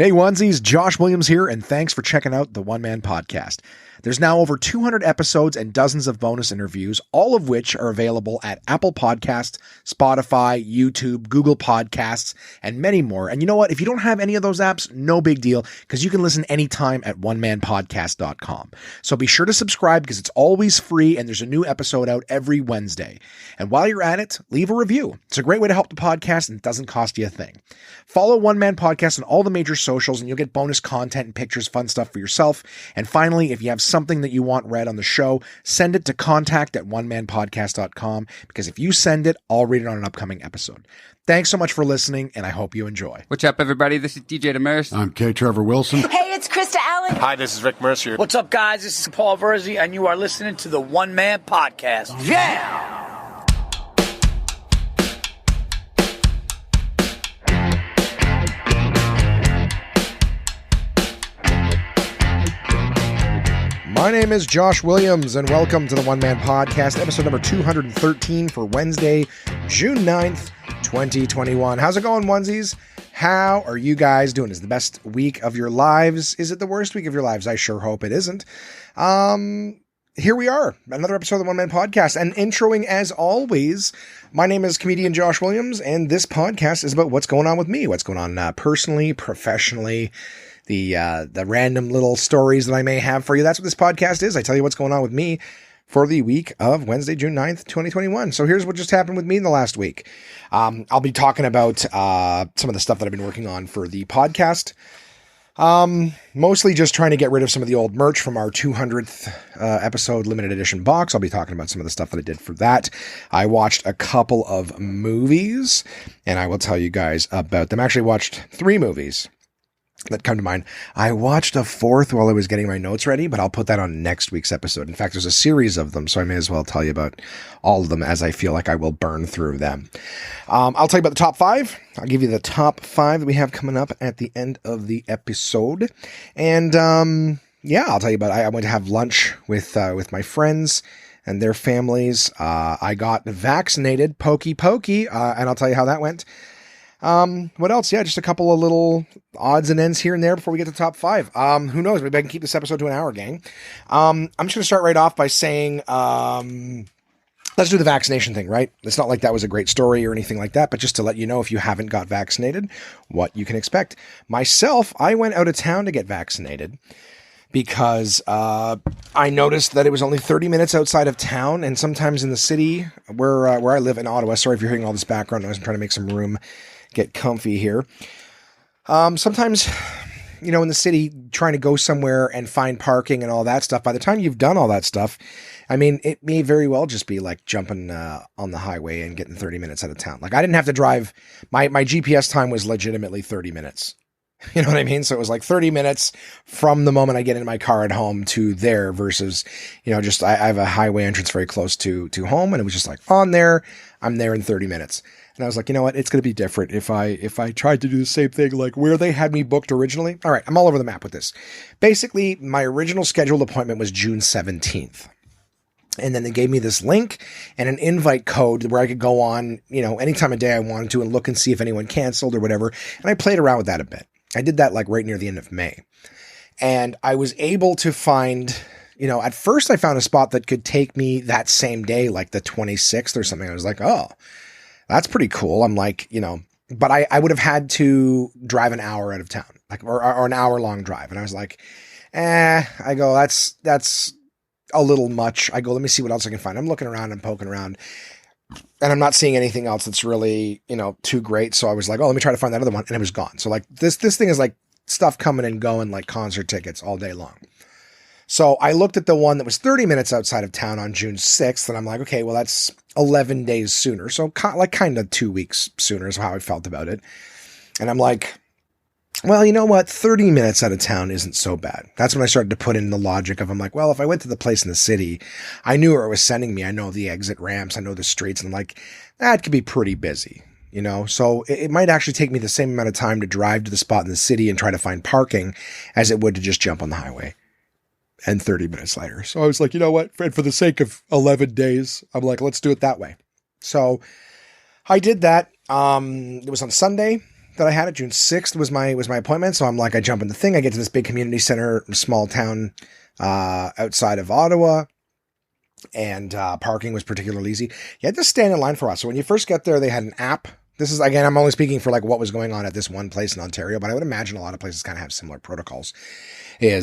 Hey onesies, Josh Williams here, and thanks for checking out the One Man Podcast. There's now over 200 episodes and dozens of bonus interviews, all of which are available at Apple Podcasts, Spotify, YouTube, Google Podcasts, and many more. And you know what? If you don't have any of those apps, no big deal, because you can listen anytime at onemanpodcast.com. So be sure to subscribe because it's always free and there's a new episode out every Wednesday. And while you're at it, leave a review. It's a great way to help the podcast and it doesn't cost you a thing. Follow One Man Podcast on all the major socials and you'll get bonus content and pictures, fun stuff for yourself. And finally, if you have something that you want read on the show, send it to contact@onemanpodcast.com, because if you send it, I'll read it on an upcoming episode. Thanks so much for listening, and I hope you enjoy. What's up, everybody? This is DJ Demers. I'm K. Trevor Wilson. Hey, it's Krista Allen. Hi, this is Rick Mercier. What's up, guys? This is Paul Verzi, and you are listening to the One Man Podcast. Yeah! My name is Josh Williams, and welcome to the One Man Podcast, episode number 213 for Wednesday, June 9th, 2021. How's it going, onesies? How are you guys doing? Is it the best week of your lives? Is it the worst week of your lives? I sure hope it isn't. Here we are, another episode of the One Man Podcast, and introing as always, my name is comedian Josh Williams, and this podcast is about what's going on with me, what's going on personally, professionally, the random little stories that I may have for you. That's what this podcast is. I tell you what's going on with me for the week of Wednesday, June 9th, 2021. So here's what just happened with me in the last week. I'll be talking about some of the stuff that I've been working on for the podcast. Mostly just trying to get rid of some of the old merch from our 200th episode limited edition box. I'll be talking about some of the stuff that I did for that. I watched a couple of movies, and I will tell you guys about them. I actually watched 3 movies that come to mind. I watched a 4th while I was getting my notes ready, but I'll put that on next week's episode. In fact, there's a series of them, so I may as well tell you about all of them as I feel like I will burn through them. I'll tell you about the top 5. I'll give you the top 5 that we have coming up at the end of the episode. And, I'll tell you about, I went to have lunch with my friends and their families. I got vaccinated, pokey, and I'll tell you how that went. What else? Yeah, just a couple of little odds and ends here and there before we get to the top 5. Who knows? Maybe I can keep this episode to an hour, gang. I'm just going to start right off by saying, let's do the vaccination thing, right? It's not like that was a great story or anything like that, but just to let you know, if you haven't got vaccinated, what you can expect. Myself, I went out of town to get vaccinated because I noticed that it was only 30 minutes outside of town, and sometimes in the city where I live in Ottawa, sorry if you're hearing all this background noise, I'm trying to make some room, get comfy here. Sometimes, in the city, trying to go somewhere and find parking and all that stuff, by the time you've done all that stuff, I mean, it may very well just be like jumping on the highway and getting 30 minutes out of town. Like, I didn't have to drive. My GPS time was legitimately 30 minutes. You know what I mean? So it was like 30 minutes from the moment I get in my car at home to there versus, just I have a highway entrance very close to home, and it was just like on there, I'm there in 30 minutes. And I was like, you know what? It's going to be different if I tried to do the same thing, like where they had me booked originally. All right. I'm all over the map with this. Basically, my original scheduled appointment was June 17th. And then they gave me this link and an invite code where I could go on, any time of day I wanted to and look and see if anyone canceled or whatever. And I played around with that a bit. I did that like right near the end of May. And I was able to find, at first I found a spot that could take me that same day, like the 26th or something. I was like, oh, that's pretty cool. I'm like, but I would have had to drive an hour out of town, like, or an hour long drive. And I was like, I go, that's a little much. I go, let me see what else I can find. I'm looking around and poking around, and I'm not seeing anything else that's really, too great. So I was like, oh, let me try to find that other one. And it was gone. So like this thing is like stuff coming and going, like concert tickets all day long. So I looked at the one that was 30 minutes outside of town on June 6th, and I'm like, okay, well, that's 11 days sooner. So kind of 2 weeks sooner is how I felt about it. And I'm like, well, you know what? 30 minutes out of town isn't so bad. That's when I started to put in the logic of, I'm like, well, if I went to the place in the city, I knew where it was sending me. I know the exit ramps. I know the streets. And I'm like, that could be pretty busy, So it might actually take me the same amount of time to drive to the spot in the city and try to find parking as it would to just jump on the highway. And 30 minutes later. So I was like, you know what? For the sake of 11 days, I'm like, let's do it that way. So I did that. It was on Sunday that I had it. June 6th was my appointment. So I'm like, I jump in the thing. I get to this big community center, small town outside of Ottawa. And parking was particularly easy. You had to stand in line for a while. So when you first get there, they had an app. This is, again, I'm only speaking for like what was going on at this one place in Ontario, but I would imagine a lot of places kind of have similar protocols. It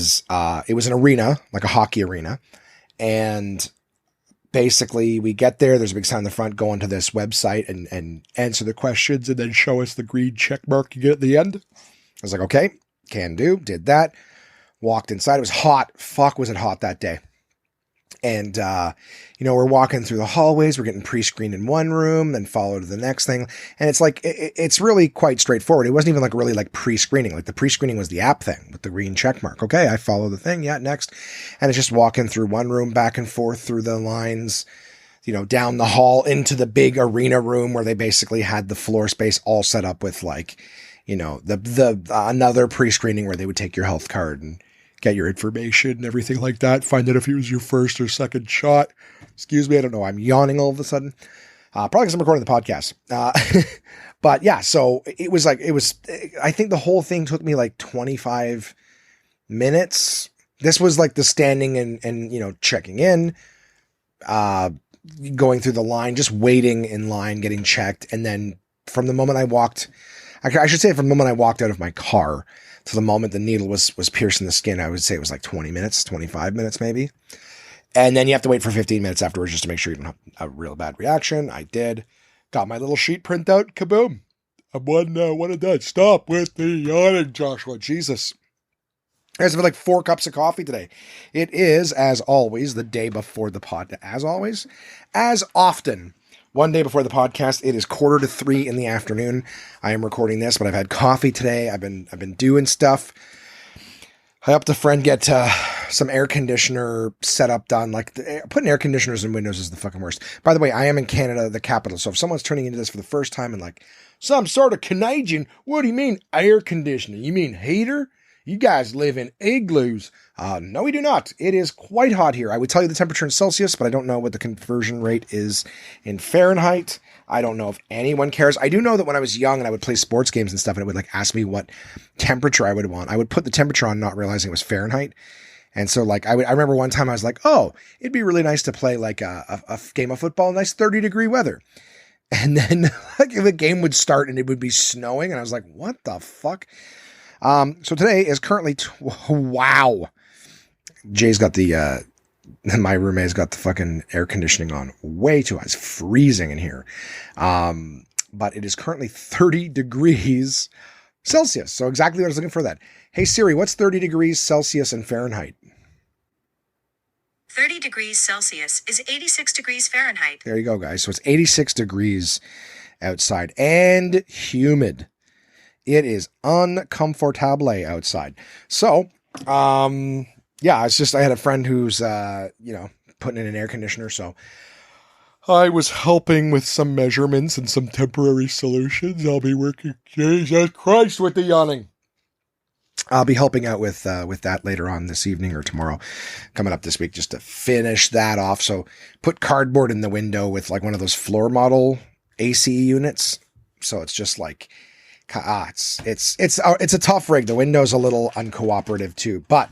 was an arena, like a hockey arena. And basically we get there, there's a big sign in the front, go onto this website and answer the questions and then show us the green check mark you get at the end. I was like, okay, can do. Did that. Walked inside. It was hot. Fuck, was it hot that day. And, we're walking through the hallways. We're getting pre-screened in one room, then follow to the next thing. And it's like, it's really quite straightforward. It wasn't even like really like pre-screening. Like the pre-screening was the app thing with the green check mark. Okay, I follow the thing. Yeah, next. And it's just walking through one room back and forth through the lines, down the hall into the big arena room where they basically had the floor space all set up with like, another pre-screening where they would take your health card and get your information and everything like that. Find out if it was your first or second shot. Excuse me, I don't know. I'm yawning all of a sudden. Probably because I'm recording the podcast. But yeah, so I think the whole thing took me like 25 minutes. This was like the standing and checking in, going through the line, just waiting in line, getting checked. And then from the moment I walked out of my car to the moment the needle was piercing the skin, I would say it was like 20 minutes, 25 minutes maybe. And then you have to wait for 15 minutes afterwards just to make sure you don't have a real bad reaction. I did. Got my little sheet printout. Kaboom. I'm one and done. Stop with the yawning, Joshua. Jesus. I've had like 4 cups of coffee today. It is, as always, the day before the pod. As often, one day before the podcast, it is 2:45 in the afternoon. I am recording this, but I've had coffee today. I've been doing stuff. I helped a friend get some air conditioner setup done. Like putting air conditioners in windows is the fucking worst. By the way, I am in Canada, the capital. So if someone's turning into this for the first time and like some sort of Canadian, what do you mean air conditioner? You mean heater? You guys live in igloos. No, we do not. It is quite hot here. I would tell you the temperature in Celsius, but I don't know what the conversion rate is in Fahrenheit. I don't know if anyone cares. I do know that when I was young and I would play sports games and stuff and it would like ask me what temperature I would want, I would put the temperature on not realizing it was Fahrenheit. And so like I remember one time I was like, oh, it'd be really nice to play like a game of football, nice 30-degree weather. And then like the game would start and it would be snowing. And I was like, what the fuck? So today is currently, wow. Jay's got my roommate's got the fucking air conditioning on way too high. It's freezing in here. But it is currently 30 degrees Celsius. So exactly what I was looking for that. Hey Siri, what's 30 degrees Celsius in Fahrenheit? 30 degrees Celsius is 86 degrees Fahrenheit. There you go, guys. So it's 86 degrees outside and humid. It is uncomfortable outside. So, yeah, it's just, I had a friend who's, putting in an air conditioner. So I was helping with some measurements and some temporary solutions. I'll be working, Jesus Christ, with the yawning. I'll be helping out with that later on this evening or tomorrow, coming up this week, just to finish that off. So put cardboard in the window with like one of those floor model AC units. So it's just like, it's a tough rig. The window's a little uncooperative too, but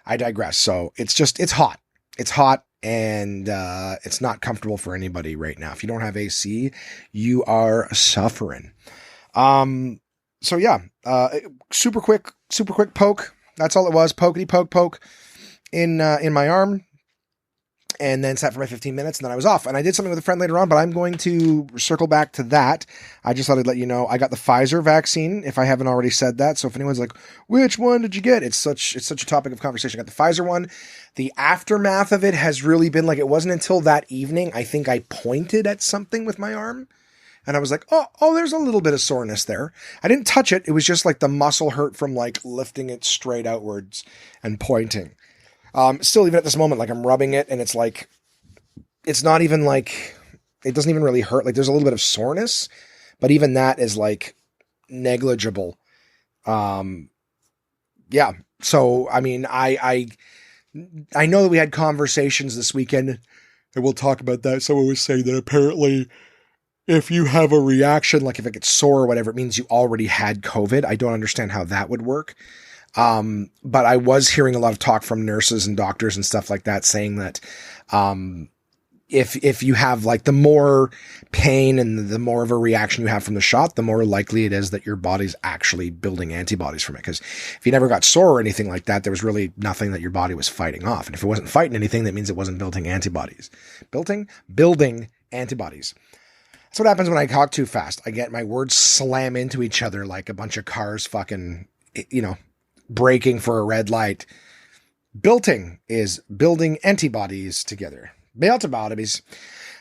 I digress. So it's hot. It's hot and it's not comfortable for anybody right now. If you don't have AC, you are suffering. So yeah, super quick poke. That's all it was. Pokety poke in my arm. And then sat for my 15 minutes and then I was off. And I did something with a friend later on, but I'm going to circle back to that. I just thought I'd let you know I got the Pfizer vaccine, if I haven't already said that. So if anyone's like, which one did you get? It's such a topic of conversation. I got the Pfizer one. The aftermath of it has really been like, it wasn't until that evening, I think I pointed at something with my arm. And I was like, oh, there's a little bit of soreness there. I didn't touch it. It was just like the muscle hurt from like lifting it straight outwards and pointing. Still, even at this moment, like I'm rubbing it and it's like, it's not even like, it doesn't even really hurt. Like there's a little bit of soreness, but even that is like negligible. Yeah. So, I mean, I know that we had conversations this weekend and we'll talk about that. Someone was saying that apparently if you have a reaction, like if it gets sore or whatever, it means you already had COVID. I don't understand how that would work. But I was hearing a lot of talk from nurses and doctors and stuff like that saying that, if you have like the more pain and the more of a reaction you have from the shot, the more likely it is that your body's actually building antibodies from it. Because if you never got sore or anything like that, there was really nothing that your body was fighting off. And if it wasn't fighting anything, that means it wasn't building antibodies. Building antibodies. That's what happens when I talk too fast. I get my words slam into each other like a bunch of cars fucking, braking for a red light. Building is building antibodies together. Antibodies.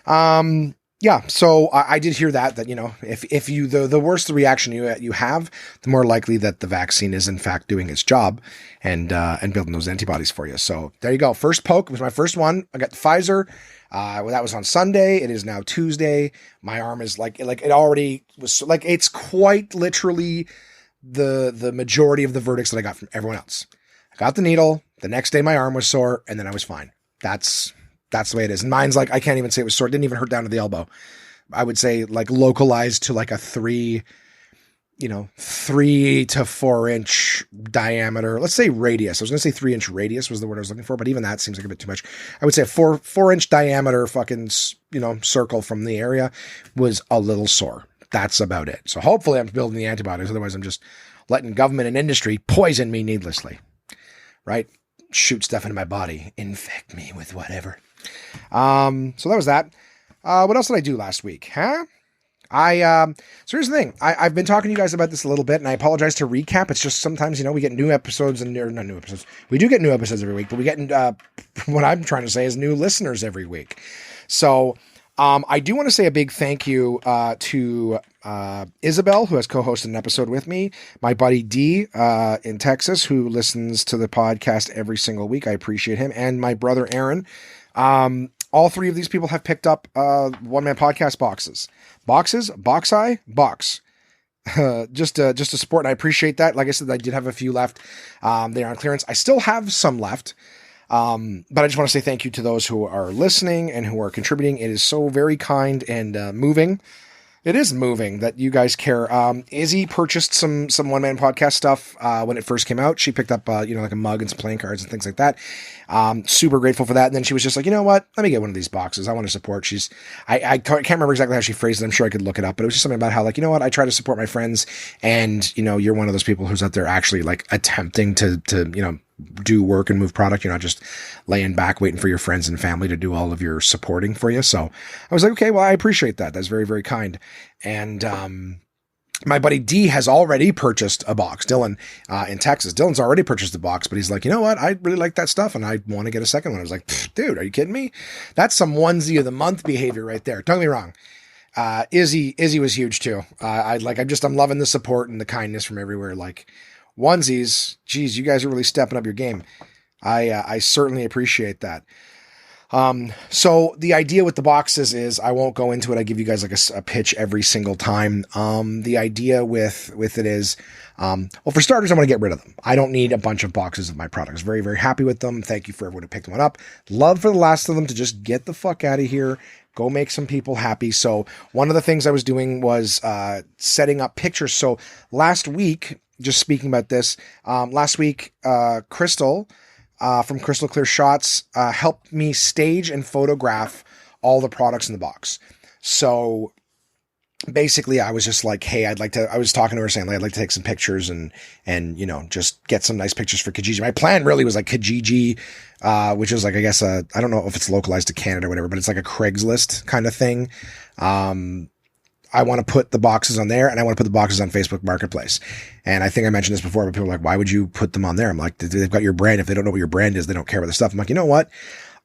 Yeah. So I did hear that, if you, the worse the reaction you have, the more likely that the vaccine is in fact doing its job and building those antibodies for you. So there you go. First poke was my first one. I got the Pfizer. That was on Sunday. It is now Tuesday. My arm is like it already was like, it's quite literally the majority of the verdicts that I got from everyone else. I got the needle. The next day my arm was sore and then I was fine. That's the way it is. And mine's like, I can't even say it was sore. It didn't even hurt down to the elbow. I would say like localized to like a 3 to 4 inch diameter. Let's say radius. I was going to say 3-inch radius was the word I was looking for, but even that seems like a bit too much. I would say a 4-inch diameter fucking, circle from the area was a little sore. That's about it. So hopefully I'm building the antibodies. Otherwise I'm just letting government and industry poison me needlessly, right? Shoot stuff into my body, infect me with whatever. So that was that. What else did I do last week? So here's the thing. I've been talking to you guys about this a little bit and I apologize to recap. It's just sometimes, we get new episodes not new episodes. We do get new episodes every week, but we get, what I'm trying to say is new listeners every week. So, I do want to say a big thank you, to, Isabel, who has co-hosted an episode with me, my buddy D, in Texas, who listens to the podcast every single week. I appreciate him. And my brother, Aaron. All three of these people have picked up, one-man podcast boxes, just to support. And I appreciate that. Like I said, I did have a few left. They are on clearance. I still have some left. But I just want to say thank you to those who are listening and who are contributing. It is so very kind and, moving. It is moving that you guys care. Izzy purchased some one-man podcast stuff, when it first came out. She picked up, like a mug and some playing cards and things like that. Super grateful for that. And then she was just like, you know what? Let me get one of these boxes. I want to support. I can't remember exactly how she phrased it. I'm sure I could look it up, but it was just something about how like, you know what? I try to support my friends and, you're one of those people who's out there actually like attempting to do work and move product. You're not just laying back waiting for your friends and family to do all of your supporting for you. So I was like, okay, well, I appreciate that. That's very, very kind. And, my buddy D has already purchased a box. Dylan, in Texas, Dylan's already purchased a box, but he's like, you know what? I really like that stuff. And I want to get a second one. I was like, dude, are you kidding me? That's some onesie of the month behavior right there. Don't get me wrong. Izzy was huge too. I'm loving the support and the kindness from everywhere. Like onesies, geez, you guys are really stepping up your game. I certainly appreciate that. So the idea with the boxes is I won't go into it. I give you guys like a pitch every single time. The idea with it is, well, for starters, I want to get rid of them. I don't need a bunch of boxes of my products. Very, very happy with them. Thank you for everyone who picked one up. Love for the last of them to just get the fuck out of here. Go make some people happy. So one of the things I was doing was, setting up pictures. So last week, just speaking about this, Crystal, from Crystal Clear Shots, helped me stage and photograph all the products in the box. So basically I was just like, hey, I was talking to her saying, like, I'd like to take some pictures and, just get some nice pictures for Kijiji. My plan really was like Kijiji, which is like, I guess, I don't know if it's localized to Canada or whatever, but it's like a Craigslist kind of thing. I want to put the boxes on there and I want to put the boxes on Facebook Marketplace. And I think I mentioned this before, but people are like, why would you put them on there? I'm like, they've got your brand. If they don't know what your brand is, they don't care about the stuff. I'm like, you know what?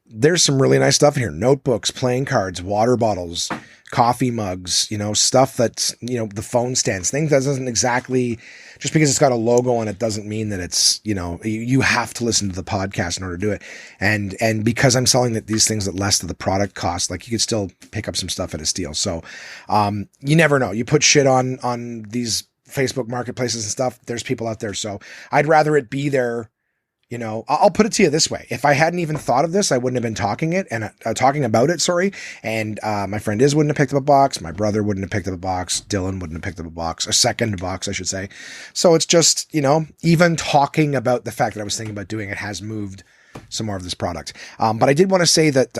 There's some really nice stuff in here. Notebooks, playing cards, water bottles, coffee mugs, stuff that's, the phone stands, things that doesn't exactly, just because it's got a logo on it doesn't mean that it's, you have to listen to the podcast in order to do it. And because I'm selling these things at less than the product cost, like you could still pick up some stuff at a steal. So, you never know. You put shit on these Facebook marketplaces and stuff. There's people out there. So I'd rather it be there, You know, I'll put it to you this way. If I hadn't even thought of this, I wouldn't have been talking about it. Sorry. And, my friend wouldn't have picked up a box. My brother wouldn't have picked up a box. Dylan wouldn't have picked up a second box, I should say. So it's just, you know, even talking about the fact that I was thinking about doing it has moved some more of this product. But I did want to say that,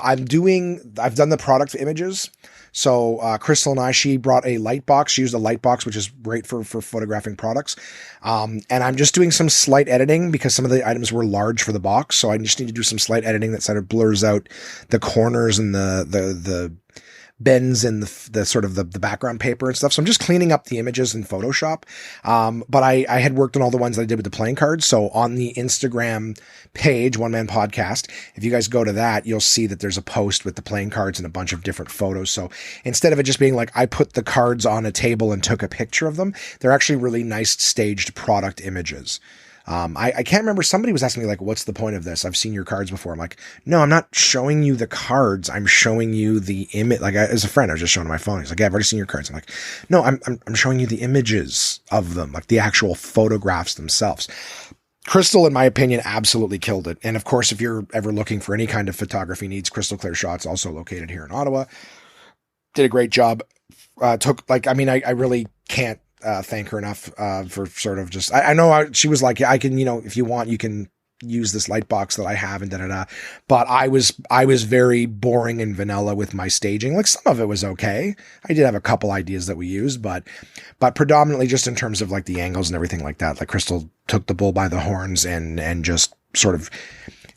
I've done the product images. So, Crystal and I, she brought a light box. She used a light box, which is great for photographing products. And I'm just doing some slight editing because some of the items were large for the box. So I just need to do some slight editing that sort of blurs out the corners and the bends in the sort of the background paper and stuff. So I'm just cleaning up the images in Photoshop. But I had worked on all the ones that I did with the playing cards. So on the Instagram page, One Man Podcast, if you guys go to that, you'll see that there's a post with the playing cards and a bunch of different photos. So instead of it just being like, I put the cards on a table and took a picture of them, they're actually really nice staged product images. I can't remember. Somebody was asking me like, what's the point of this? I've seen your cards before. I'm like, no, I'm not showing you the cards. I'm showing you the image. Like as a friend, I was just showing him my phone. He's like, yeah, I've already seen your cards. I'm like, no, I'm showing you the images of them, like the actual photographs themselves. Crystal, in my opinion, absolutely killed it. And of course, if you're ever looking for any kind of photography needs, Crystal Clear Shots, also located here in Ottawa, did a great job. I really can't thank her enough for sort of just, I know she was like, yeah, I can, you know, if you want, you can use this light box that I have and da-da-da. But I was very boring and vanilla with my staging. Like some of it was okay. I did have a couple ideas that we used, but predominantly just in terms of like the angles and everything like that, like Crystal took the bull by the horns and just sort of,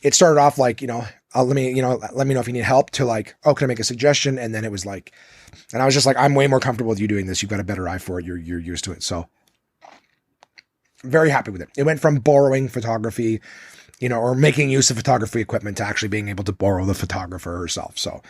it started off like, you know, let me know if you need help to like, oh, can I make a suggestion? And then it was like, and I was just like, I'm way more comfortable with you doing this. You've got a better eye for it. You're used to it. So I'm very happy with it. It went from borrowing photography, you know, or making use of photography equipment to actually being able to borrow the photographer herself. So,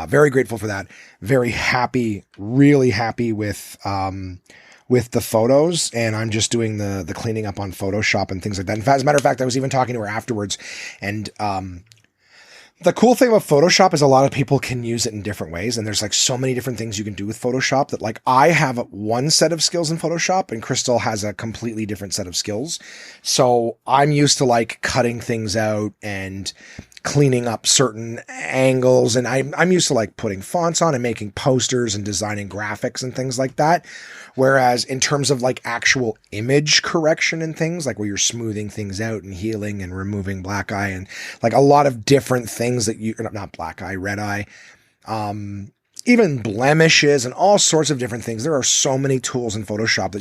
very grateful for that. Very happy, really happy with the photos, and I'm just doing the cleaning up on Photoshop and things like that. In fact, as a matter of fact, I was even talking to her afterwards, and, the cool thing about Photoshop is a lot of people can use it in different ways. And there's like so many different things you can do with Photoshop that like I have one set of skills in Photoshop and Crystal has a completely different set of skills. So I'm used to like cutting things out and cleaning up certain angles. And I'm used to like putting fonts on and making posters and designing graphics and things like that. Whereas in terms of like actual image correction and things like where you're smoothing things out and healing and removing black eye and like a lot of different things that not black eye, red eye, even blemishes and all sorts of different things. There are so many tools in Photoshop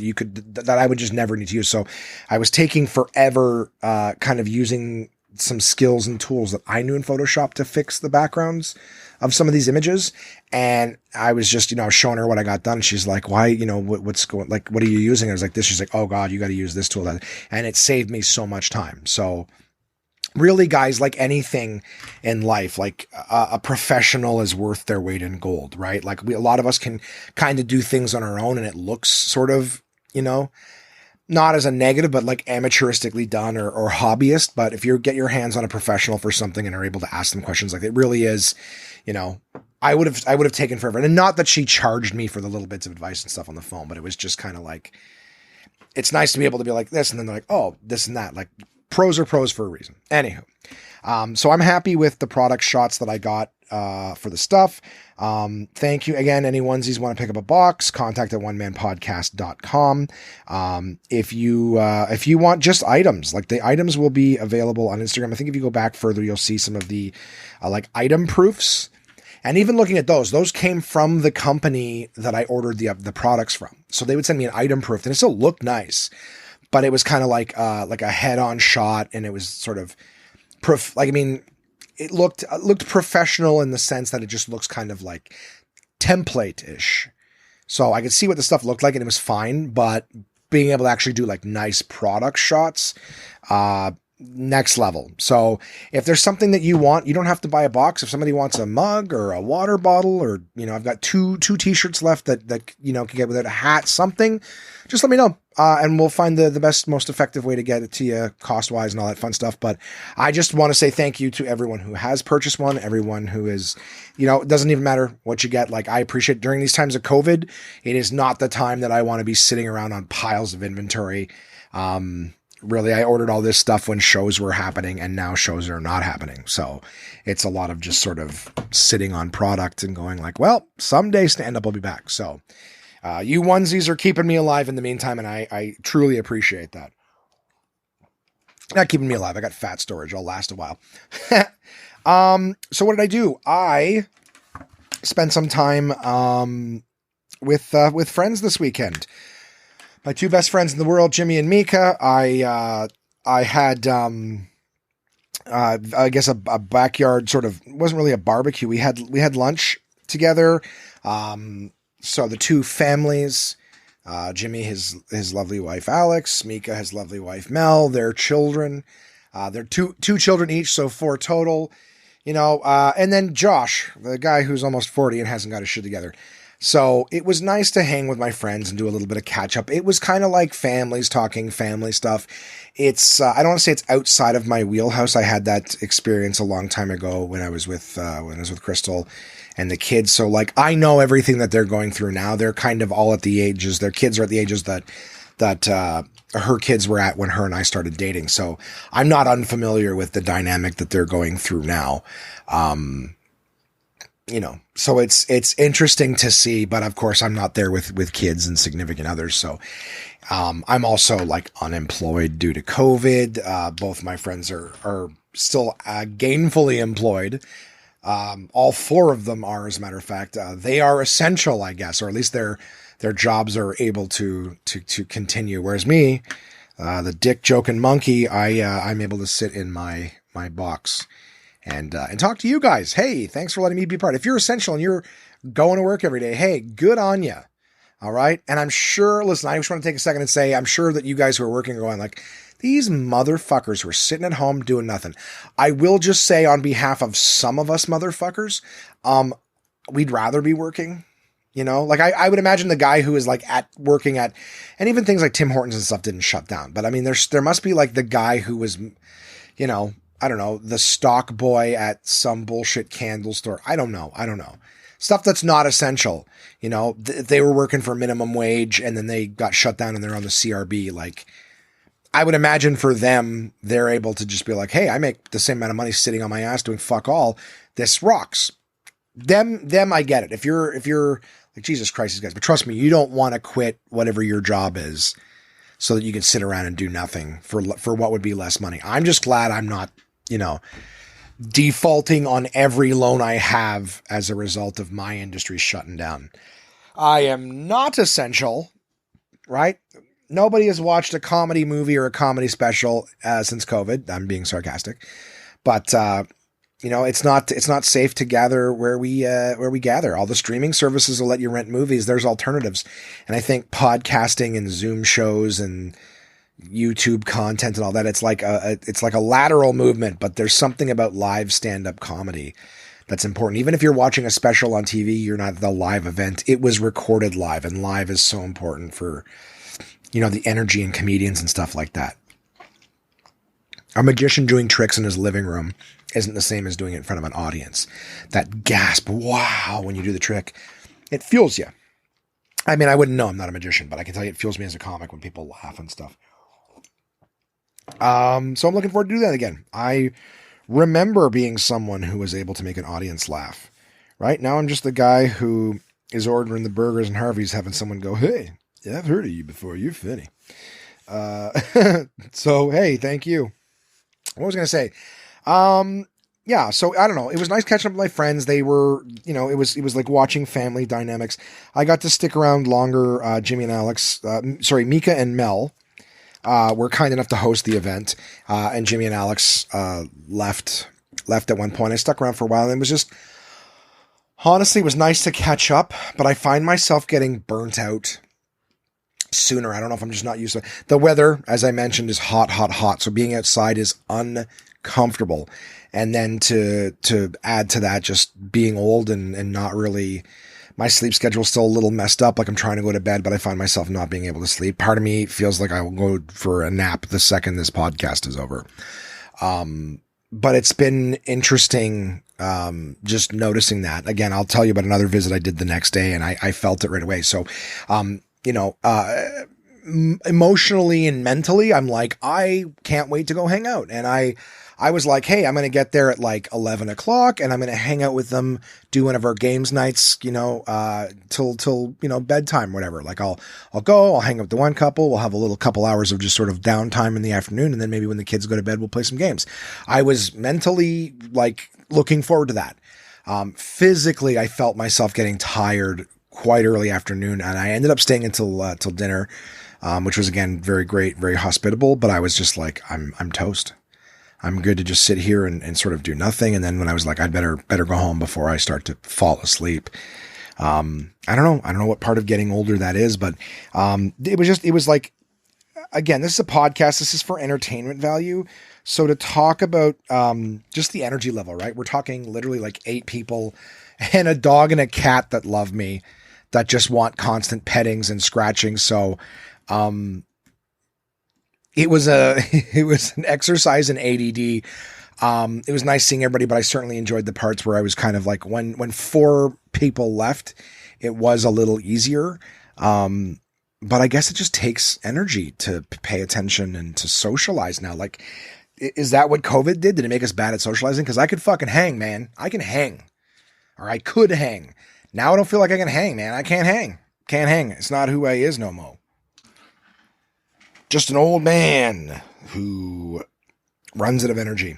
that I would just never need to use. So I was taking forever, kind of using some skills and tools that I knew in Photoshop to fix the backgrounds of some of these images. And I was just, you know, showing her what I got done. She's like, why, you know, what's going, like, what are you using? I was like this. She's like, oh God, you got to use this tool. And it saved me so much time. So really guys, like anything in life, like a professional is worth their weight in gold, right? Like a lot of us can kind of do things on our own and it looks sort of, you know, not as a negative, but like amateuristically done or hobbyist. But if you get your hands on a professional for something and are able to ask them questions, like it really is, you know, I would have taken forever. And not that she charged me for the little bits of advice and stuff on the phone, but it was just kind of like, it's nice to be able to be like this. And then they're like, oh, this and that, like pros are pros for a reason. Anywho. So I'm happy with the product shots that I got, for the stuff. Thank you again. Any onesies want to pick up a box, contact at onemanpodcast.com. If you want just items, like the items will be available on Instagram. I think if you go back further, you'll see some of the, like item proofs. And even looking at those came from the company that I ordered the products from. So they would send me an item proof and it still looked nice, but it was kind of like a head on shot. And it was sort of it looked professional in the sense that it just looks kind of like template-ish. So I could see what the stuff looked like and it was fine, but being able to actually do like nice product shots, next level. So if there's something that you want, you don't have to buy a box. If somebody wants a mug or a water bottle, or, you know, I've got two t-shirts left that, you know, can get without a hat, something, just let me know. And we'll find the best, most effective way to get it to you cost wise and all that fun stuff. But I just want to say thank you to everyone who has purchased one, everyone who is, you know, it doesn't even matter what you get. Like I appreciate during these times of COVID, it is not the time that I want to be sitting around on piles of inventory. really, I ordered all this stuff when shows were happening, and now shows are not happening. So it's a lot of just sort of sitting on product and going like, well, someday stand-up will be back. So you onesies are keeping me alive in the meantime, and I truly appreciate that. Not keeping me alive. I got fat storage. I'll last a while. So what did I do? I spent some time with friends this weekend. My two best friends in the world, Jimmy and Mika. I had I guess a backyard sort of, wasn't really a barbecue. We had lunch together. So the two families, Jimmy, his lovely wife Alex, Mika, his lovely wife Mel, their children, they're two children each, so 4 total. And then Josh, the guy who's almost 40 and hasn't got his shit together. So it was nice to hang with my friends and do a little bit of catch up. It was kind of like families talking family stuff. It's, I don't want to say it's outside of my wheelhouse. I had that experience a long time ago when I was with Crystal and the kids. So like, I know everything that they're going through now. They're kind of all at the ages, their kids are at the ages that her kids were at when her and I started dating. So I'm not unfamiliar with the dynamic that they're going through now. So it's interesting to see, but of course I'm not there with kids and significant others. So, I'm also like unemployed due to COVID. Both my friends are still, gainfully employed. All 4 of them are, as a matter of fact, they are essential, I guess, or at least their jobs are able to continue. Whereas me, the dick joking monkey, I'm able to sit in my box and talk to you guys. Hey, thanks for letting me be part. If you're essential and you're going to work every day, hey, good on you. All right. And I'm sure, listen, I just want to take a second and say, I'm sure that you guys who are working are going like, these motherfuckers who are sitting at home doing nothing. I will just say on behalf of some of us motherfuckers, we'd rather be working. Like I would imagine the guy who is like working at, and even things like Tim Hortons and stuff didn't shut down. But I mean, there must be like the guy who was, I don't know, the stock boy at some bullshit candle store. I don't know. Stuff that's not essential. They were working for minimum wage and then they got shut down and they're on the CRB. Like, I would imagine for them, they're able to just be like, hey, I make the same amount of money sitting on my ass doing fuck all. This rocks. Them, I get it. If you're like, Jesus Christ, these guys, but trust me, you don't want to quit whatever your job is so that you can sit around and do nothing for what would be less money. I'm just glad I'm not, defaulting on every loan I have as a result of my industry shutting down. I am not essential, right? Nobody has watched a comedy movie or a comedy special since COVID. I'm being sarcastic, but it's not safe to gather where we gather. All the streaming services will let you rent movies. There's alternatives, and I think podcasting and Zoom shows and YouTube content and all that, it's like a lateral movement, but there's something about live stand-up comedy that's important. Even if you're watching a special on TV, you're not at the live event. It was recorded live, and live is so important for, the energy and comedians and stuff like that. A magician doing tricks in his living room isn't the same as doing it in front of an audience. That gasp, wow, when you do the trick, it fuels you. I mean, I wouldn't know, I'm not a magician, but I can tell you it fuels me as a comic when people laugh and stuff. So I'm looking forward to do that again. I remember being someone who was able to make an audience laugh. Right now, I'm just the guy who is ordering the burgers and Harvey's, having someone go, "Hey, yeah, I've heard of you before. You're funny." So hey, thank you. What was I going to say? Yeah, so I don't know. It was nice catching up with my friends. They were, it was like watching family dynamics. I got to stick around longer. Jimmy and Alex, Mika and Mel, were kind enough to host the event. And Jimmy and Alex, left at one point. I stuck around for a while, and it was just, honestly, it was nice to catch up, but I find myself getting burnt out sooner. I don't know if I'm just not used to it. The weather, as I mentioned, is hot. So being outside is uncomfortable. And then to add to that, just being old and not really, my sleep schedule's still a little messed up. Like I'm trying to go to bed, but I find myself not being able to sleep. Part of me feels like I will go for a nap the second this podcast is over. But it's been interesting, just noticing that. Again, I'll tell you about another visit I did the next day, and I felt it right away. So, emotionally and mentally, I'm like, I can't wait to go hang out. And I was like, hey, I'm going to get there at like 11 o'clock and I'm going to hang out with them, do one of our games nights, till, bedtime, whatever. Like I'll go, I'll hang out with the one couple. We'll have a little couple hours of just sort of downtime in the afternoon. And then maybe when the kids go to bed, we'll play some games. I was mentally like looking forward to that. Physically, I felt myself getting tired quite early afternoon and I ended up staying until dinner, which was again, very great, very hospitable. But I was just like, I'm toast. I'm good to just sit here and sort of do nothing. And then when I was like, I'd better go home before I start to fall asleep. I don't know what part of getting older that is, but, it was like, again, this is a podcast. This is for entertainment value. So to talk about, just the energy level, right? We're talking literally like 8 people and a dog and a cat that love me, that just want constant pettings and scratching. So, it was an exercise in ADD. It was nice seeing everybody, but I certainly enjoyed the parts where I was kind of like when 4 people left, it was a little easier. But I guess it just takes energy to pay attention and to socialize now. Like, is that what COVID did? Did it make us bad at socializing? Cause I could fucking hang, man. I can hang, or I could hang. Now I don't feel like I can hang, man. I can't hang. Can't hang. It's not who I is no more. Just an old man who runs out of energy.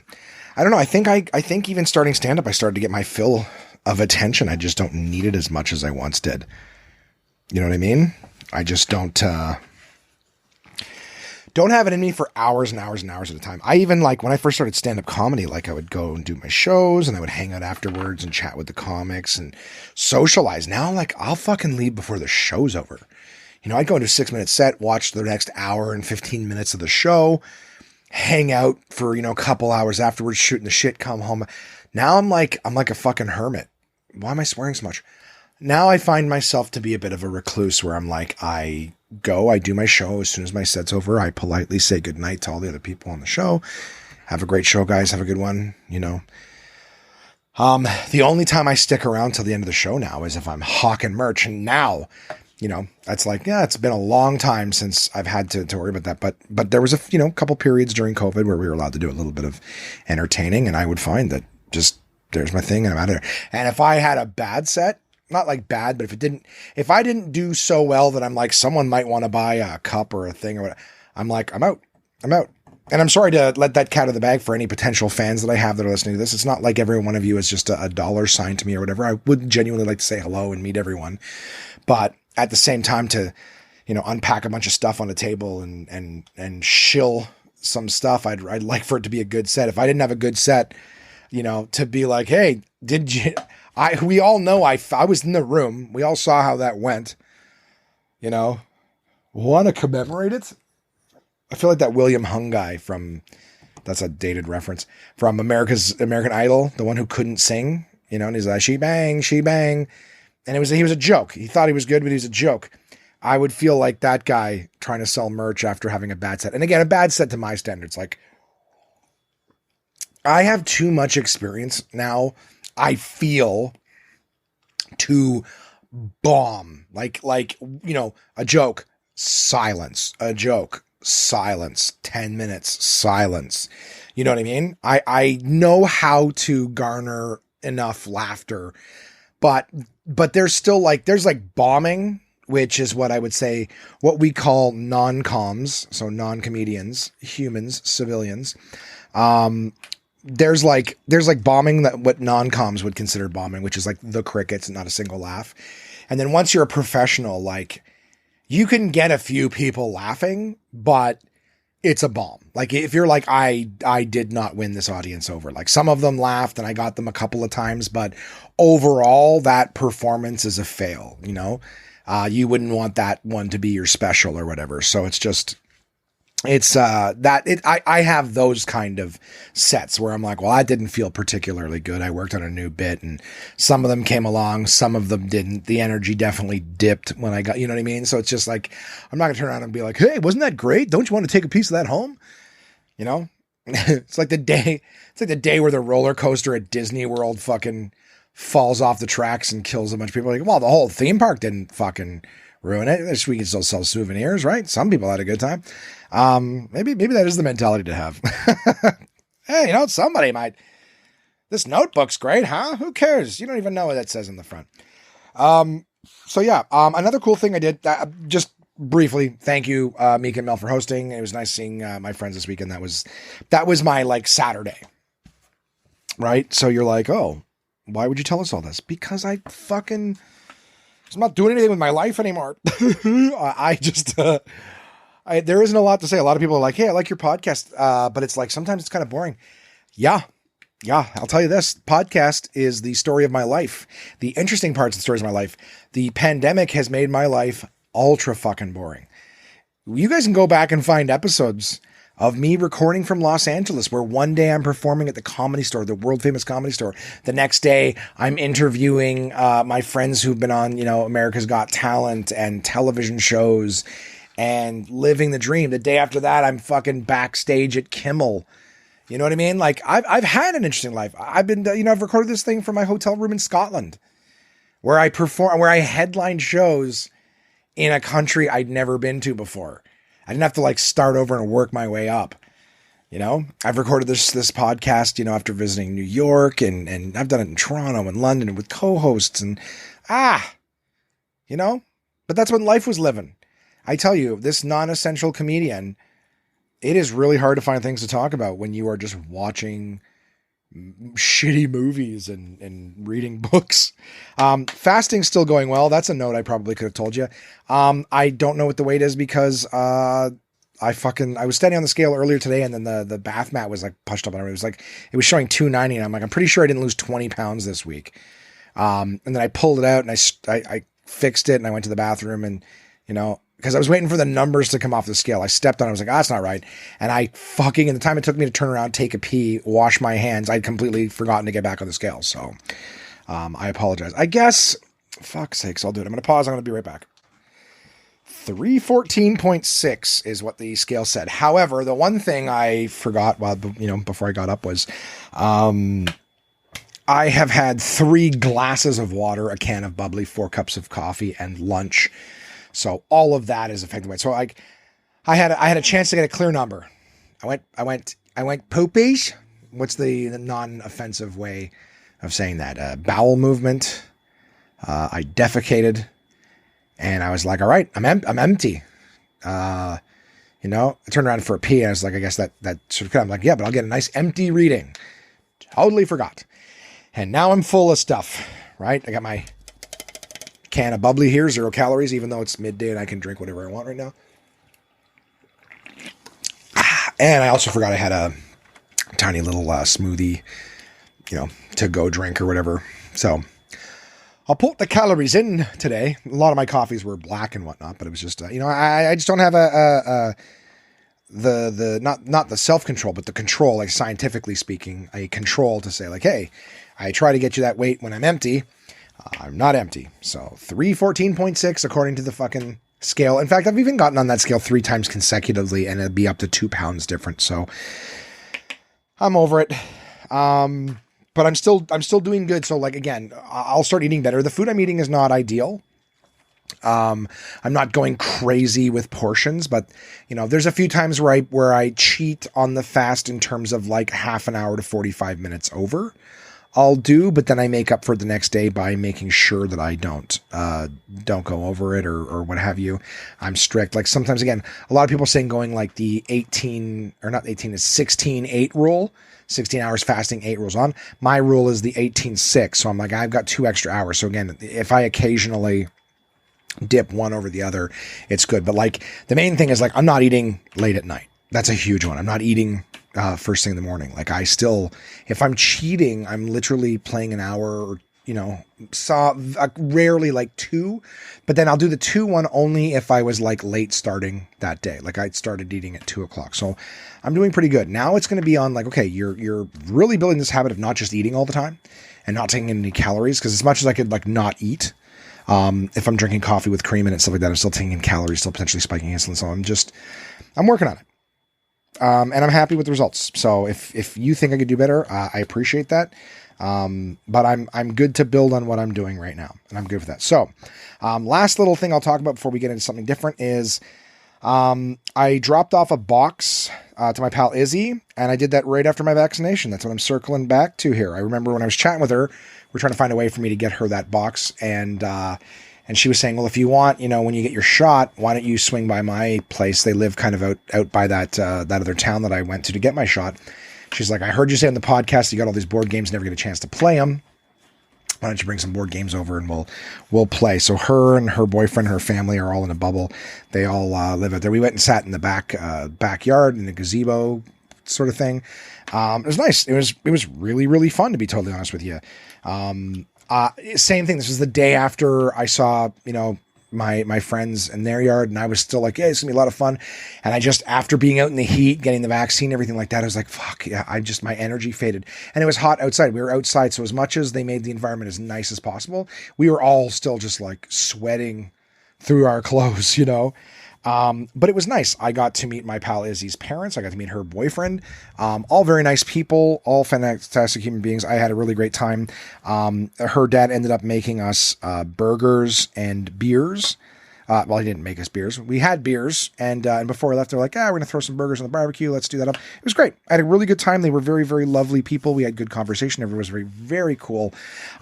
I don't know. I think even starting stand-up, I started to get my fill of attention. I just don't need it as much as I once did. You know what I mean? I just don't have it in me for hours and hours and hours at a time. I even like when I first started stand-up comedy, like I would go and do my shows and I would hang out afterwards and chat with the comics and socialize. Now, like I'll fucking leave before the show's over. I'd go into a 6-minute set, watch the next hour and 15 minutes of the show, hang out for, a couple hours afterwards, shooting the shit, come home. Now I'm like a fucking hermit. Why am I swearing so much? Now I find myself to be a bit of a recluse where I'm like, I do my show. As soon as my set's over, I politely say goodnight to all the other people on the show. Have a great show, guys. Have a good one. The only time I stick around till the end of the show now is if I'm hawking merch. And now, that's like, yeah, it's been a long time since I've had to worry about that. But there was a, couple periods during COVID where we were allowed to do a little bit of entertaining and I would find that just there's my thing and I'm out of there. And if I had a bad set, not like bad, but if I didn't do so well that I'm like, someone might want to buy a cup or a thing or whatever, I'm like, I'm out. And I'm sorry to let that cat out of the bag for any potential fans that I have that are listening to this. It's not like every one of you is just a dollar sign to me or whatever. I would genuinely like to say hello and meet everyone, but at the same time to, unpack a bunch of stuff on the table and shill some stuff. I'd like for it to be a good set. If I didn't have a good set, to be like, hey, we all know I was in the room. We all saw how that went, want to commemorate it. I feel like that William Hung guy that's a dated reference from American Idol, the one who couldn't sing, and he's like, she bang. And he was a joke. He thought he was good, but he was a joke. I would feel like that guy trying to sell merch after having a bad set. And again, a bad set to my standards. Like, I have too much experience now, I feel, to bomb. Like, a joke, silence. A joke, silence. 10 minutes, silence. You know what I mean? I know how to garner enough laughter, but there's still there's bombing, which is what I would say, what we call non-coms. So non-comedians, humans, civilians. There's bombing, that what non-coms would consider bombing, which is like the crickets, not a single laugh. And then once you're a professional, you can get a few people laughing, but it's a bomb. Like if you're like, I did not win this audience over. Like some of them laughed and I got them a couple of times, but overall that performance is a fail. You wouldn't want that one to be your special or whatever. So it's just, I have those kind of sets where I'm like, well, that didn't feel particularly good. I worked on a new bit and some of them came along, some of them didn't. The energy definitely dipped when I got, you know what I mean? So it's just like, I'm not gonna turn around and be like, hey, wasn't that great? Don't you want to take a piece of that home? It's like the day where the roller coaster at Disney World fucking falls off the tracks and kills a bunch of people. Like, well, the whole theme park didn't fucking ruin it. This we can still sell souvenirs, right? Some people had a good time. Maybe that is the mentality to have. Hey, somebody might. This notebook's great, huh? Who cares? You don't even know what that says in the front. So yeah, another cool thing I did, just briefly, thank you, Meek and Mel, for hosting. It was nice seeing my friends this weekend. That was my like Saturday, right? So you're like, oh, why would you tell us all this? Because I'm not doing anything with my life anymore. I just, there isn't a lot to say. A lot of people are like, hey, I like your podcast. But it's like, sometimes it's kind of boring. Yeah, I'll tell you this. Podcast is the story of my life. The interesting parts of the stories of my life. The pandemic has made my life ultra fucking boring. You guys can go back and find episodes of me recording from Los Angeles, where one day I'm performing at the Comedy Store, the world famous Comedy Store. The next day I'm interviewing my friends who've been on, America's Got Talent and television shows and living the dream. The day after that, I'm fucking backstage at Kimmel. You know what I mean? Like I've had an interesting life. I've been, I've recorded this thing from my hotel room in Scotland where I headlined shows in a country I'd never been to before. I didn't have to like start over and work my way up. I've recorded this podcast, after visiting New York and I've done it in Toronto and London and with co-hosts and but that's when life was living. I tell you, this non-essential comedian, it is really hard to find things to talk about when you are just watching shitty movies and reading books. Fasting's still going well. That's a note I probably could have told you. I don't know what the weight is because I was standing on the scale earlier today and then the bath mat was like pushed up on it. It was showing 290 and I'm like, I'm pretty sure I didn't lose 20 pounds this week. And then I pulled it out and I fixed it and I went to the bathroom and, because I was waiting for the numbers to come off the scale. I stepped on it. I was like, that's not right. And in the time it took me to turn around, take a pee, wash my hands, I'd completely forgotten to get back on the scale. So I apologize. I guess, fuck's sakes, I'll do it. I'm going to pause. I'm going to be right back. 314.6 is what the scale said. However, the one thing I forgot before I got up was I have had 3 glasses of water, a can of bubbly, 4 cups of coffee, and lunch. So all of that is affecting my. So I had a chance to get a clear number. I went poopies. What's the non-offensive way of saying that? Bowel movement. I defecated, and I was like, all right, I'm empty. I turned around for a pee, and I was like, I guess that sort of. I'm like, yeah, but I'll get a nice empty reading. Totally forgot, and now I'm full of stuff. Right? I got my can of bubbly here, 0 calories, even though it's midday and I can drink whatever I want right now. And I also forgot I had a tiny little smoothie, to go drink or whatever. So I'll put the calories in today. A lot of my coffees were black and whatnot, but it was just, I just don't have not the self-control, but the control, like scientifically speaking, a control to say like, hey, I try to get you that weight when I'm empty. I'm not empty. So 314.6 according to the fucking scale. In fact, I've even gotten on that scale 3 times consecutively and it'd be up to 2 pounds different. So I'm over it. But I'm still doing good. So like, again, I'll start eating better. The food I'm eating is not ideal. I'm not going crazy with portions, but there's a few times where I cheat on the fast in terms of like half an hour to 45 minutes over. I'll do, but then I make up for it the next day by making sure that I don't go over it or what have you. I'm strict. Like sometimes, again, a lot of people saying going like the 16-8 rule, 16 hours fasting, 8 rules on. My rule is the 18-6. So I'm like, I've got 2 extra hours. So again, if I occasionally dip one over the other, it's good. But like the main thing is like, I'm not eating late at night. That's a huge one. I'm not eating first thing in the morning. Like if I'm cheating, I'm literally playing an hour or, rarely like 2, but then I'll do the 2 one only if I was like late starting that day. Like I started eating at 2:00. So I'm doing pretty good. Now it's going to be on like, okay, you're really building this habit of not just eating all the time and not taking any calories. Cause as much as I could like not eat, if I'm drinking coffee with cream in it, stuff like that, I'm still taking in calories, still potentially spiking insulin. So I'm working on it. And I'm happy with the results. So if you think I could do better, I appreciate that. But I'm good to build on what I'm doing right now, and I'm good for that. So, last little thing I'll talk about before we get into something different is, I dropped off a box, to my pal Izzy, and I did that right after my vaccination. That's what I'm circling back to here. I remember when I was chatting with her, we're trying to find a way for me to get her that box. And she was saying, well, if you want, when you get your shot, why don't you swing by my place? They live kind of out by that other town that I went to get my shot. She's like, I heard you say on the podcast, you got all these board games, never get a chance to play them. Why don't you bring some board games over and we'll play? So her and her boyfriend, her family are all in a bubble. They all live out there. We went and sat in the backyard in the gazebo sort of thing. It was nice. It was really, really fun, to be totally honest with you. Same thing. This was the day after I saw, my friends in their yard, and I was still like, yeah, it's gonna be a lot of fun. And I just, after being out in the heat, getting the vaccine, everything like that, I was like, fuck yeah, my energy faded. And it was hot outside. We were outside. So as much as they made the environment as nice as possible, we were all still just like sweating through our clothes, but it was nice. I got to meet my pal Izzy's parents. I got to meet her boyfriend. All very nice people, all fantastic human beings. I had a really great time. Her dad ended up making us burgers and beers. Well, he didn't make us beers. We had beers, and before we left, they're like, we're going to throw some burgers on the barbecue. Let's do that up. It was great. I had a really good time. They were very, very lovely people. We had good conversation. Everyone was very, very cool.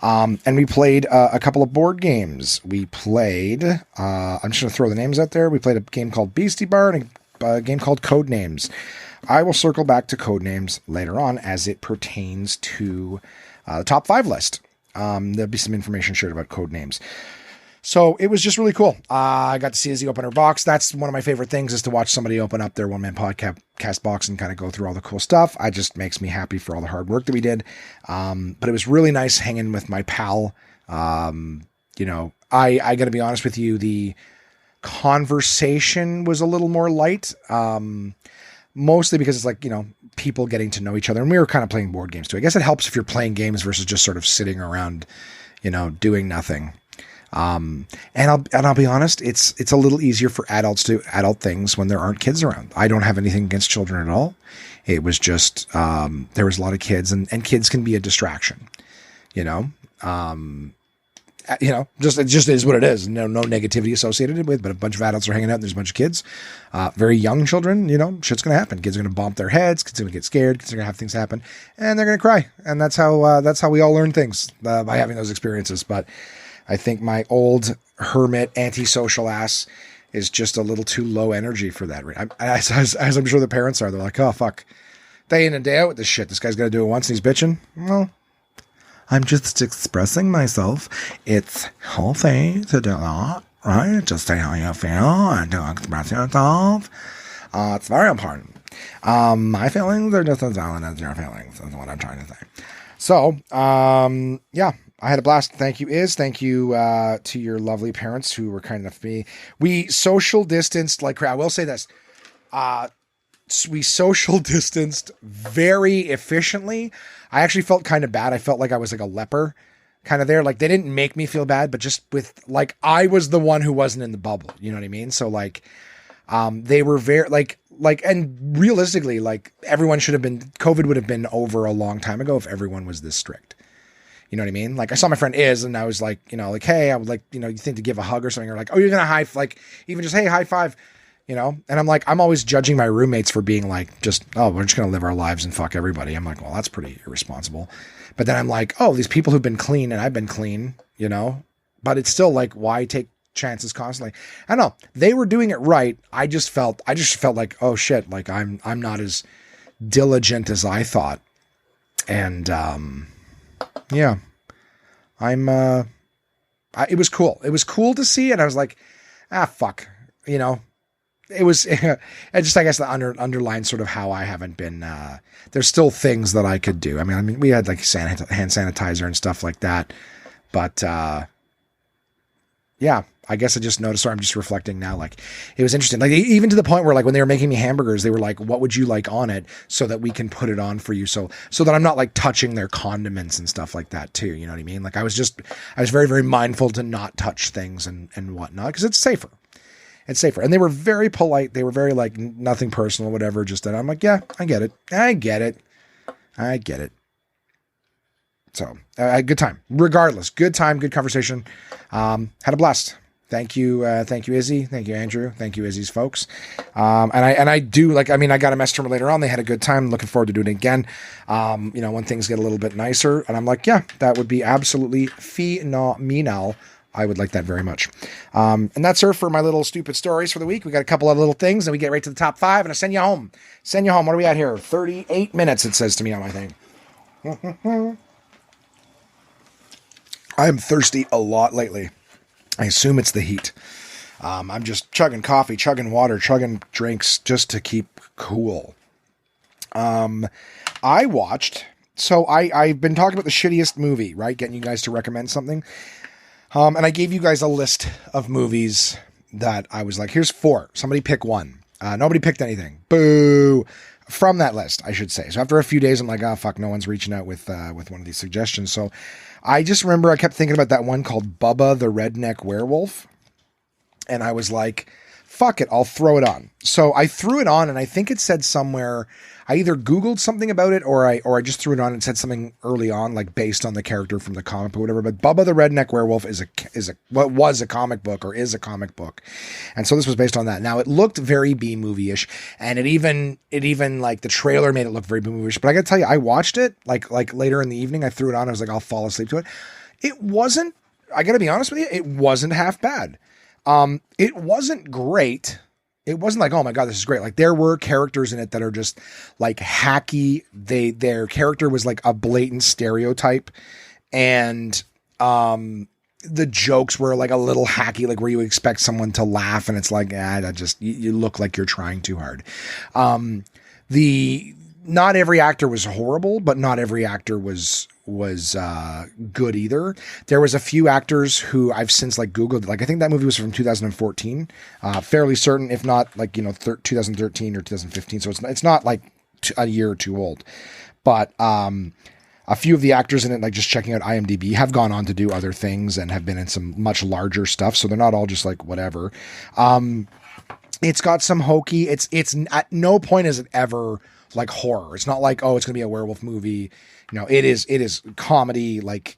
And we played a couple of board games. We played, I'm just going to throw the names out there. We played a game called Beastie Bar and a game called Code Names. I will circle back to Code Names later on as it pertains to the top 5 list. There'll be some information shared about Code Names. So it was just really cool. I got to see Izzy open her box. That's one of my favorite things, is to watch somebody open up their one-man podcast box and kind of go through all the cool stuff. It just makes me happy for all the hard work that we did. But it was really nice hanging with my pal. I got to be honest with you, the conversation was a little more light. Mostly because it's like, people getting to know each other. And we were kind of playing board games too. I guess it helps if you're playing games versus just sort of sitting around, doing nothing. And I'll be honest, it's a little easier for adults to do adult things when there aren't kids around. I don't have anything against children at all. It was just, there was a lot of kids, and kids can be a distraction, it just is what it is. No negativity associated with, but a bunch of adults are hanging out and there's a bunch of kids, very young children, shit's going to happen. Kids are going to bump their heads. Kids are going to get scared. Kids are going to have things happen, and they're going to cry. And that's how we all learn things, by having those experiences. But I think my old hermit antisocial ass is just a little too low energy for that. As I'm sure the parents are, they're like, oh, fuck. Day in and day out with this shit. This guy's got to do it once and he's bitching. Well, I'm just expressing myself. It's healthy to do that, right? Just say how you feel and to express yourself. It's very important. My feelings are just as valid as your feelings, is what I'm trying to say. So, yeah. I had a blast. Thank you, Iz. Thank you to your lovely parents who were kind enough to me. We social distanced like crap. I will say this. We social distanced very efficiently. I actually felt kind of bad. I felt like I was like a leper kind of there. Like, they didn't make me feel bad, but just with, like, I was the one who wasn't in the bubble. You know what I mean? So, like, they were very, and realistically, like, everyone should have been, COVID would have been over a long time ago if everyone was this strict. You know what I mean? Like, I saw my friend Iz, and I was like, hey, I would like, you think to give a hug or something, or like, oh, you're going to even just, hey, high five, and I'm like, I'm always judging my roommates for being like, we're just going to live our lives and fuck everybody. I'm like, well, that's pretty irresponsible. But then I'm like, oh, these people who've been clean and I've been clean, but it's still like, why take chances constantly? I don't know. They were doing it right. I just felt like, oh shit, like I'm not as diligent as I thought. And, yeah, it was cool. It was cool to see. And I was like, fuck, it was, I guess the underlying sort of how I haven't been, there's still things that I could do. I mean, we had like hand sanitizer and stuff like that, but, yeah, I guess I just noticed, or I'm just reflecting now, like, it was interesting. Like, even to the point where, like, when they were making me hamburgers, they were like, what would you like on it so that we can put it on for you? So that I'm not like touching their condiments and stuff like that too. You know what I mean? Like, I was very, very mindful to not touch things and whatnot, because it's safer. It's safer. And they were very polite. They were very like nothing personal, whatever. Just that I'm like, yeah, I get it. So good time. Regardless, good time, good conversation. Had a blast. Thank you, Izzy. Thank you, Andrew. Thank you, Izzy's folks. And I do like. I mean, I got a message from her later on. They had a good time. Looking forward to doing it again. When things get a little bit nicer. And I'm like, yeah, that would be absolutely phenomenal. I would like that very much. And that's her for my little stupid stories for the week. We got a couple of little things, and we get right to the top 5, and I send you home. What are we at here? 38 minutes, it says to me on my thing. I am thirsty a lot lately. I assume it's the heat. I'm just chugging coffee, chugging water, chugging drinks just to keep cool. I watched, so I've been talking about the shittiest movie, right? Getting you guys to recommend something. And I gave you guys a list of movies that I was like, here's 4. Somebody pick one. Nobody picked anything. Boo. From that list, I should say. So after a few days, I'm like, oh, fuck, no one's reaching out with one of these suggestions. So I just remember I kept thinking about that one called Bubba the Redneck Werewolf. And I was like, fuck it, I'll throw it on. So I threw it on, and I think it said somewhere, I either Googled something about it or I just threw it on and said something early on, like based on the character from the comic book or whatever. But Bubba the Redneck Werewolf was a comic book or is a comic book. And so this was based on that. Now it looked very B movie-ish, and it even like the trailer made it look very B movie-ish. But I gotta tell you, I watched it like later in the evening. I threw it on. I was like, I'll fall asleep to it. It wasn't, I gotta be honest with you, it wasn't half bad. It wasn't great. It wasn't like, oh my God, this is great. Like there were characters in it that are just like hacky. Their character was like a blatant stereotype. And, the jokes were like a little hacky, like where you would expect someone to laugh. And it's like, you look like you're trying too hard. Not every actor was horrible, but not every actor was good either. There was a few actors who I've since like Googled, like I think that movie was from 2014, fairly certain, if not like, 2013 or 2015. So it's not like a year or two old, but, a few of the actors in it, like just checking out IMDb, have gone on to do other things and have been in some much larger stuff. So they're not all just like whatever. It's got some hokey. It's at no point is it ever like horror. It's not like, oh, it's going to be a werewolf movie. It is comedy, like,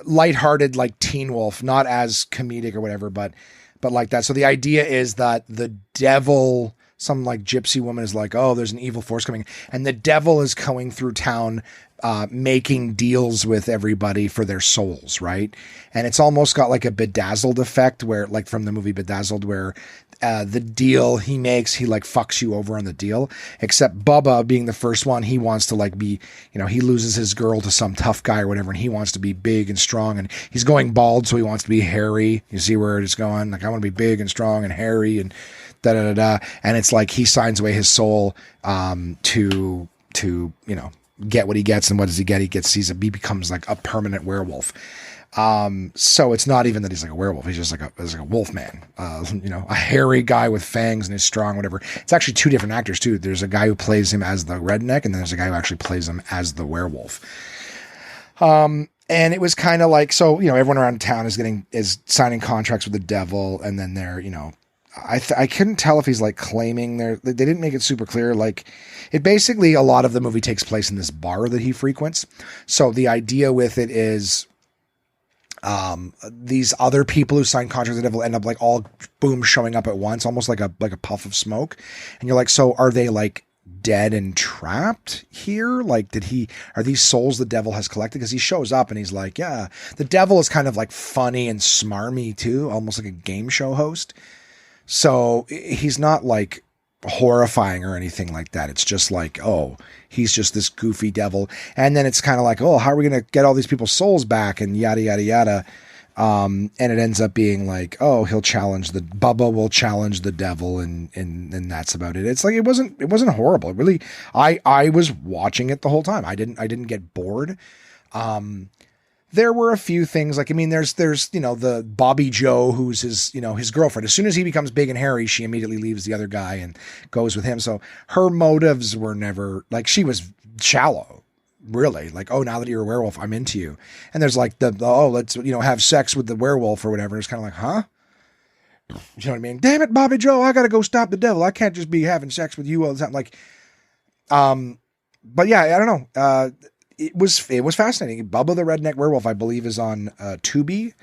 lighthearted, like Teen Wolf, not as comedic or whatever, but like that. So the idea is that the devil, some like gypsy woman is like, oh, there's an evil force coming, and the devil is going through town, making deals with everybody for their souls. Right. And it's almost got like a Bedazzled effect where, like from the movie Bedazzled, where the deal he makes, he like fucks you over on the deal, except Bubba being the first one, he wants to like be, he loses his girl to some tough guy or whatever. And he wants to be big and strong, and he's going bald. So he wants to be hairy. You see where it's going? Like, I want to be big and strong and hairy and da da da da. And it's like, he signs away his soul, to, get what he gets. And what does he get? He becomes like a permanent werewolf. So it's not even that he's like a werewolf. He's just like a wolf man, a hairy guy with fangs and is strong, whatever. It's actually 2 different actors too. There's a guy who plays him as the redneck, and then there's a guy who actually plays him as the werewolf. And it was kind of like, so, everyone around town is signing contracts with the devil. And then they're, I couldn't tell if he's like claiming they didn't make it super clear. Like it basically, a lot of the movie takes place in this bar that he frequents. So the idea with it is, these other people who sign contracts with the devil end up like all boom showing up at once, almost like a puff of smoke. And you're like, so are they like dead and trapped here? Like, are these souls the devil has collected? Because he shows up and he's like, yeah, the devil is kind of like funny and smarmy too, almost like a game show host. So he's not like horrifying or anything like that. It's just like, oh, he's just this goofy devil. And then it's kind of like, oh, how are we going to get all these people's souls back and yada, yada, yada. And it ends up being like, oh, Bubba will challenge the devil. And that's about it. It's like, it wasn't horrible. It really, I was watching it the whole time. I didn't get bored. There were a few things like, I mean, there's, the Bobby Joe, who's his girlfriend. As soon as he becomes big and hairy, she immediately leaves the other guy and goes with him. So her motives were never like, she was shallow, really. Like, oh, now that you're a werewolf, I'm into you. And there's like let's, have sex with the werewolf or whatever. It's kind of like, huh? You know what I mean? Damn it, Bobby Joe, I gotta go stop the devil. I can't just be having sex with you all the time. Like, but yeah, I don't know. It was fascinating. Bubba the Redneck Werewolf, I believe, is on Tubi.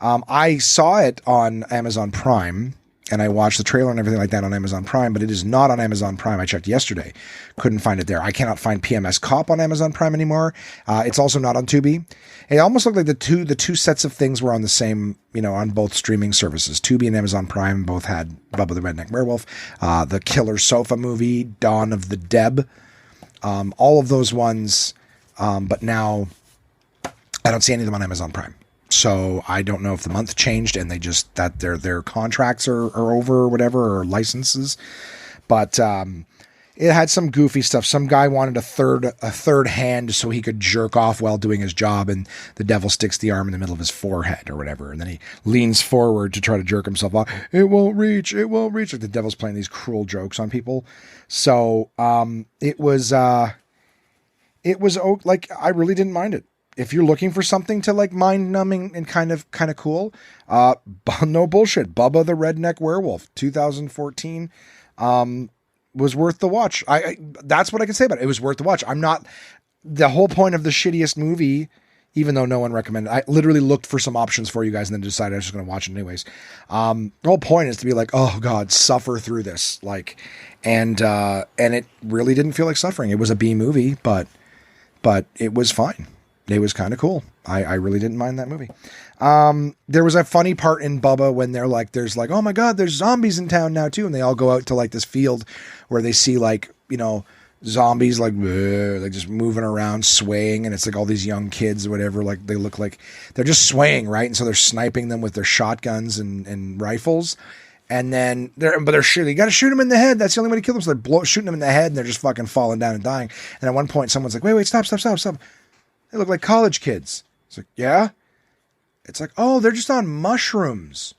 I saw it on Amazon Prime, and I watched the trailer and everything like that on Amazon Prime, but it is not on Amazon Prime. I checked yesterday. Couldn't find it there. I cannot find PMS Cop on Amazon Prime anymore. It's also not on Tubi. It almost looked like the two sets of things were on the same, on both streaming services. Tubi and Amazon Prime both had Bubba the Redneck Werewolf, the Killer Sofa movie, Dawn of the Deb, all of those ones. But now I don't see any of them on Amazon Prime. So I don't know if the month changed and they just, that their contracts are over or whatever, or licenses. But it had some goofy stuff. Some guy wanted a third hand so he could jerk off while doing his job, and the devil sticks the arm in the middle of his forehead or whatever, and then he leans forward to try to jerk himself off. It won't reach. Like the devil's playing these cruel jokes on people. So it was like, I really didn't mind it. If you're looking for something to like mind numbing and kind of cool, no bullshit. Bubba the Redneck Werewolf, 2014, was worth the watch. That's what I can say about it. It was worth the watch. The whole point of the shittiest movie, even though no one recommended, I literally looked for some options for you guys and then decided I was just going to watch it anyways. The whole point is to be like, oh God, suffer through this. Like, and it really didn't feel like suffering. It was a B movie, but it was fine. It was kind of cool. I really didn't mind that movie. There was a funny part in Bubba when there's like, oh my God, there's zombies in town now too. And they all go out to like this field where they see like, zombies like just moving around, swaying. And it's like all these young kids or whatever, like they look like they're just swaying. Right. And so they're sniping them with their shotguns and rifles. And then they're shooting. You got to shoot them in the head. That's the only way to kill them. So they're shooting them in the head and they're just fucking falling down and dying. And at one point someone's like, wait, stop. They look like college kids. It's like, yeah. It's like, oh, they're just on mushrooms.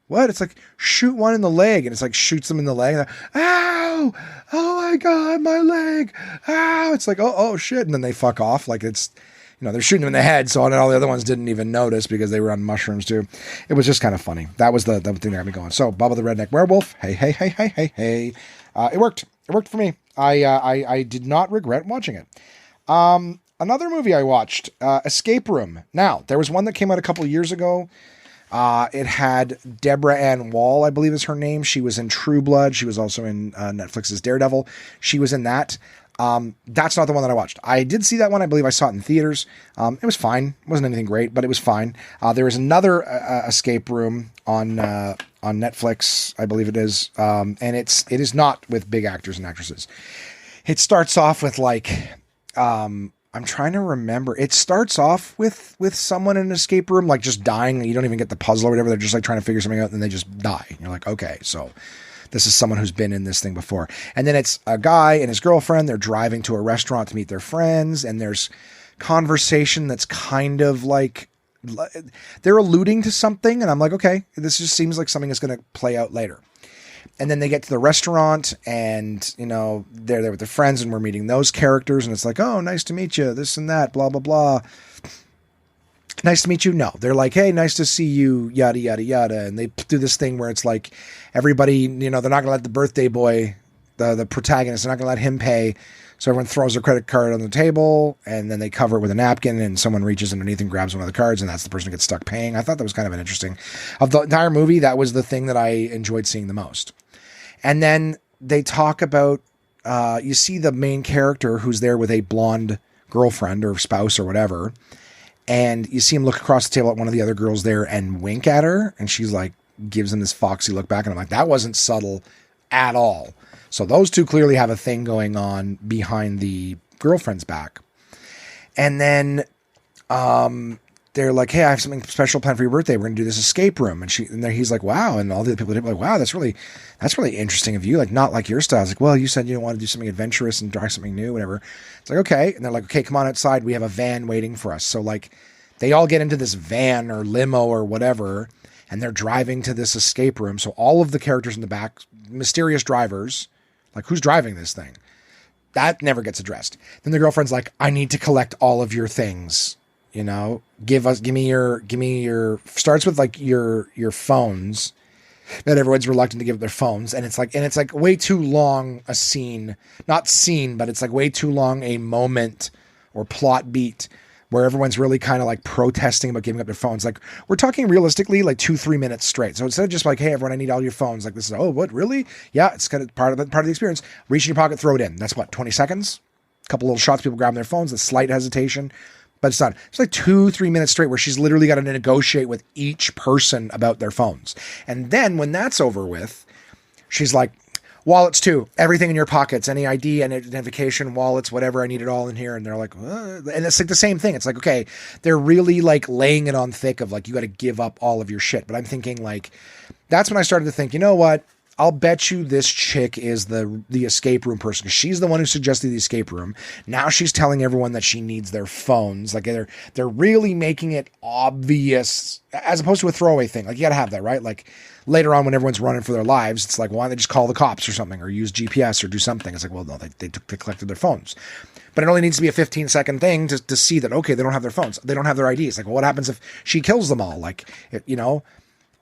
What? It's like, shoot one in the leg. And it's like, shoots them in the leg. And ow! Oh my God, my leg. Ow! It's like, oh shit. And then they fuck off. Like it's, they're shooting them in the head. So all the other ones didn't even notice because they were on mushrooms too. It was just kind of funny. That was the thing that got me going. So Bubba the Redneck Werewolf. Hey. It worked. It worked for me. I did not regret watching it. Another movie I watched, Escape Room. Now, there was one that came out a couple of years ago. It had Deborah Ann Wall, I believe is her name. She was in True Blood. She was also in Netflix's Daredevil. She was in that. That's not the one that I watched. I did see that one. I believe I saw it in theaters. It was fine. It wasn't anything great, but it was fine. There was another Escape Room on Netflix, I believe it is. And it is not with big actors and actresses. It starts off with like... I'm trying to remember. It starts off with someone in an escape room, like just dying. You don't even get the puzzle or whatever. They're just like trying to figure something out and they just die. And you're like, okay, so this is someone who's been in this thing before. And then it's a guy and his girlfriend. They're driving to a restaurant to meet their friends. And there's conversation that's kind of like, they're alluding to something. And I'm like, okay, this just seems like something that's going to play out later. And then they get to the restaurant and, they're there with their friends and we're meeting those characters. And it's like, oh, nice to meet you. This and that, blah, blah, blah. Nice to meet you. No, they're like, hey, nice to see you, yada, yada, yada. And they do this thing where it's like everybody, they're not going to let the birthday boy, the protagonist, they're not going to let him pay. So everyone throws their credit card on the table and then they cover it with a napkin and someone reaches underneath and grabs one of the cards and that's the person who gets stuck paying. I thought that was kind of an interesting, of the entire movie, that was the thing that I enjoyed seeing the most. And then they talk about, you see the main character who's there with a blonde girlfriend or spouse or whatever. And you see him look across the table at one of the other girls there and wink at her. And she's like, gives him this foxy look back. And I'm like, that wasn't subtle at all. So those two clearly have a thing going on behind the girlfriend's back. And then they're like, hey, I have something special planned for your birthday. We're going to do this escape room. And he's like, wow. And all the people are like, wow, that's really interesting of you. Like, not like your style. It's like, well, you said you want to do something adventurous and try something new, whatever. It's like, okay. And they're like, okay, come on outside. We have a van waiting for us. So like they all get into this van or limo or whatever, and they're driving to this escape room. So all of the characters in the back, mysterious drivers, like who's driving this thing? That never gets addressed. Then the girlfriend's like, I need to collect all of your things. Give me your, starts with like your phones that everyone's reluctant to give up their phones. And it's like way too long a scene, not scene, but it's like way too long a moment or plot beat where everyone's really kind of like protesting about giving up their phones. Like we're talking realistically like 2-3 minutes straight. So instead of just like, hey, everyone, I need all your phones. Like this is, oh, what, really? Yeah, it's kind of part of the experience. Reach in your pocket, throw it in. That's what, 20 seconds? A couple little shots, people grabbing their phones, a slight hesitation. But it's not. It's like 2-3 minutes straight where she's literally got to negotiate with each person about their phones. And then when that's over with, she's like, wallets too, everything in your pockets, any ID, any identification, wallets, whatever, I need it all in here. And they're like, and it's like the same thing. It's like, okay, they're really like laying it on thick of like, you got to give up all of your shit. But I'm thinking like, that's when I started to think, you know what? I'll bet you this chick is the escape room person, because she's the one who suggested the escape room. Now she's telling everyone that she needs their phones. Like they're really making it obvious as opposed to a throwaway thing. Like you got to have that, right? Like later on when everyone's running for their lives, it's like, why don't they just call the cops or something or use GPS or do something? It's like, well, no, they collected their phones. But it only needs to be a 15-second thing to see that, okay, they don't have their phones. They don't have their IDs. Like, well, what happens if she kills them all? Like,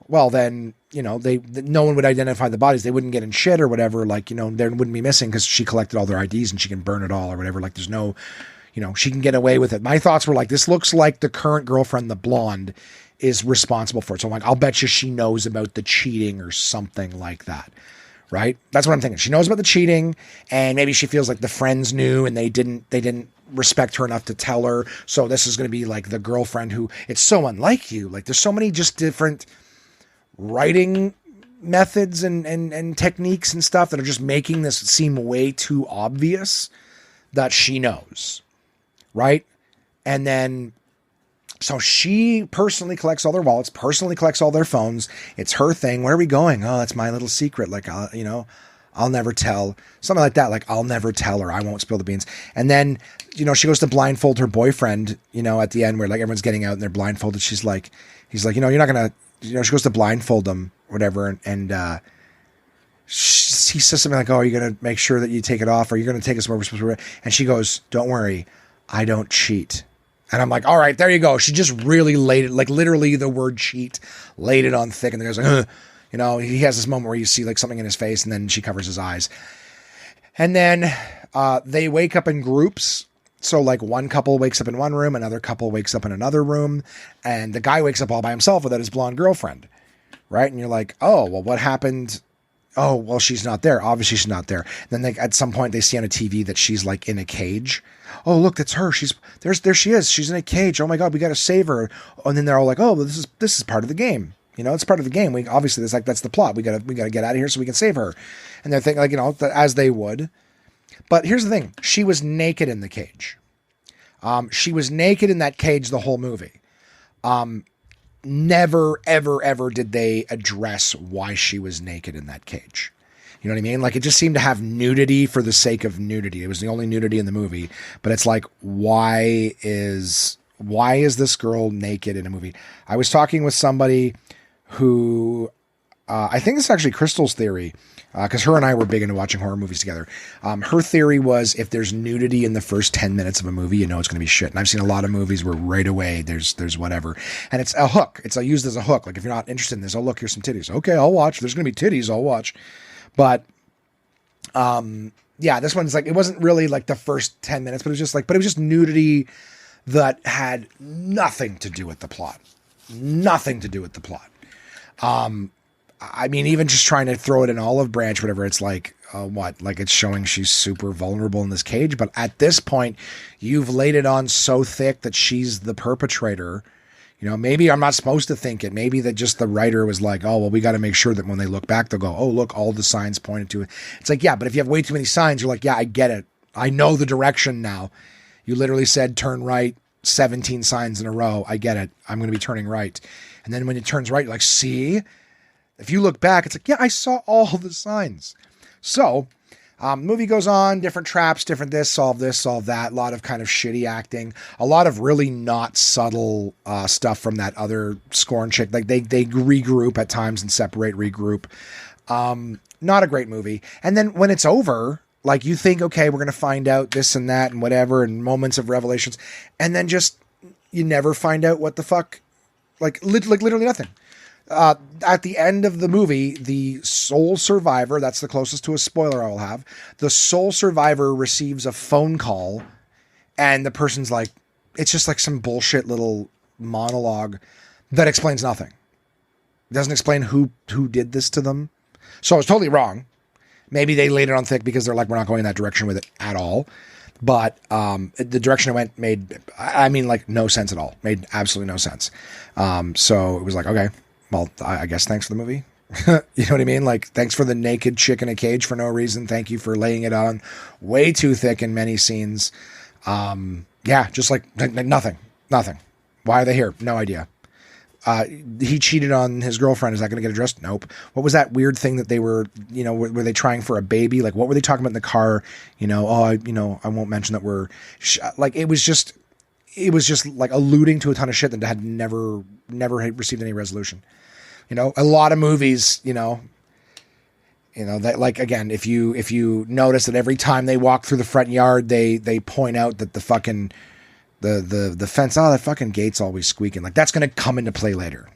well, then, no one would identify the bodies. They wouldn't get in shit or whatever. Like, they wouldn't be missing because she collected all their IDs and she can burn it all or whatever. Like, there's no, she can get away with it. My thoughts were like, this looks like the current girlfriend, the blonde, is responsible for it. So I'm like, I'll bet you she knows about the cheating or something like that. Right? That's what I'm thinking. She knows about the cheating, and maybe she feels like the friends knew and they didn't respect her enough to tell her. So this is going to be like the girlfriend who, it's so unlike you. Like there's so many just different writing methods and techniques and stuff that are just making this seem way too obvious that she knows. Right? And then, so she personally collects all their wallets, personally collects all their phones. It's her thing. Where are we going? Oh, that's my little secret. Like, I'll never tell. Something like that. Like, I'll never tell her. I won't spill the beans. And then, she goes to blindfold her boyfriend, at the end where like everyone's getting out and they're blindfolded. He's like, you're not going to, she goes to blindfold them, whatever. And he says something like, oh, are you going to make sure that you take it off? Or you're going to take us where we're supposed to? And she goes, don't worry. I don't cheat. And I'm like, all right, there you go. She just really laid it, like literally the word cheat, laid it on thick. And the guy's like, he has this moment where you see like something in his face and then she covers his eyes. And then they wake up in groups. So like one couple wakes up in one room, another couple wakes up in another room. And the guy wakes up all by himself without his blonde girlfriend. Right. And you're like, oh, well, what happened? Oh, well, she's not there. Obviously she's not there. Then at some point they see on a TV that she's like in a cage. Oh, look, that's her. There she is. She's in a cage. Oh my God, we got to save her. And then they're all like, oh, well, this is part of the game. It's part of the game. We obviously that's the plot. We got to get out of here so we can save her. And they're thinking like, as they would. But here's the thing. She was naked in the cage. She was naked in that cage the whole movie. Never, ever, ever did they address why she was naked in that cage. You know what I mean? Like it just seemed to have nudity for the sake of nudity. It was the only nudity in the movie, but it's like, why is this girl naked in a movie? I was talking with somebody who, I think this is actually Crystal's theory, because her and I were big into watching horror movies together. Her theory was if there's nudity in the first 10 minutes of a movie, it's going to be shit. And I've seen a lot of movies where right away there's whatever. And it's a hook. It's used as a hook. Like if you're not interested in this, oh, look, here's some titties. Okay, I'll watch. If there's going to be titties, I'll watch. But, yeah, this one's like, it wasn't really like the first 10 minutes, but it was just nudity that had nothing to do with the plot. Nothing to do with the plot. I mean, even just trying to throw it in olive branch, whatever, it's like, like it's showing she's super vulnerable in this cage. But at this point, you've laid it on so thick that she's the perpetrator. Maybe I'm not supposed to think it. Maybe that just the writer was like, oh, well, we got to make sure that when they look back, they'll go, oh, look, all the signs pointed to it. It's like, yeah, but if you have way too many signs, you're like, yeah, I get it. I know the direction now. You literally said turn right 17 signs in a row. I get it. I'm going to be turning right. And then when it turns right, you're like, see? If you look back, it's like, yeah, I saw all the signs. So, movie goes on, different traps, different this, solve that. A lot of kind of shitty acting. A lot of really not subtle stuff from that other Scorn chick. Like they regroup at times and regroup. Not a great movie. And then when it's over, like you think, okay, we're going to find out this and that and whatever and moments of revelations. And then just, you never find out what the fuck, like literally nothing. At the end of the movie, the sole survivor, that's the closest to a spoiler I will have, the sole survivor receives a phone call, and the person's like, it's just like some bullshit little monologue that explains nothing. It doesn't explain who did this to them. So I was totally wrong. Maybe they laid it on thick because they're like, we're not going in that direction with it at all. But the direction it went made, I mean, like, no sense at all. Made absolutely no sense. So it was like, okay, well, I guess thanks for the movie. You know what I mean? Like, thanks for the naked chick in a cage for no reason. Thank you for laying it on way too thick in many scenes. Yeah, just like nothing. Why are they here? No idea. He cheated on his girlfriend. Is that going to get addressed? Nope. What was that weird thing that they were, were they trying for a baby? Like, what were they talking about in the car? I won't mention that we're like, it was just like alluding to a ton of shit that had never had received any resolution. A lot of movies, that, like, again, if you notice that every time they walk through the front yard, they point out that the fucking, the fence, that fucking gate's always squeaking. Like, that's going to come into play later.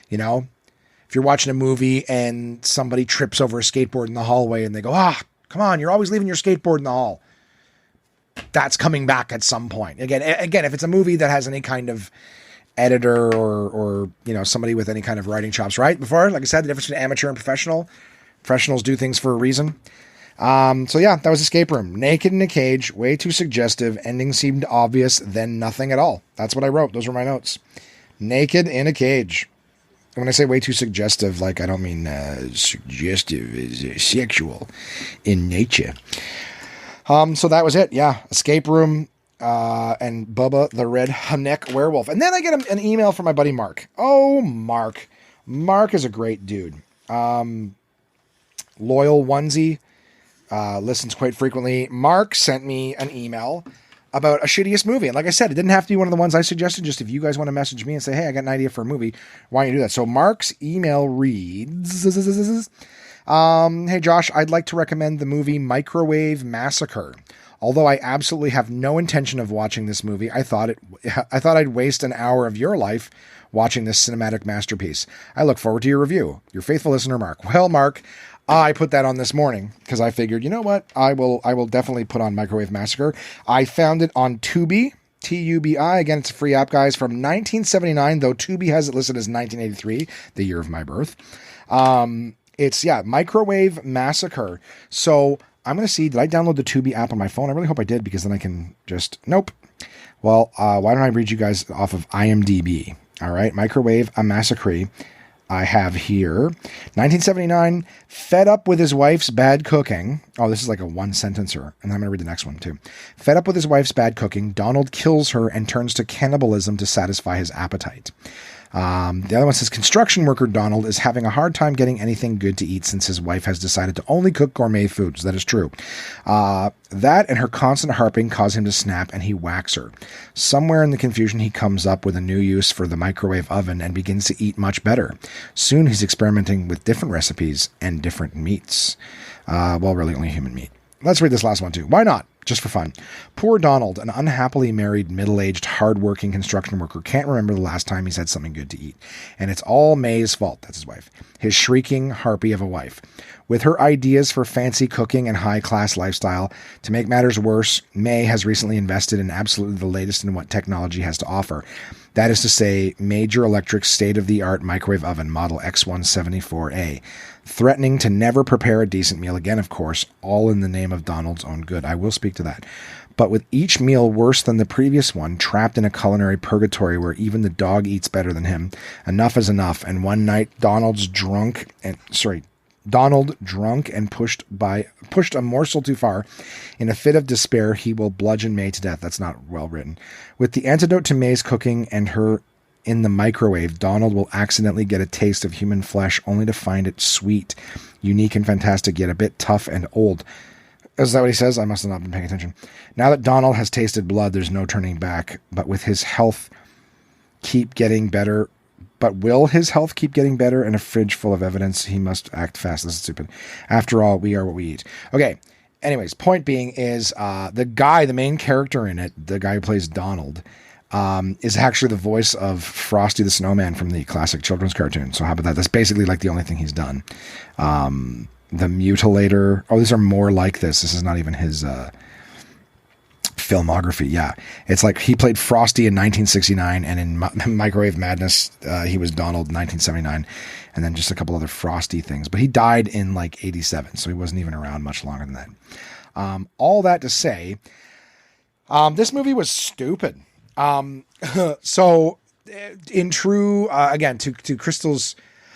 If you're watching a movie and somebody trips over a skateboard in the hallway and they go, come on, you're always leaving your skateboard in the hall. That's coming back at some point. Again, if it's a movie that has any kind of editor or somebody with any kind of writing chops, right? Before, like I said, the difference between amateur and professional. Professionals do things for a reason. So yeah, that was Escape Room. Naked in a cage, way too suggestive. Ending seemed obvious, then nothing at all. That's what I wrote. Those were my notes. Naked in a cage. And when I say way too suggestive, like, I don't mean suggestive is sexual in nature. So that was it. Yeah, Escape Room and Bubba the Redneck Werewolf. And then I get an email from my buddy Mark. Oh, Mark. Mark is a great dude. Loyal onesie. Listens quite frequently. Mark sent me an email about a shittiest movie. And like I said, it didn't have to be one of the ones I suggested. Just if you guys want to message me and say, hey, I got an idea for a movie, why don't you do that? So Mark's email reads, hey, Josh, I'd like to recommend the movie Microwave Massacre. Although I absolutely have no intention of watching this movie, I thought I'd waste an hour of your life watching this cinematic masterpiece. I look forward to your review. Your faithful listener, Mark. Well, Mark, I put that on this morning because I figured, you know what? I will definitely put on Microwave Massacre. I found it on Tubi, Tubi. Again, it's a free app, guys, from 1979, though Tubi has it listed as 1983, the year of my birth. It's Microwave Massacre. So I'm going to see, did I download the Tubi app on my phone? I really hope I did, because then I can just, nope. Well, why don't I read you guys off of IMDb? All right. Microwave Massacre. I have here 1979, fed up with his wife's bad cooking. Oh, this is like a one sentencer. And I'm going to read the next one too. Fed up with his wife's bad cooking, Donald kills her and turns to cannibalism to satisfy his appetite. The other one says construction worker Donald is having a hard time getting anything good to eat since his wife has decided to only cook gourmet foods. That is true. That and her constant harping cause him to snap and he whacks her. Somewhere in the confusion, he comes up with a new use for the microwave oven and begins to eat much better. Soon he's experimenting with different recipes and different meats. Really only human meat. Let's read this last one too. Why not? Just for fun. Poor Donald, an unhappily married, middle-aged, hard-working construction worker, can't remember the last time he's had something good to eat. And it's all May's fault. That's his wife. His shrieking harpy of a wife. With her ideas for fancy cooking and high-class lifestyle, to make matters worse, May has recently invested in absolutely the latest in what technology has to offer. That is to say, Major Electric's state-of-the-art microwave oven, model X174A. Threatening to never prepare a decent meal again, of course, all in the name of Donald's own good. I will speak to that. But with each meal worse than the previous one, trapped in a culinary purgatory where even the dog eats better than him, enough is enough. And one night, Donald drunk and pushed a morsel too far. In a fit of despair, he will bludgeon May to death. That's not well written. With the antidote to May's cooking and her in the microwave, Donald will accidentally get a taste of human flesh only to find it sweet, unique and fantastic, yet a bit tough and old. Is that what he says? I must have not been paying attention. Now that Donald has tasted blood, there's no turning back, but with his health keep getting better. But will his health keep getting better? And a fridge full of evidence, he must act fast. This is stupid. After all, we are what we eat. Okay. Anyways, point being is the guy, the main character in it, the guy who plays Donald, is actually the voice of Frosty the Snowman from the classic children's cartoon. So how about that? That's basically like the only thing he's done. The Mutilator. Oh, these are more like this. This is not even his filmography. Yeah, it's like he played Frosty in 1969, and in Microwave Madness, he was Donald in 1979, and then just a couple other Frosty things. But he died in like 87, so he wasn't even around much longer than that. All that to say, this movie was stupid. So in true, again, to Crystal's,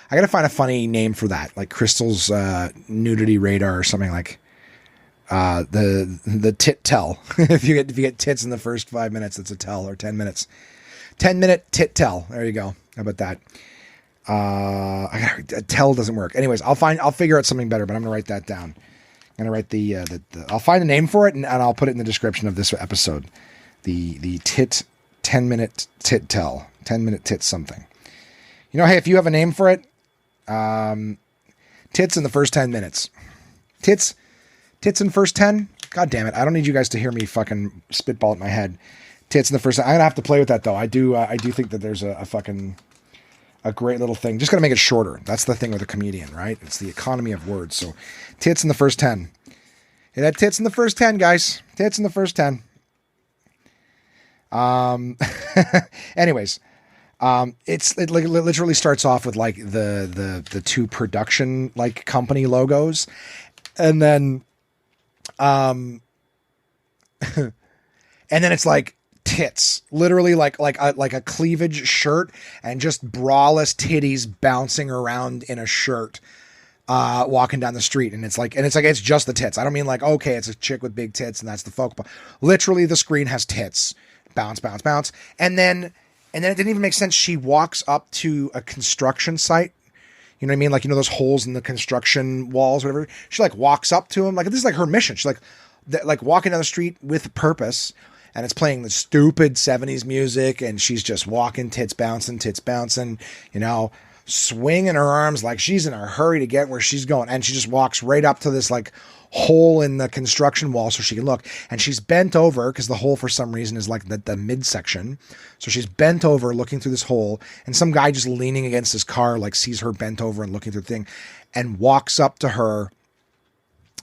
I gotta find a funny name for that, like Crystal's nudity radar or something, like the tit tell. if you get tits in the first 5 minutes, it's a tell, or 10 minutes. 10-minute tit tell. There you go. How about that? A tell doesn't work. Anyways, I'll figure out something better, but I'm gonna write that down. I'm gonna write the I'll find a name for it, and I'll put it in the description of this episode. The tit 10-minute tit tell. 10-minute tit something. You know, hey, if you have a name for it, tits in the first 10 minutes. Tits in first 10? God damn it. I don't need you guys to hear me fucking spitball at my head. Tits in the first 10. I'm going to have to play with that, though. I do think that there's a great little thing. Just got to make it shorter. That's the thing with a comedian, right? It's the economy of words. So, tits in the first 10. Hey, that tits in the first 10, guys. Tits in the first 10. Anyways, it literally starts off with like the two production like company logos, and then and then it's like tits, literally like a cleavage shirt and just braless titties bouncing around in a shirt, walking down the street, and it's just the tits. I don't mean like, okay, it's a chick with big tits and that's the focal point. Literally the screen has tits. Bounce, bounce, bounce. And then it didn't even make sense. She walks up to a construction site. You know what I mean? Like, you know, those holes in the construction walls, whatever. She like walks up to him. Like, this is like her mission. She's like walking down the street with purpose, and it's playing the stupid 70s music, and she's just walking, tits bouncing, you know, swinging her arms like she's in a hurry to get where she's going. And she just walks right up to this like hole in the construction wall so she can look, and she's bent over because the hole for some reason is like the midsection, so she's bent over looking through this hole, and some guy just leaning against his car like sees her bent over and looking through the thing and walks up to her,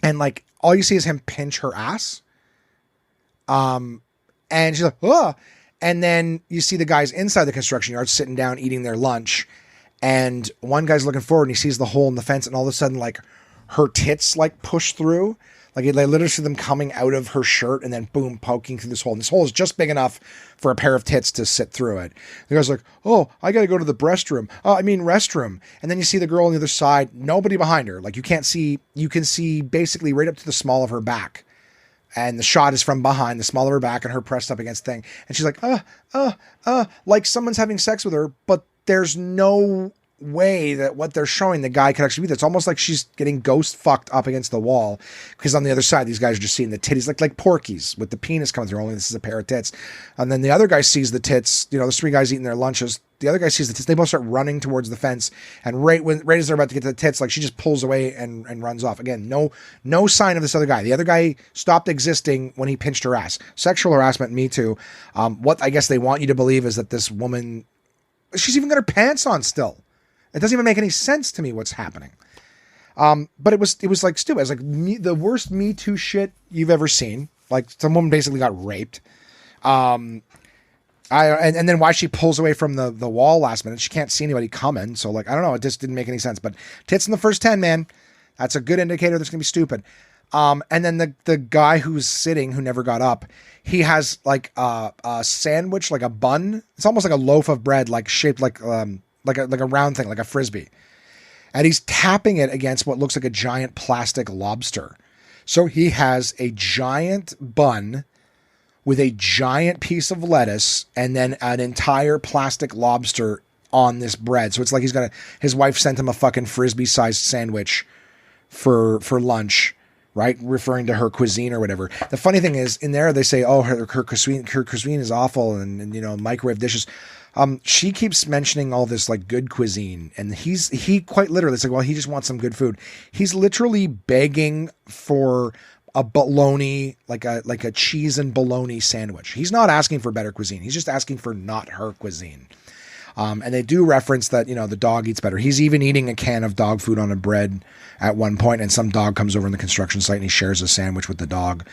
and like all you see is him pinch her ass, and she's like, oh, and then you see the guys inside the construction yard sitting down eating their lunch, and one guy's looking forward and he sees the hole in the fence, and all of a sudden like her tits like push through, like I literally see them coming out of her shirt and then boom, poking through this hole. And this hole is just big enough for a pair of tits to sit through it. The guy's like, oh, I got to go to the restroom. And then you see the girl on the other side, nobody behind her. Like you can see basically right up to the small of her back. And the shot is from behind, the small of her back and her pressed up against the thing. And she's like, like someone's having sex with her, but there's no way that what they're showing the guy could actually be there. It's almost like she's getting ghost fucked up against the wall, because on the other side these guys are just seeing the titties like Porky's with the penis coming through, only this is a pair of tits. And then the other guy sees the tits, you know, there's three guys eating their lunches, the other guy sees the tits, they both start running towards the fence, and right as they're about to get to the tits, like she just pulls away and runs off. Again, no sign of this other guy. The other guy stopped existing when he pinched her ass. Sexual harassment, me too. What I guess they want you to believe is that this woman, she's even got her pants on still. It doesn't even make any sense to me what's happening. But it was like stupid. It was like the worst Me Too shit you've ever seen. Like some woman basically got raped. And then why she pulls away from the wall last minute. She can't see anybody coming. So like, I don't know. It just didn't make any sense. But tits in the first 10, man. That's a good indicator that's going to be stupid. And then the guy who's sitting, who never got up, he has like a sandwich, like a bun. It's almost like a loaf of bread, like shaped like a round thing, like a Frisbee. And he's tapping it against what looks like a giant plastic lobster. So he has a giant bun with a giant piece of lettuce and then an entire plastic lobster on this bread. So it's like his wife sent him a fucking Frisbee-sized sandwich for lunch, right? Referring to her cuisine or whatever. The funny thing is, in there they say, oh, her cuisine is awful, and you know, microwave dishes. She keeps mentioning all this like good cuisine, and he quite literally, it's like, well, he just wants some good food. He's literally begging for a bologna, like a cheese and bologna sandwich. He's not asking for better cuisine. He's just asking for not her cuisine. And they do reference that, the dog eats better. He's even eating a can of dog food on a bread at one point, and some dog comes over in the construction site and he shares a sandwich with the dog.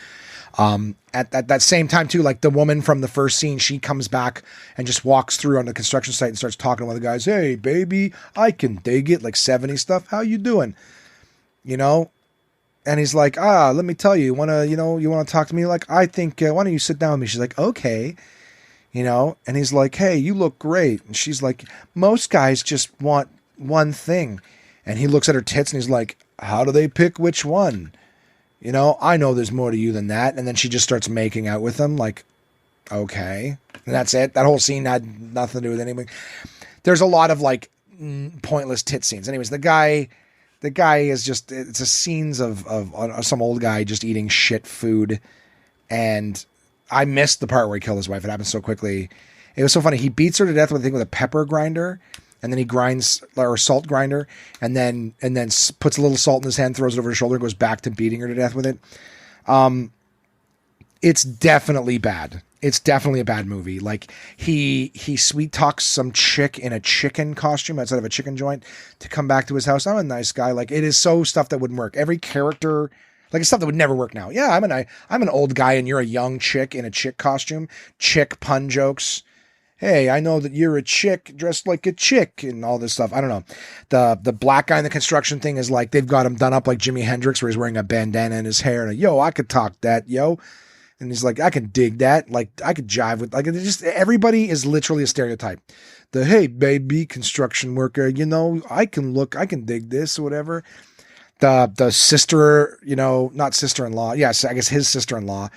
At that same time too, like the woman from the first scene, she comes back and just walks through on the construction site and starts talking to one of the guys. Hey baby, I can dig it, like 70 stuff. How you doing? And he's like, let me tell you, you want to talk to me? Like, I think, why don't you sit down with me? She's like, okay. And he's like, hey, you look great. And she's like, most guys just want one thing. And he looks at her tits and he's like, how do they pick which one? I know there's more to you than that. And then she just starts making out with him, like, okay. And that's it. That whole scene had nothing to do with anything. There's a lot of like pointless tit scenes. Anyways, the guy is just, it's a scenes of some old guy just eating shit food. And I missed the part where he killed his wife. It happened so quickly. It was so funny. He beats her to death with a pepper grinder, and then he grinds, or salt grinder, and then puts a little salt in his hand, throws it over his shoulder, and goes back to beating her to death with it. It's definitely bad. It's definitely a bad movie. Like he sweet talks some chick in a chicken costume outside of a chicken joint to come back to his house. I'm a nice guy. Like it is so stuff that wouldn't work. Every character, like it's stuff that would never work now. Yeah, I'm an old guy and you're a young chick in a chick costume. Chick pun jokes. Hey, I know that you're a chick dressed like a chick and all this stuff. I don't know. The black guy in the construction thing is like, they've got him done up like Jimi Hendrix where he's wearing a bandana in his hair and yo, I could talk that, yo. And he's like, I can dig that. Like I could jive with, like, it's just, everybody is literally a stereotype. The, hey baby, construction worker, I can dig this or whatever. The sister, not sister-in-law. Yes, I guess his sister-in-law.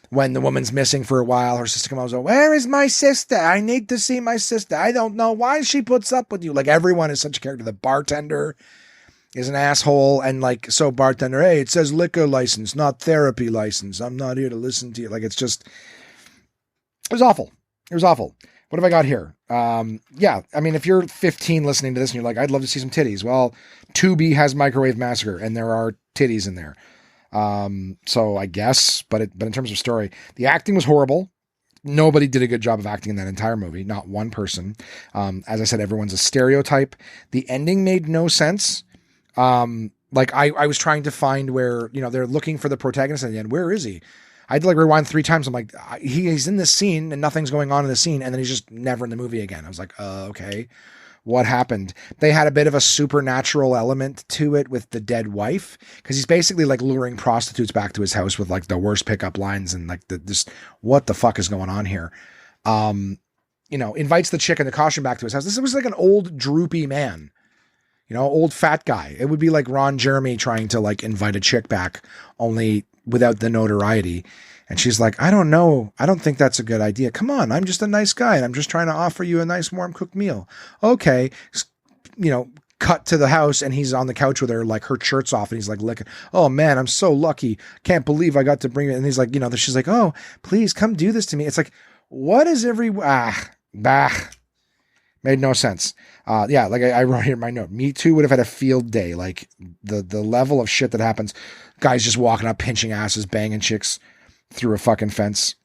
When the woman's missing for a while, her sister comes out, where is my sister? I need to see my sister. I don't know why she puts up with you. Like everyone is such a character. The bartender is an asshole. And like, so bartender, hey, it says liquor license, not therapy license. I'm not here to listen to you. Like, it was awful. It was awful. What have I got here? Yeah. I mean, if you're 15 listening to this and you're like, I'd love to see some titties. Well, Tubi has Microwave Massacre and there are titties in there. So I guess, but in terms of story, the acting was horrible. Nobody did a good job of acting in that entire movie. Not one person. As I said, everyone's a stereotype. The ending made no sense. Like I was trying to find where, they're looking for the protagonist at the end. Where is he? I had to like rewind 3 times. I'm like, he's in this scene and nothing's going on in the scene. And then he's just never in the movie again. I was like, okay, what happened? They had a bit of a supernatural element to it with the dead wife. Cause he's basically like luring prostitutes back to his house with like the worst pickup lines and like just what the fuck is going on here? Invites the chick in the costume back to his house. This was like an old droopy man, old fat guy. It would be like Ron Jeremy trying to like invite a chick back only without the notoriety. And she's like, I don't know. I don't think that's a good idea. Come on. I'm just a nice guy and I'm just trying to offer you a nice warm cooked meal. Okay. Cut to the house and he's on the couch with her, like her shirt's off and he's like licking. Oh man, I'm so lucky. Can't believe I got to bring it. And he's like, she's like, oh, please come do this to me. It's like, what is made no sense. Yeah. Like I wrote here in my note, Me Too would have had a field day. Like the level of shit that happens, guys just walking up, pinching asses, banging chicks through a fucking fence.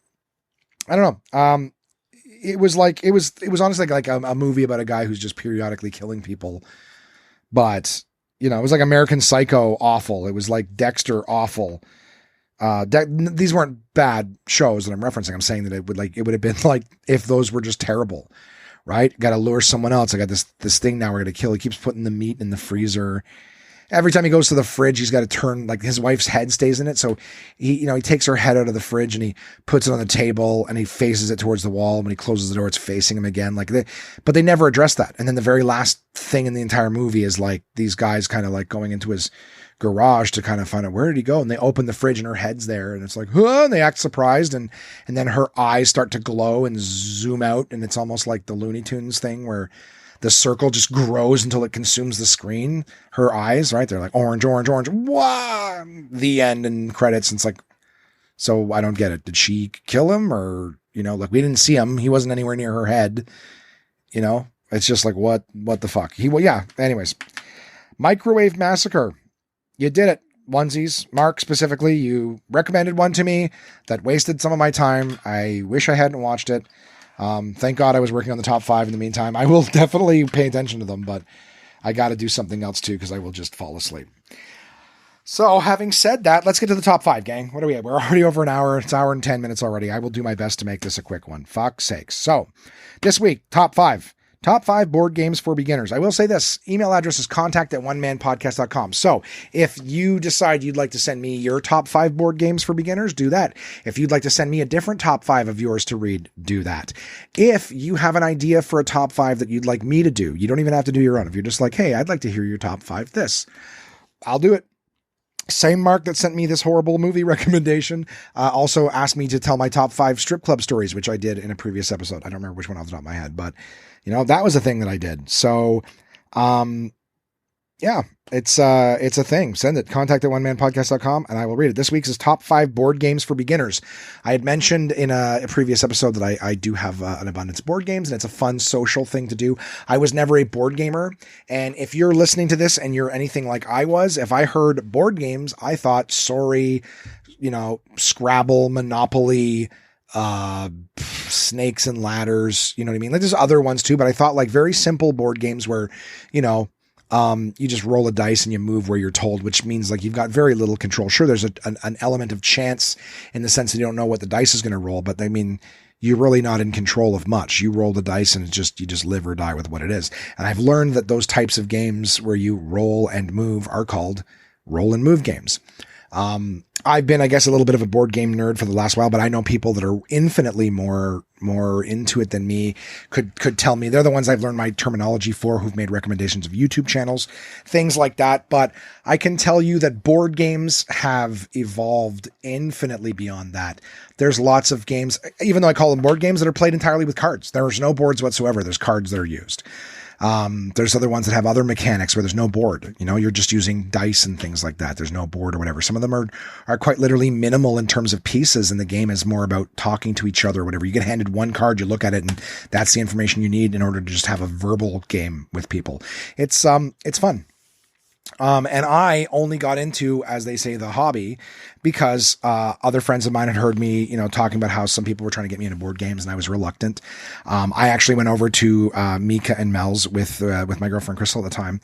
I don't know. It was honestly like a movie about a guy who's just periodically killing people. But, it was like American Psycho awful. It was like Dexter awful. These weren't bad shows that I'm referencing. I'm saying that it would have been like if those were just terrible, right? Got to lure someone else. I got this thing now we're going to kill. He keeps putting the meat in the freezer. Every time he goes to the fridge, he's got to turn, like his wife's head stays in it. So he takes her head out of the fridge and he puts it on the table and he faces it towards the wall. When he closes the door, it's facing him again. But they never address that. And then the very last thing in the entire movie is like these guys kind of like going into his garage to kind of find out where did he go. And they open the fridge and her head's there and it's like, huh, and they act surprised. And then her eyes start to glow and zoom out. And it's almost like the Looney Tunes thing where the circle just grows until it consumes the screen. Her eyes, right? They're like orange, orange, orange. Wow! The end and credits. And it's like, so I don't get it. Did she kill him or, like we didn't see him. He wasn't anywhere near her head. It's just like, what the fuck? Yeah. Anyways, Microwave Massacre. You did it. onesies. Mark, specifically, you recommended one to me that wasted some of my time. I wish I hadn't watched it. Thank God I was working on the top 5 in the meantime. I will definitely pay attention to them, but I got to do something else too because I will just fall asleep. So having said that, let's get to the top 5, gang. What are we at? We're already over an hour. It's an hour and 10 minutes already. I will do my best to make this a quick one. Fuck's sakes. So this week, top 5. Top 5 board games for beginners. I will say this. Email address is contact@onemanpodcast.com. So if you decide you'd like to send me your top 5 board games for beginners, do that. If you'd like to send me a different top 5 of yours to read, do that. If you have an idea for a top 5 that you'd like me to do, you don't even have to do your own. If you're just like, hey, I'd like to hear your top 5 this, I'll do it. Same Mark that sent me this horrible movie recommendation also asked me to tell my top 5 strip club stories, which I did in a previous episode. I don't remember which one off the top of my head, but that was a thing that I did. So, yeah, it's a thing. Send it. Contact@onemanpodcast.com and I will read it. This week's is top 5 board games for beginners. I had mentioned in a previous episode that I do have an abundance of board games and it's a fun social thing to do. I was never a board gamer. And if you're listening to this and you're anything like I was, if I heard board games, I thought, sorry, Scrabble, Monopoly, Snakes and Ladders, you know what I mean? Like there's other ones too, but I thought like very simple board games where, you just roll a dice and you move where you're told, which means like you've got very little control. Sure, there's an element of chance in the sense that you don't know what the dice is going to roll, but I mean, you're really not in control of much. You roll the dice and you just live or die with what it is. And I've learned that those types of games where you roll and move are called roll and move games. I've been, I guess, a little bit of a board game nerd for the last while, but I know people that are infinitely more into it than me could tell me. They're the ones I've learned my terminology for, who've made recommendations of YouTube channels, things like that. But I can tell you that board games have evolved infinitely beyond that. There's lots of games, even though I call them board games, that are played entirely with cards. There's no boards whatsoever. There's cards that are used. There's other ones that have other mechanics where there's no board, you're just using dice and things like that. There's no board or whatever. Some of them are quite literally minimal in terms of pieces, and the game is more about talking to each other or whatever. You get handed one card, you look at it, and that's the information you need in order to just have a verbal game with people. It's fun. And I only got into, as they say, the hobby because other friends of mine had heard me, talking about how some people were trying to get me into board games, and I was reluctant. I actually went over to Mika and Mel's with my girlfriend Crystal at the time,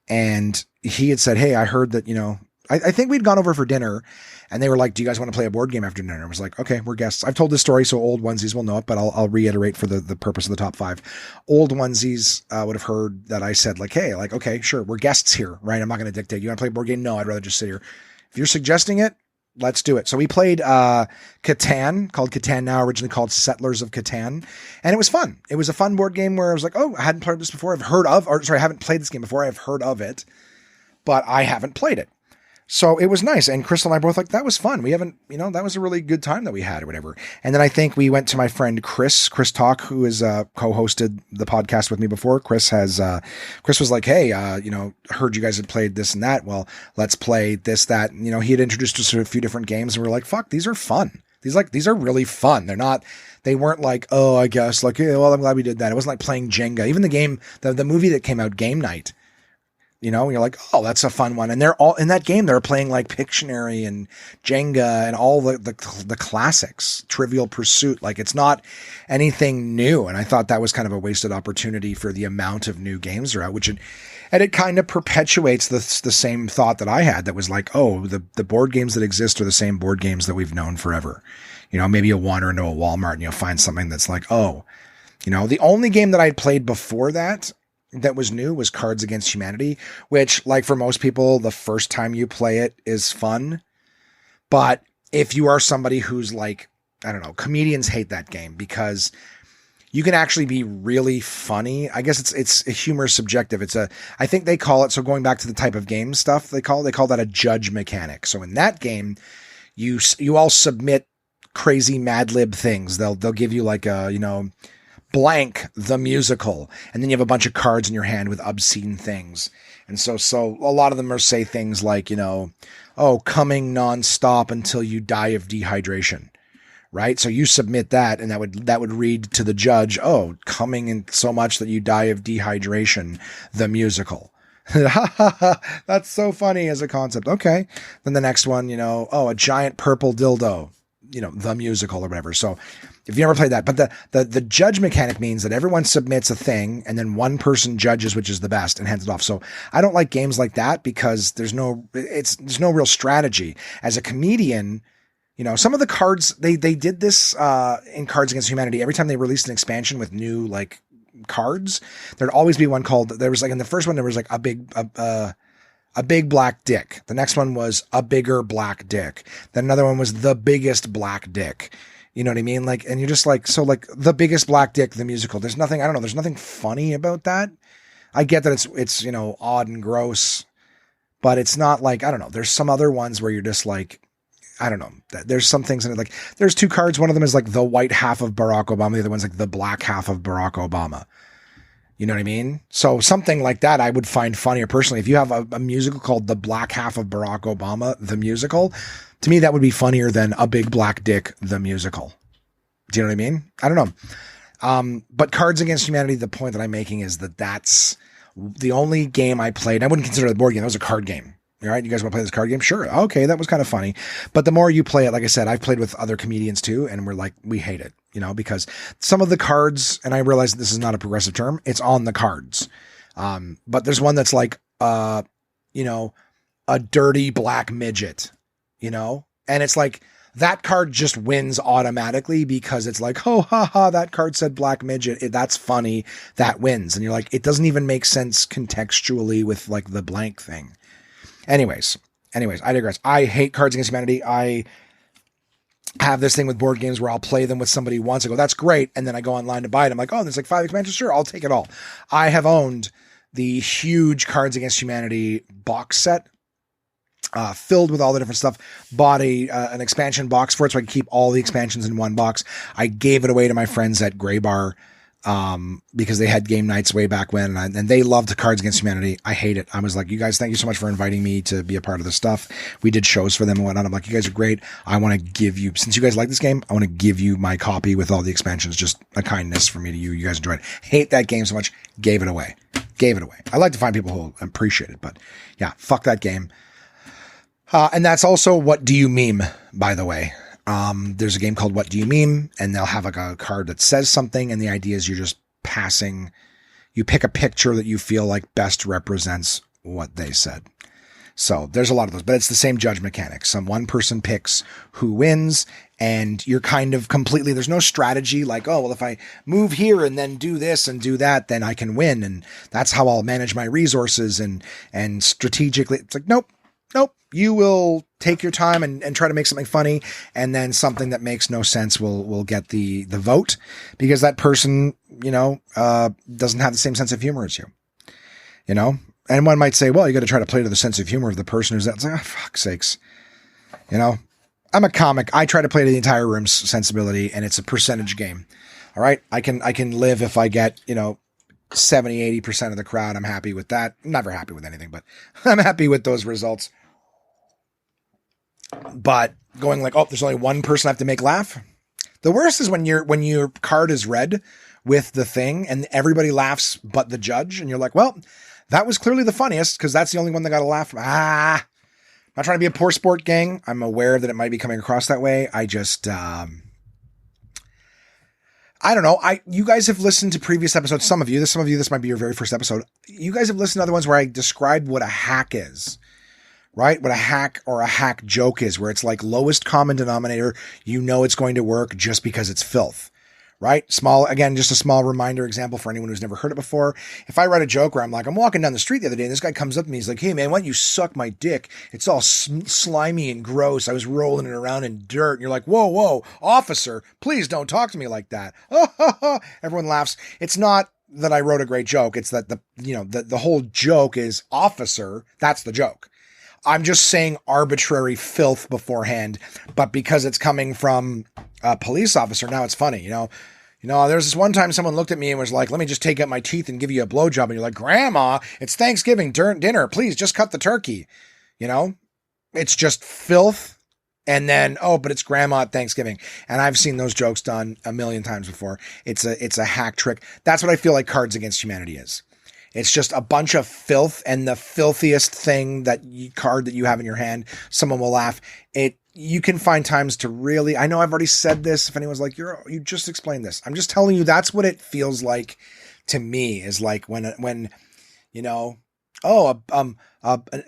and he had said, "Hey, I heard that I think we'd gone over for dinner." And they were like, "Do you guys want to play a board game after dinner?" I was like, "Okay, we're guests." I've told this story, so old onesies will know it, but I'll reiterate for the purpose of the top 5. Old onesies would have heard that I said like, "Hey, like, okay, sure, we're guests here, right? I'm not going to dictate. You want to play a board game? No, I'd rather just sit here. If you're suggesting it, let's do it." So we played Catan, called Catan now, originally called Settlers of Catan, and it was fun. It was a fun board game where I was like, "Oh, I hadn't played this before. I haven't played this game before. I've heard of it, but I haven't played it." So it was nice. And Crystal and I both like, that was fun. We haven't, that was a really good time that we had or whatever. And then I think we went to my friend Chris Talk, who has co-hosted the podcast with me before. Chris was like, "Hey, heard you guys had played this and that. Well, let's play this, that." And, he had introduced us to a few different games and we were like, fuck, these are fun. These are really fun. They weren't like, oh, I guess like, yeah, well, I'm glad we did that. It wasn't like playing Jenga. Even the game, the movie that came out, Game Night, you're like, oh, that's a fun one. And they're all in that game. They're playing like Pictionary and Jenga and all the classics, Trivial Pursuit. Like it's not anything new. And I thought that was kind of a wasted opportunity for the amount of new games that are out, and it kind of perpetuates the same thought that I had that was like, oh, the board games that exist are the same board games that we've known forever. Maybe you'll wander into a Walmart and you'll find something that's like, oh, the only game that I'd played before that was new was Cards Against Humanity, which, like for most people, the first time you play it is fun. But if you are somebody who's like, I don't know, comedians hate that game because you can actually be really funny. I guess it's humor subjective. I think they call it, so going back to the type of game stuff they call that a judge mechanic. So in that game, you all submit crazy Mad Lib things. They'll give you like a, blank the musical, and then you have a bunch of cards in your hand with obscene things. And so a lot of them are say things like, oh, coming nonstop until you die of dehydration, right? So you submit that, and that would read to the judge, oh, coming in so much that you die of dehydration, the musical. That's so funny as a concept. Okay. Then the next one, a giant purple dildo, the musical or whatever. So if you never played that, but the judge mechanic means that everyone submits a thing and then one person judges which is the best and hands it off. So I don't like games like that because there's no real strategy. As a comedian, some of the cards, they did this in Cards Against Humanity. Every time they released an expansion with new like cards, there'd always be one called, there was like in the first one, there was like a big black dick. The next one was a bigger black dick. Then another one was the biggest black dick. You know what I mean? Like, and you're just like, so like the biggest black dick, the musical, there's nothing funny about that. I get that it's, odd and gross, but it's not like, I don't know. There's some other ones where you're just like, I don't know. There's some things in it. Like there's two cards. One of them is like the white half of Barack Obama. The other one's like the black half of Barack Obama. You know what I mean? So something like that I would find funnier personally. If you have a musical called The Black Half of Barack Obama, the musical, to me, that would be funnier than A Big Black Dick, the musical. Do you know what I mean? I don't know. But Cards Against Humanity, the point that I'm making is that that's the only game I played. I wouldn't consider it a board game. That was a card game. All right, you guys want to play this card game? Sure. Okay, that was kind of funny. But the more you play it, like I said, I've played with other comedians too, and we're like, we hate it, because some of the cards, and I realize this is not a progressive term, it's on the cards. But there's one that's like, a dirty black midget, and it's like, that card just wins automatically because it's like, oh, haha, that card said black midget. That's funny. That wins. And you're like, it doesn't even make sense contextually with like the blank thing. Anyways, I digress. I hate Cards Against Humanity. I have this thing with board games where I'll play them with somebody once. I go, that's great. And then I go online to buy it. I'm like, oh, there's like 5 expansions. Sure, I'll take it all. I have owned the huge Cards Against Humanity box set, filled with all the different stuff. Bought an expansion box for it so I could keep all the expansions in one box. I gave it away to my friends at Gray Bar because they had game nights way back when, and they loved Cards Against Humanity. I hate it. I was like, you guys, thank you so much for inviting me to be a part of this stuff. We did shows for them and whatnot. I'm like, you guys are great. I want to give you, since you guys like this game, I want to give you my copy with all the expansions, just a kindness for me to you. You guys enjoyed it. Hate that game so much. Gave it away. I like to find people who appreciate it, but yeah, fuck that game. And that's also What Do You Meme, by the way. There's a game called What Do You Meme, and they'll have like a card that says something, and the idea is you're just passing, you pick a picture that you feel like best represents what they said. So there's a lot of those, but it's the same judge mechanics. One person picks who wins, and you're kind of completely, there's no strategy like, oh, well, if I move here and then do this and do that, then I can win. And that's how I'll manage my resources and strategically. It's like, nope. You will take your time and try to make something funny, and then something that makes no sense will get the vote because that person, doesn't have the same sense of humor as you, And one might say, well, you got to try to play to the sense of humor of the person who's that. It's like, oh, fuck's sakes. I'm a comic. I try to play to the entire room's sensibility, and it's a percentage game. All right. I can live if I get, 70, 80% of the crowd. I'm happy with that. I'm never happy with anything, but I'm happy with those results. But going like, oh, there's only one person I have to make laugh. The worst is when your card is read with the thing and everybody laughs but the judge. And you're like, well, that was clearly the funniest because that's the only one that got a laugh. I'm not trying to be a poor sport, gang. I'm aware that it might be coming across that way. I just, I don't know. You guys have listened to previous episodes. Some of you, this might be your very first episode. You guys have listened to other ones where I described what a hack is, right? What a hack or a hack joke is, where it's like lowest common denominator. It's going to work just because it's filth, right? Just a small reminder example for anyone who's never heard it before. If I write a joke where I'm walking down the street the other day and this guy comes up to me, he's like, hey man, why don't you suck my dick? It's all slimy and gross. I was rolling it around in dirt. And you're like, whoa, officer, please don't talk to me like that. Everyone laughs. It's not that I wrote a great joke. It's that the whole joke is officer. That's the joke. I'm just saying arbitrary filth beforehand, but because it's coming from a police officer, now it's funny, there's this one time someone looked at me and was like, let me just take out my teeth and give you a blowjob. And you're like, Grandma, it's Thanksgiving dinner. Please just cut the turkey. It's just filth. And then, but it's Grandma at Thanksgiving. And I've seen those jokes done a million times before. It's a hack trick. That's what I feel like Cards Against Humanity is. It's just a bunch of filth, and the filthiest card that you have in your hand, someone will laugh. You can find times to really, I know I've already said this. If anyone's like, you just explained this. I'm just telling you, that's what it feels like to me, is like when, you know, a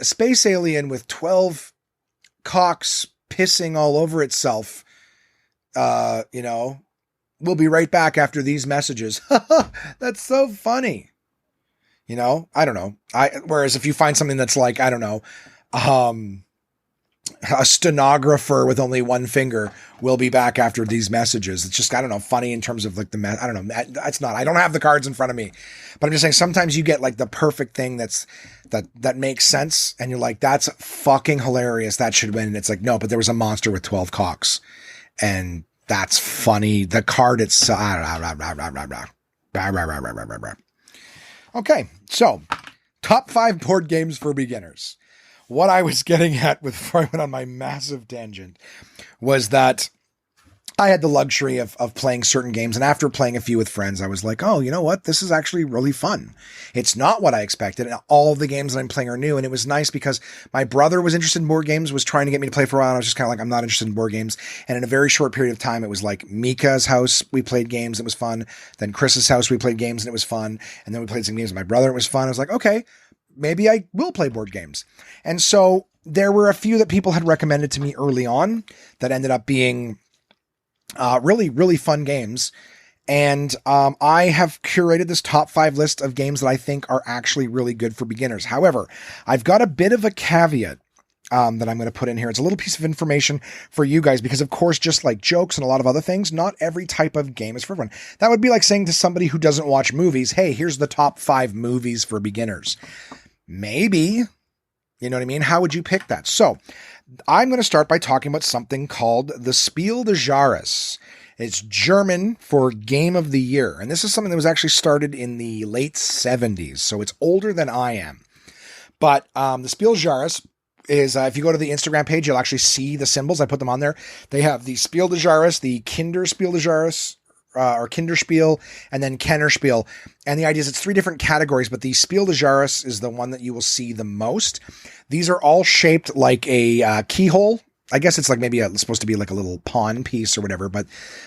space alien with 12 cocks pissing all over itself, you know, we'll be right back after these messages. That's so funny. You know, I don't know. Whereas if you find something that's like, I don't know, a stenographer with only one finger will be back after these messages. It's just, I don't know, funny in terms of like I don't know. That's not, I don't have the cards in front of me, but I'm just saying sometimes you get like the perfect thing that makes sense. And you're like, that's fucking hilarious. That should win. And it's like, no, but there was a monster with 12 cocks, and that's funny. The card itself. Okay. So top 5 board games for beginners. What I was getting at before I went on my massive tangent was that I had the luxury of playing certain games. And after playing a few with friends, I was like, oh, you know what? This is actually really fun. It's not what I expected. And all of the games that I'm playing are new. And it was nice because my brother was interested in board games, was trying to get me to play for a while. And I was just kind of like, I'm not interested in board games. And in a very short period of time, it was like Mika's house. We played games. It was fun. Then Chris's house, we played games and it was fun. And then we played some games with my brother. It was fun. I was like, okay, maybe I will play board games. And so there were a few that people had recommended to me early on that ended up being really, really fun games. And I have curated this top 5 list of games that I think are actually really good for beginners. However, I've got a bit of a caveat that I'm going to put in here. It's a little piece of information for you guys because, of course, just like jokes and a lot of other things, not every type of game is for everyone. That would be like saying to somebody who doesn't watch movies, hey, here's the top 5 movies for beginners. Maybe, you know what I mean? How would you pick that? So I'm going to start by talking about something called the Spiel des Jahres. It's German for Game of the Year. And this is something that was actually started in the late 70s. So it's older than I am. But the Spiel des Jahres is, if you go to the Instagram page, you'll actually see the symbols. I put them on there. They have the Spiel des Jahres, the Kinder Spiel des Jahres, or Kinderspiel, and then Kennerspiel. And the idea is it's 3 different categories, but the Spiel des Jahres is the one that you will see the most. These are all shaped like a keyhole. I guess it's like maybe it's supposed to be like a little pawn piece or whatever, but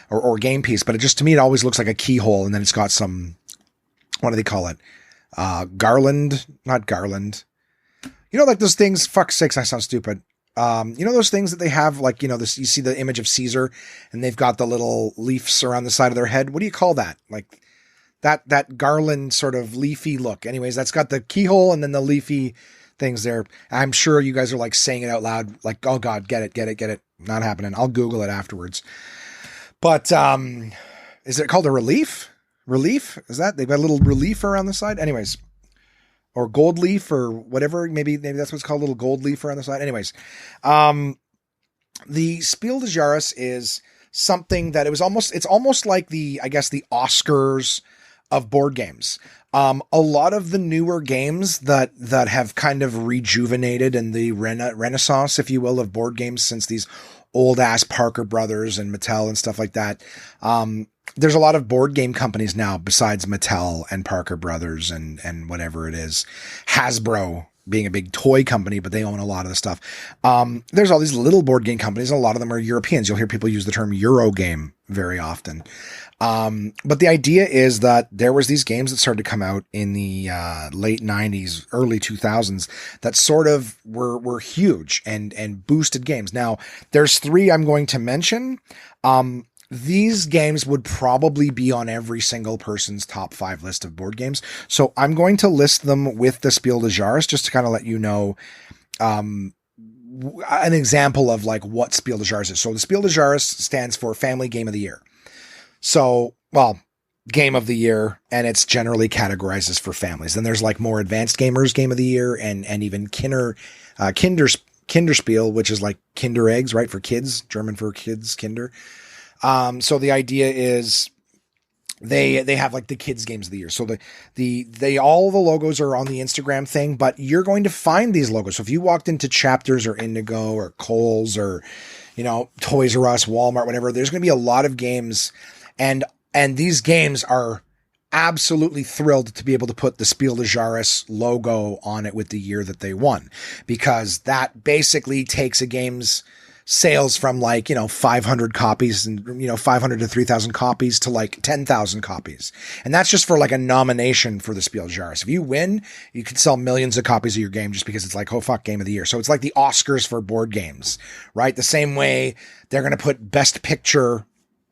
or game piece. But it just, to me, it always looks like a keyhole, and then it's got some, what do they call it? Garland, not garland. You know, like those things. Fuck's sakes, I sound stupid. You know those things that they have, like, you know, this, you see the image of Caesar and they've got the little leaves around the side of their head. What do you call that? Like that garland sort of leafy look. Anyways, that's got the keyhole and then the leafy things there. I'm sure you guys are like saying it out loud. Like, oh God, get it. Not happening. I'll Google it afterwards. But, is it called a relief? Relief? Is that, they've got a little relief around the side? Anyways. Or gold leaf or whatever. Maybe that's what's called, a little gold leaf around the side. Anyways, the Spiel des Jahres is something that it's almost like the Oscars of board games. A lot of the newer games that have kind of rejuvenated in the renaissance, if you will, of board games since these old ass Parker Brothers and Mattel and stuff like that. There's a lot of board game companies now besides Mattel and Parker Brothers and whatever it is. Hasbro being a big toy company, but they own a lot of the stuff. There's all these little board game companies. And a lot of them are Europeans. You'll hear people use the term Eurogame very often. But the idea is that there was these games that started to come out in the late 90s, early 2000s that sort of were huge and boosted games. Now, there's 3 I'm going to mention. These games would probably be on every single person's top 5 list of board games. So I'm going to list them with the Spiel des Jahres just to kind of let you know an example of like what Spiel des Jahres is. So the Spiel des Jahres stands for Family Game of the Year. So, well, Game of the Year, and it's generally categorized as for families. Then there's like more advanced gamers Game of the Year and even Kinderspiel, which is like Kinder eggs, right? For kids, German for kids, Kinder. So the idea is they have like the kids games of the year. So all the logos are on the Instagram thing, but you're going to find these logos. So if you walked into Chapters or Indigo or Kohl's or, you know, Toys R Us, Walmart, whatever, there's going to be a lot of games and these games are absolutely thrilled to be able to put the Spiel des Jahres logo on it with the year that they won, because that basically takes a game's sales from 500 copies and 500 to 3,000 copies to 10,000 copies. And that's just for a nomination for the Spiel des Jahres. If you win, you can sell millions of copies of your game just because it's oh fuck, game of the year. So it's like the Oscars for board games, right? The same way they're going to put best picture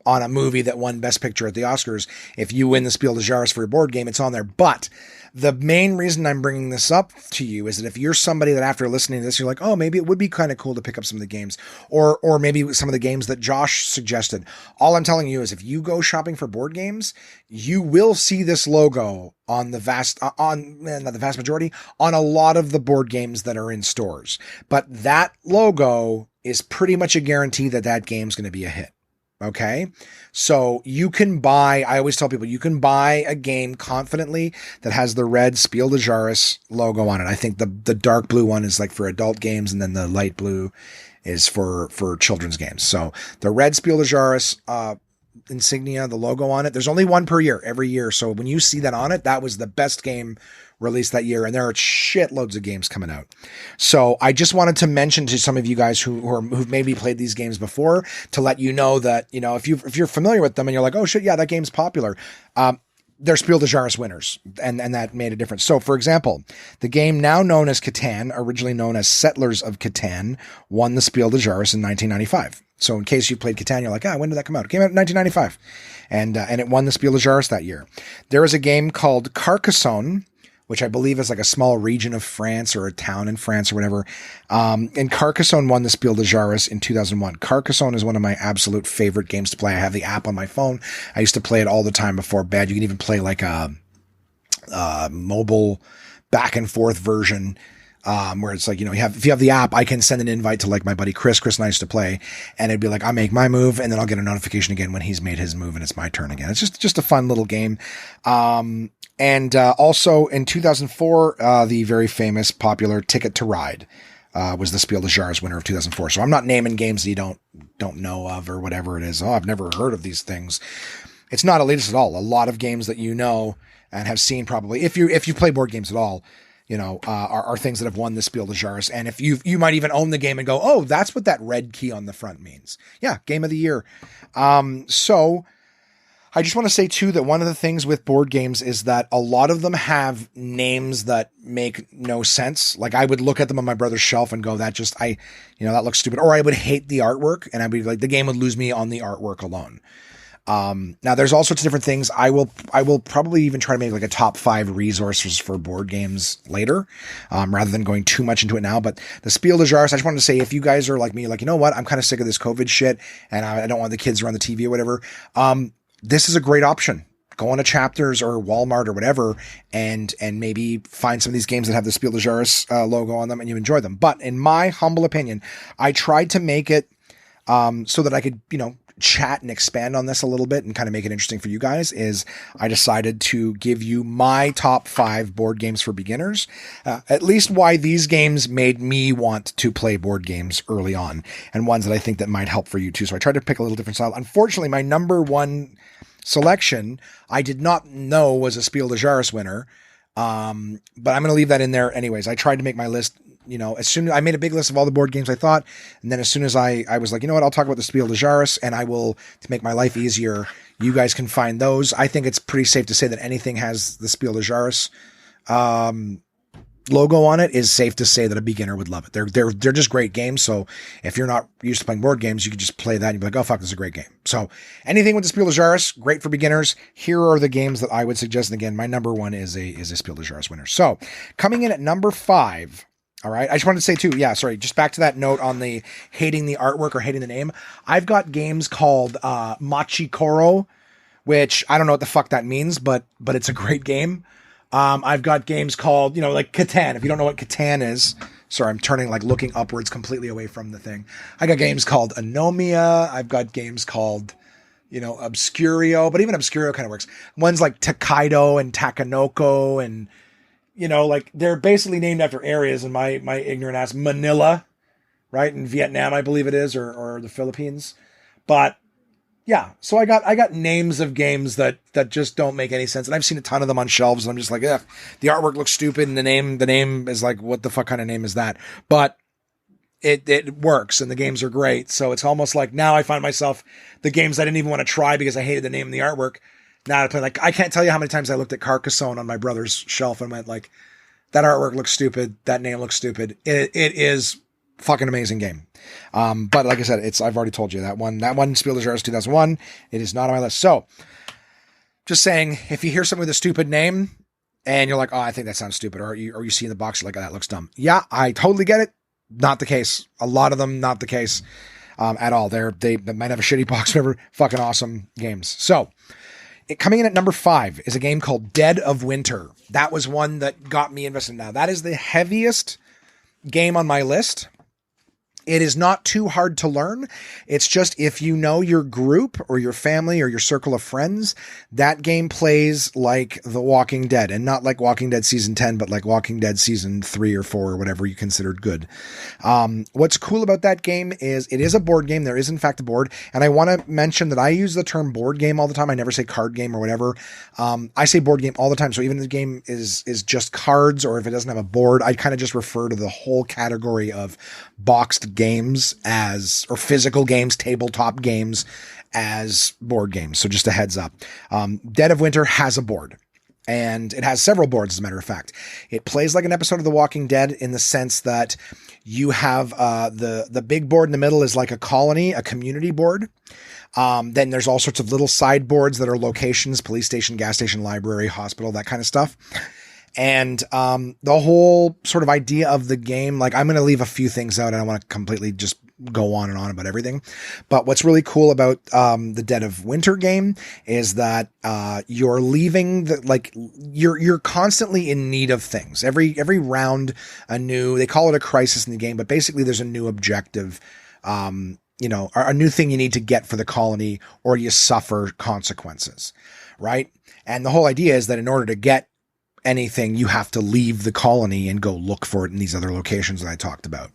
on a movie that won best picture at the Oscars. If you win the Spiel des Jahres for your board game, it's on there. But the main reason I'm bringing this up to you is that if you're somebody that after listening to this, you're like, oh, maybe it would be kind of cool to pick up some of the games, or maybe some of the games that Josh suggested. All I'm telling you is if you go shopping for board games, you will see this logo on not the vast majority, on a lot of the board games that are in stores. But that logo is pretty much a guarantee that that game's going to be a hit. Okay, so you can buy, I always tell people, you can buy a game confidently that has the red Spiel des Jahres logo on it. I think the dark blue one is for adult games, and then the light blue is for children's games. So the red Spiel des Jahres insignia, the logo on it, there's only one per year, every year. So when you see that on it, that was the best game released that year, and there are shitloads of games coming out. So I just wanted to mention to some of you guys who've maybe played these games before, to let you know that, if you're familiar with them and you're like, oh shit, yeah, that game's popular, they're Spiel des Jahres winners, and that made a difference. So for example, the game now known as Catan, originally known as Settlers of Catan, won the Spiel des Jahres in 1995. So in case you played Catan, you're like, when did that come out? It came out in 1995, and it won the Spiel des Jahres that year. There is a game called Carcassonne, which I believe is a small region of France or a town in France or whatever. And Carcassonne won the Spiel des Jahres in 2001. Carcassonne is one of my absolute favorite games to play. I have the app on my phone. I used to play it all the time before bed. You can even play a mobile back and forth version, where it's if you have the app, I can send an invite to my buddy Chris and I used to play, and it'd be I make my move, and then I'll get a notification again when he's made his move, and it's my turn again. It's just a fun little game. And also in 2004, the very famous popular Ticket to Ride was the Spiel des Jahres winner of 2004. So I'm not naming games that you don't know of or whatever it is. Oh, I've never heard of these things. It's not elitist at all. A lot of games that you know and have seen, probably, if you play board games at all, are things that have won the Spiel des Jahres. And if you might even own the game and go, oh, that's what that red key on the front means. Yeah, game of the year. So I just want to say too that one of the things with board games is that a lot of them have names that make no sense. I would look at them on my brother's shelf and go, that looks stupid. Or I would hate the artwork, and I'd be the game would lose me on the artwork alone. Now there's all sorts of different things. I will probably even try to make a top 5 resources for board games later, rather than going too much into it now. But the Spiel des Jahres, I just wanted to say, if you guys are like me, you know what, I'm kind of sick of this COVID shit, and I don't want the kids around the TV or whatever. This is a great option. Go on to Chapters or Walmart or whatever, and maybe find some of these games that have the Spiel des Jahres logo on them, and you enjoy them. But in my humble opinion, I tried to make it so that I could, chat and expand on this a little bit and kind of make it interesting for you guys. Is I decided to give you my top 5 board games for beginners, at least why these games made me want to play board games early on, and ones that I think that might help for you too. So I tried to pick a little different style. Unfortunately, my number one selection I did not know was a Spiel des Jahres winner, but I'm going to leave that in there anyways. I tried to make my list, as soon as I made a big list of all the board games I thought, and then as soon as I was like, you know what, I'll talk about the Spiel des Jahres, and I will, to make my life easier, you guys can find those. I think it's pretty safe to say that anything has the Spiel des Jahres logo on it is safe to say that a beginner would love it. They're just great games. So if you're not used to playing board games, you can just play that and you'd be like, oh fuck, this is a great game. So anything with the Spiel des Jahres, great for beginners. Here are the games that I would suggest. And again, my number one is a Spiel des Jahres winner. So coming in at number 5. All right. I just wanted to say too, just back to that note on the hating the artwork or hating the name. I've got games called Machikoro, which I don't know what the fuck that means, but it's a great game. I've got games called, Catan. If you don't know what Catan is, sorry, I'm turning, looking upwards completely away from the thing. I got games called Anomia. I've got games called, Obscurio, but even Obscurio kind of works. Ones like Takkaido and Takanoko, and, they're basically named after areas in my ignorant ass. Manila, right? In Vietnam, I believe it is, or the Philippines. But Yeah, so I got names of games that just don't make any sense, and I've seen a ton of them on shelves, and I'm just like, ugh, the artwork looks stupid, and the name is like, what the fuck kind of name is that? But it works, and the games are great, so it's almost like now I find myself the games I didn't even want to try because I hated the name and the artwork. Now I play, like, I can't tell you how many times I looked at Carcassonne on my brother's shelf and went like, that artwork looks stupid, that name looks stupid. It is fucking amazing game. But like I said, I've already told you that one Spiel des Jahres 2001. It is not on my list. So just saying, if you hear something with a stupid name and you're like, oh, I think that sounds stupid, or you see in the box, you're like, oh, that looks dumb. Yeah, I totally get it. Not the case. A lot of them, not the case at all. They might have a shitty box, whatever. Fucking awesome games. So coming in at number 5 is a game called Dead of Winter. That was one that got me invested. Now that is the heaviest game on my list. It is not too hard to learn. It's just if you know your group or your family or your circle of friends, that game plays like The Walking Dead, and not like Walking Dead season 10, but like Walking Dead season 3 or 4 or whatever you considered good. What's cool about that game is it is a board game. There is in fact a board. And I want to mention that I use the term board game all the time. I never say card game or whatever. I say board game all the time. So even if the game is just cards, or if it doesn't have a board, I kind of just refer to the whole category of boxed games or physical games, tabletop games, as board games. So just a heads up. Dead of Winter has a board, and it has several boards, as a matter of fact. It plays like an episode of The Walking Dead in the sense that you have the big board in the middle is like a colony, a community board. Then there's all sorts of little side boards that are locations: police station, gas station, library, hospital, that kind of stuff. And the whole sort of idea of the game, like, I'm going to leave a few things out. I don't want to completely just go on and on about everything. But what's really cool about the Dead of Winter game is that you're leaving you're constantly in need of things. Every round, they call it a crisis in the game, but basically there's a new objective, a new thing you need to get for the colony, or you suffer consequences, right? And the whole idea is that in order to get anything, you have to leave the colony and go look for it in these other locations that I talked about.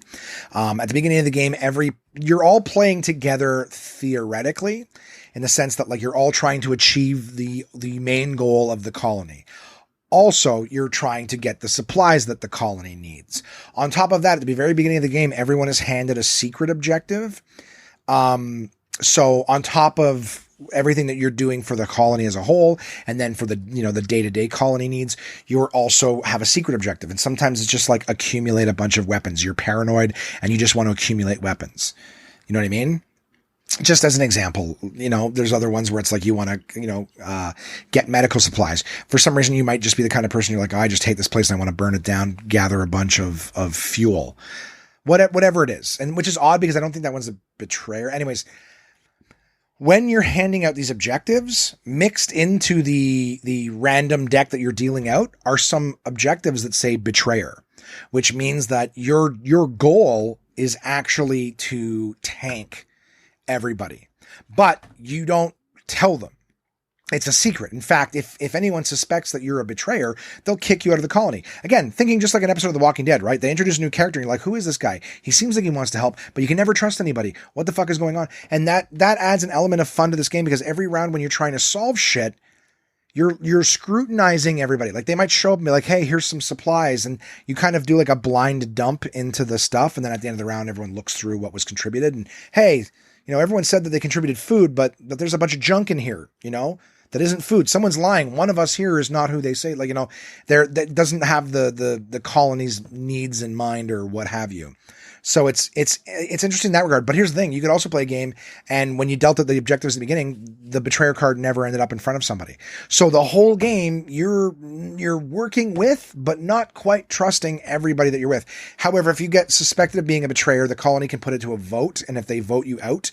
At the beginning of the game, you're all playing together theoretically, in the sense that, like, you're all trying to achieve the main goal of the colony. Also, you're trying to get the supplies that the colony needs. On top of that, at the very beginning of the game, everyone is handed a secret objective. So on top of everything that you're doing for the colony as a whole, and then for the day-to-day colony needs, you also have a secret objective. And sometimes it's just like accumulate a bunch of weapons. You're paranoid and you just want to accumulate weapons. You know what I mean? Just as an example, there's other ones where it's like you want to, get medical supplies. For some reason, you might just be the kind of person you're like, oh, I just hate this place and I want to burn it down, gather a bunch of fuel, whatever it is. And which is odd because I don't think that one's a betrayer. Anyways, when you're handing out these objectives, mixed into the random deck that you're dealing out are some objectives that say betrayer, which means that your goal is actually to tank everybody, but you don't tell them. It's a secret. In fact, if anyone suspects that you're a betrayer, they'll kick you out of the colony. Again, thinking just like an episode of The Walking Dead, right? They introduce a new character and you're like, who is this guy? He seems like he wants to help, but you can never trust anybody. What the fuck is going on? And that adds an element of fun to this game, because every round when you're trying to solve shit, you're scrutinizing everybody. Like, they might show up and be like, hey, here's some supplies. And you kind of do like a blind dump into the stuff. And then at the end of the round, everyone looks through what was contributed. And hey, everyone said that they contributed food, but there's a bunch of junk in here, that isn't food. Someone's lying. One of us here is not who they say. Like, that doesn't have the colony's needs in mind or what have you. So it's interesting in that regard. But here's the thing. You could also play a game, and when you dealt at the objectives at the beginning, the betrayer card never ended up in front of somebody. So the whole game, you're working with, but not quite trusting everybody that you're with. However, if you get suspected of being a betrayer, the colony can put it to a vote. And if they vote you out,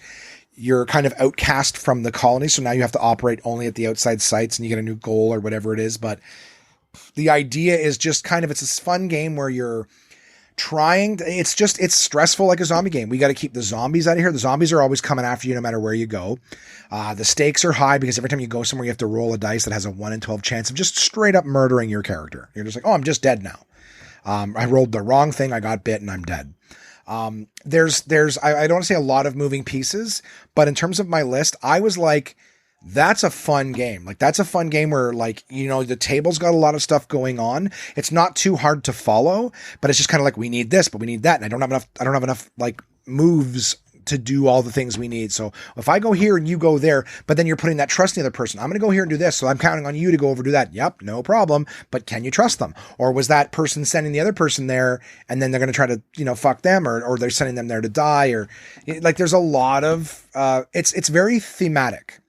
you're kind of outcast from the colony. So now you have to operate only at the outside sites, and you get a new goal or whatever it is. But the idea is just kind of, it's this fun game where you're it's stressful, like a zombie game. We got to keep the zombies out of here. The zombies are always coming after you no matter where you go. The stakes are high because every time you go somewhere, you have to roll a dice that has a 1 in 12 chance of just straight up murdering your character. You're just like, oh, I'm just dead now. I rolled the wrong thing. I got bit and I'm dead. I don't want to say a lot of moving pieces, but in terms of my list, I was like, that's a fun game. Like, that's a fun game where, like, you know, the table's got a lot of stuff going on. It's not too hard to follow, but it's just kind of like, we need this, but we need that. And I don't have enough like moves to do all the things we need. So if I go here and you go there, but then you're putting that trust in the other person, I'm going to go here and do this. So I'm counting on you to go over do that. Yep. No problem. But can you trust them? Or was that person sending the other person there and then they're going to try to, you know, fuck them, or they're sending them there to die, or like, there's a lot of, it's very thematic.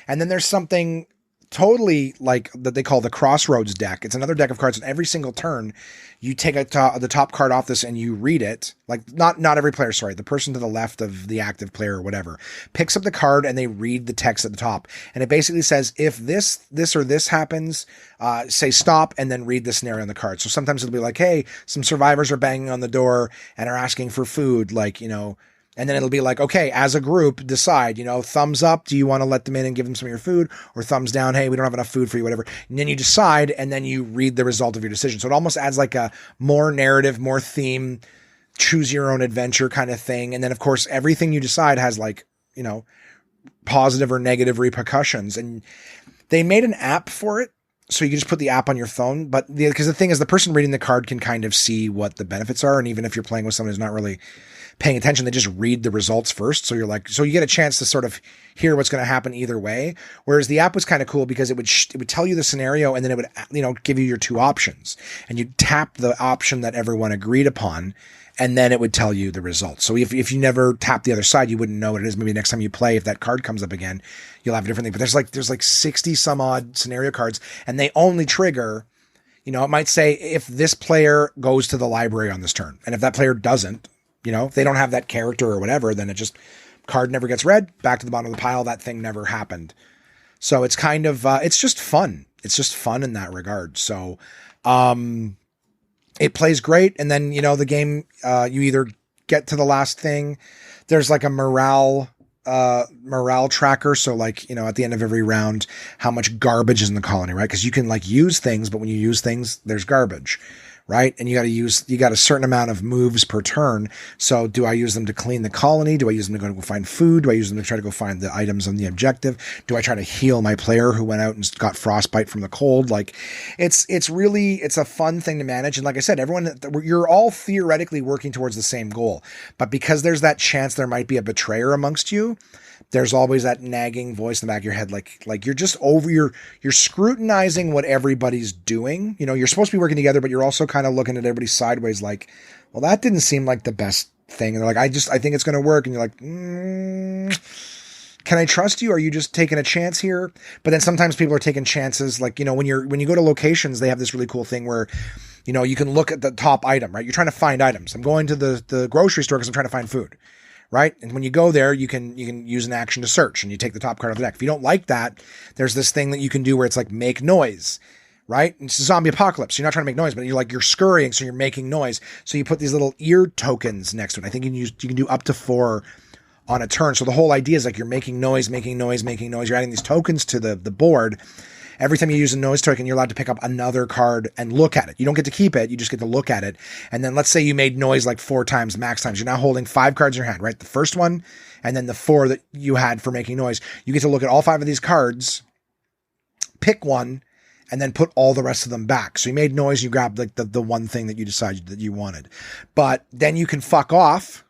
And then there's something totally like that they call the Crossroads deck. It's another deck of cards, and every single turn you take the top card off this and you read it. Like, not every player, sorry, the person to the left of the active player or whatever picks up the card and they read the text at the top. And it basically says, if this or this happens, say stop, and then read the scenario on the card. So sometimes it'll be like, hey, some survivors are banging on the door and are asking for food. Like, you know, and then it'll be like, okay, as a group, decide, you know, thumbs up, do you want to let them in and give them some of your food? Or thumbs down, hey, we don't have enough food for you, whatever. And then you decide, and then you read the result of your decision. So it almost adds like a more narrative, more theme, choose your own adventure kind of thing. And then, of course, everything you decide has, like, you know, positive or negative repercussions. And they made an app for it, so you can just put the app on your phone. But because the thing is, the person reading the card can kind of see what the benefits are. And even if you're playing with someone who's not really paying attention, they just read the results first. So you're like, so you get a chance to sort of hear what's going to happen either way. Whereas the app was kind of cool because it would tell you the scenario, and then it would, you know, give you your two options, and you tap the option that everyone agreed upon, and then it would tell you the results. So if you never tap the other side, you wouldn't know what it is. Maybe next time you play, if that card comes up again, you'll have a different thing. But there's like 60 some odd scenario cards, and they only trigger, you know, it might say if this player goes to the library on this turn, and if that player doesn't, you know, if they don't have that character or whatever, then it just, card never gets read, back to the bottom of the pile, that thing never happened. So it's kind of, it's just fun. It's just fun in that regard. So, it plays great. And then, you know, the game, you either get to the last thing, there's like a morale tracker. So, like, you know, at the end of every round, how much garbage is in the colony, right? Because you can, like, use things, but when you use things, there's garbage, right? And you got a certain amount of moves per turn. So do I use them to clean the colony? Do I use them to go find food? Do I use them to try to go find the items on the objective? Do I try to heal my player who went out and got frostbite from the cold? Like, it's a fun thing to manage. And like I said, you're all theoretically working towards the same goal, but because there's that chance there might be a betrayer amongst you, there's always that nagging voice in the back of your head. Like you're just you're scrutinizing what everybody's doing. You know, you're supposed to be working together, but you're also kind of looking at everybody sideways like, well, that didn't seem like the best thing. And they're like, I think it's going to work. And you're like, can I trust you? Are you just taking a chance here? But then sometimes people are taking chances. Like, you know, when you go to locations, they have this really cool thing where, you know, you can look at the top item, right? You're trying to find items. I'm going to the grocery store because I'm trying to find food. Right. And when you go there, you can use an action to search, and you take the top card of the deck. If you don't like that, there's this thing that you can do where it's like make noise, right? And it's a zombie apocalypse. You're not trying to make noise, but you're scurrying. So you're making noise. So you put these little ear tokens next to it. I think you can do up to 4 on a turn. So the whole idea is like you're making noise. You're adding these tokens to the board. Every time you use a noise token, you're allowed to pick up another card and look at it. You don't get to keep it. You just get to look at it. And then let's say you made noise like 4 times, max times. You're now holding 5 cards in your hand, right? The first one, and then the 4 that you had for making noise. You get to look at all 5 of these cards, pick one, and then put all the rest of them back. So you made noise, you grabbed like the one thing that you decided that you wanted. But then you can fuck off.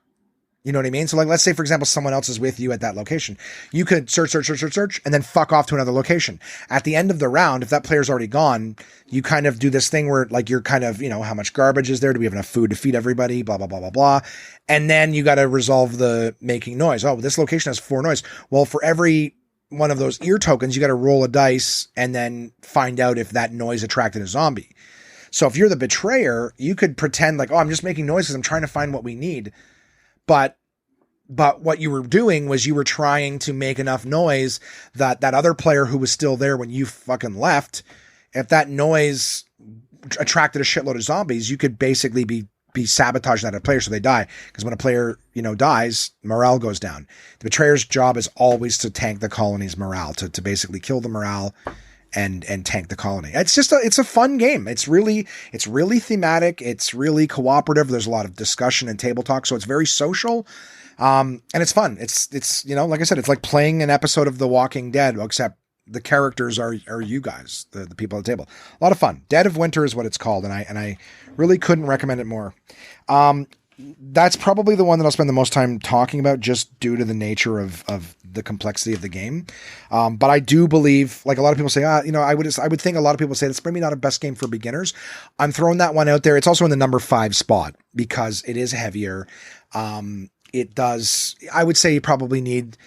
You know what I mean? So like, let's say, for example, someone else is with you at that location. You could search, and then fuck off to another location. At the end of the round, if that player's already gone, you kind of do this thing where like you're kind of, you know, how much garbage is there? Do we have enough food to feed everybody? Blah, blah, blah, blah, blah. And then you got to resolve the making noise. Oh, this location has 4 noise. Well, for every one of those ear tokens, you got to roll a dice and then find out if that noise attracted a zombie. So if you're the betrayer, you could pretend like, oh, I'm just making noise because I'm trying to find what we need. But what you were doing was you were trying to make enough noise that other player who was still there when you fucking left, if that noise attracted a shitload of zombies, you could basically be sabotaging that player so they die. Because when a player, you know, dies, morale goes down. The betrayer's job is always to tank the colony's morale, to basically kill the morale and tank the colony. It's a fun game. It's really thematic. It's really cooperative. There's a lot of discussion and table talk. So it's very social. And it's fun. It's, you know, like I said, it's like playing an episode of The Walking Dead, except the characters are you guys, the people at the table. A lot of fun. Dead of Winter is what it's called. And I really couldn't recommend it more. That's probably the one that I'll spend the most time talking about, just due to the nature of the complexity of the game. But I do believe, like a lot of people say, you know, I would think a lot of people say it's maybe not a best game for beginners. I'm throwing that one out there. It's also in the number 5 spot because it is heavier. It does, I would say you probably need,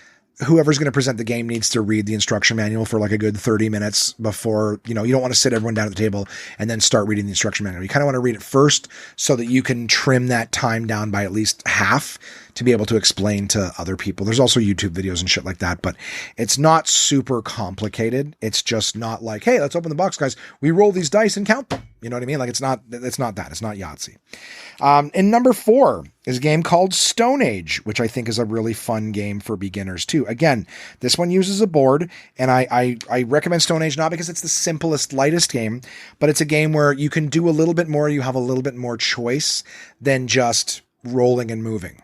whoever's going to present the game needs to read the instruction manual for like a good 30 minutes before, you know, you don't want to sit everyone down at the table and then start reading the instruction manual. You kind of want to read it first so that you can trim that time down by at least half to be able to explain to other people. There's also YouTube videos and shit like that, but it's not super complicated. It's just not like, hey, let's open the box, guys. We roll these dice and count them. You know what I mean? Like it's not that. It's not Yahtzee. And number 4 is a game called Stone Age, which I think is a really fun game for beginners too. Again, this one uses a board, and I recommend Stone Age not because it's the simplest, lightest game, but it's a game where you can do a little bit more. You have a little bit more choice than just rolling and moving.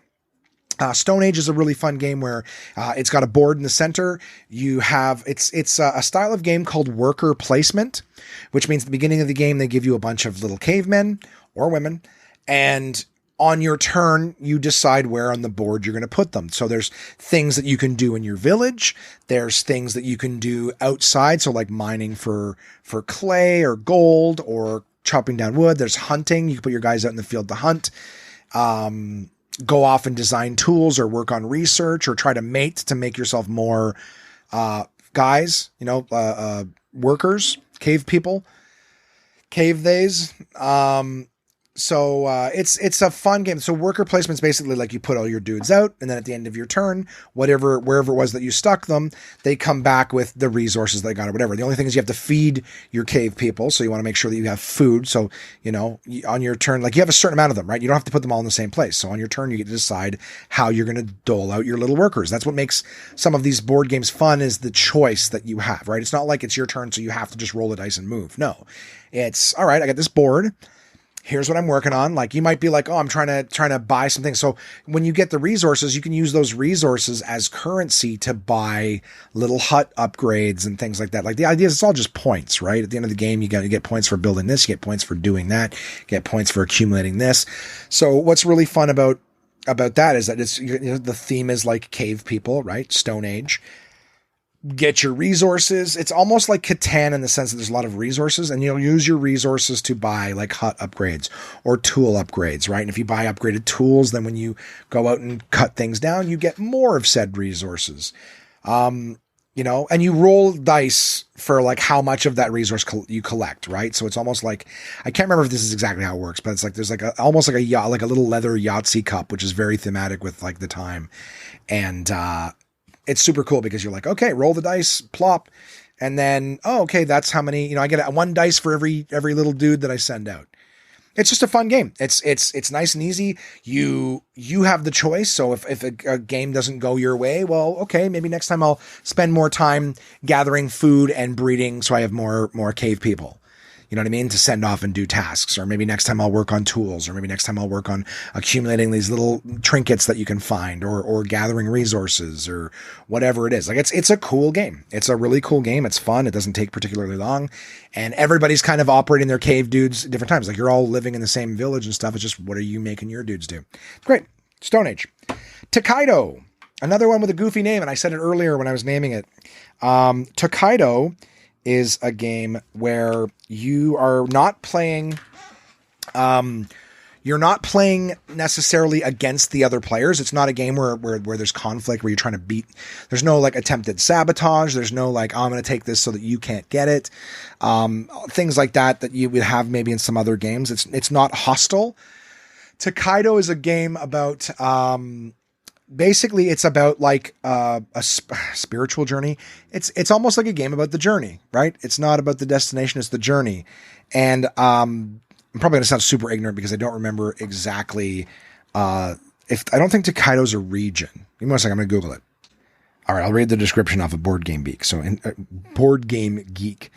Stone Age is a really fun game where it's got a board in the center. You have it's a style of game called worker placement, which means at the beginning of the game they give you a bunch of little cavemen or women, and on your turn you decide where on the board you're going to put them. So there's things that you can do in your village. There's things that you can do outside, so like mining for clay or gold or chopping down wood. There's hunting. You can put your guys out in the field to hunt. Go off and design tools or work on research or try to mate to make yourself more guys, you know, workers, cave people, cave theys. So it's a fun game. So worker placement's basically like you put all your dudes out, and then at the end of your turn, wherever it was that you stuck them, they come back with the resources they got or whatever. The only thing is you have to feed your cave people, so you want to make sure that you have food. So, you know, on your turn, like you have a certain amount of them, right? You don't have to put them all in the same place. So on your turn, you get to decide how you're going to dole out your little workers. That's what makes some of these board games fun, is the choice that you have, right? It's not like it's your turn, so you have to just roll the dice and move. No, it's all right. I got this board. Here's what I'm working on. Like you might be like, oh, I'm trying to buy something. So when you get the resources, you can use those resources as currency to buy little hut upgrades and things like that. Like the idea is it's all just points, right? At the end of the game, you get points for building this, you get points for doing that, you get points for accumulating this. So what's really fun about that is that it's, you know, the theme is like cave people, right? Stone Age. Get your resources. It's almost like Catan in the sense that there's a lot of resources, and you'll use your resources to buy like hut upgrades or tool upgrades, right? And if you buy upgraded tools, then when you go out and cut things down, you get more of said resources. You know, and you roll dice for like how much of that resource you collect, right? So it's almost like, I can't remember if this is exactly how it works, but it's like there's like almost like a little leather Yahtzee cup, which is very thematic with like the time. And it's super cool because you're like, okay, roll the dice, plop. And then, oh, okay, that's how many, you know, I get 1 dice for every little dude that I send out. It's just a fun game. It's nice and easy. You have the choice. So if a game doesn't go your way, well, okay, maybe next time I'll spend more time gathering food and breeding so I have more cave people. You know what I mean? To send off and do tasks. Or maybe next time I'll work on tools, or maybe next time I'll work on accumulating these little trinkets that you can find, or gathering resources, or whatever it is. Like it's a cool game. It's a really cool game. It's fun. It doesn't take particularly long, and everybody's kind of operating their cave dudes at different times. Like you're all living in the same village and stuff. It's just, what are you making your dudes do? Great. Stone Age. Tokaido. Another one with a goofy name. And I said it earlier when I was naming it. Tokaido is a game where you are not playing, you're not playing necessarily against the other players. It's not a game where there's conflict, where you're trying to beat. There's no like attempted sabotage. There's no like, oh, I'm going to take this so that you can't get it. Things like that you would have maybe in some other games. It's not hostile. Tokaido is a game about, basically it's about like a spiritual journey. It's almost like a game about the journey, right? It's not about the destination, it's the journey. And I'm probably going to sound super ignorant because I don't remember exactly I don't think Tokaido's a region. Give me one second, I'm going to Google it. All right, I'll read the description off of Board Game Geek. So, Board Game Geek.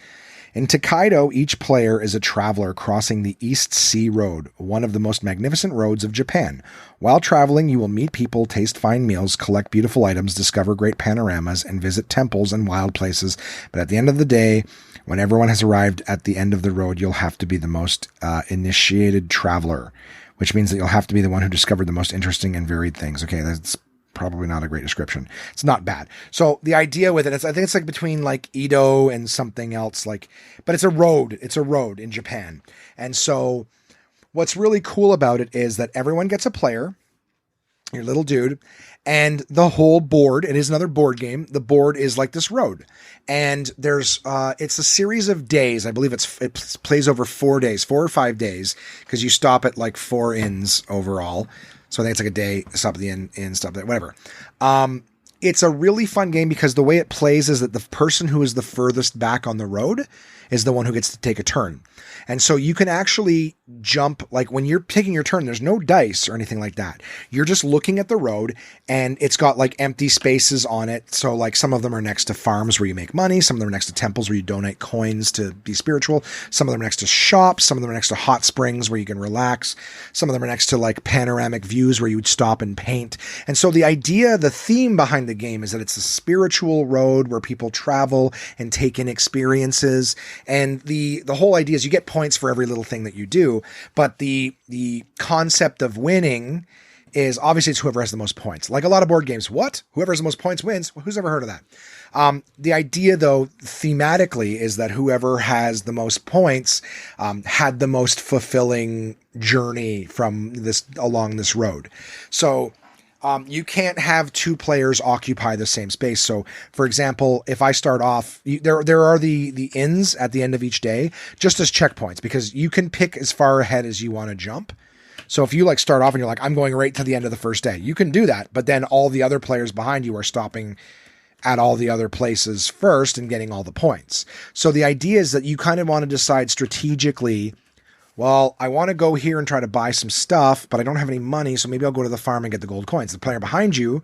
In Tokaido, each player is a traveler crossing the East Sea Road, one of the most magnificent roads of Japan. While traveling, you will meet people, taste fine meals, collect beautiful items, discover great panoramas, and visit temples and wild places. But at the end of the day, when everyone has arrived at the end of the road, you'll have to be the most initiated traveler, which means that you'll have to be the one who discovered the most interesting and varied things. Okay, that's probably not a great description. It's not bad. So the idea with it, I think it's like between like Edo and something else, but it's a road. It's a road in Japan. And so what's really cool about it is that everyone gets a player, your little dude, and the whole board, it is another board game. The board is like this road. And there's, it's a series of days. I believe it plays over 4 days, 4 or 5 days, because you stop at like 4 inns overall. So I think it's like a day, stop at the inn, stop there, whatever. It's a really fun game because the way it plays is that the person who is the furthest back on the road is the one who gets to take a turn. And so you can actually jump, like when you're taking your turn, there's no dice or anything like that. You're just looking at the road and it's got like empty spaces on it. So like some of them are next to farms where you make money. Some of them are next to temples where you donate coins to be spiritual. Some of them are next to shops. Some of them are next to hot springs where you can relax. Some of them are next to like panoramic views where you would stop and paint. And so the idea, the theme behind the game is that it's a spiritual road where people travel and take in experiences. And the whole idea is you get points for every little thing that you do, but the concept of winning is obviously it's whoever has the most points. Like a lot of board games, whoever has the most points wins. Well, who's ever heard of that? The idea, though, thematically, is that whoever has the most points had the most fulfilling journey from this along this road. So you can't have 2 players occupy the same space. So, for example, if I start off, there are the inns at the end of each day, just as checkpoints, because you can pick as far ahead as you want to jump. So if you like start off and you're like, I'm going right to the end of the first day, you can do that. But then all the other players behind you are stopping at all the other places first and getting all the points. So the idea is that you kind of want to decide strategically, well, I want to go here and try to buy some stuff, but I don't have any money, so maybe I'll go to the farm and get the gold coins. The player behind you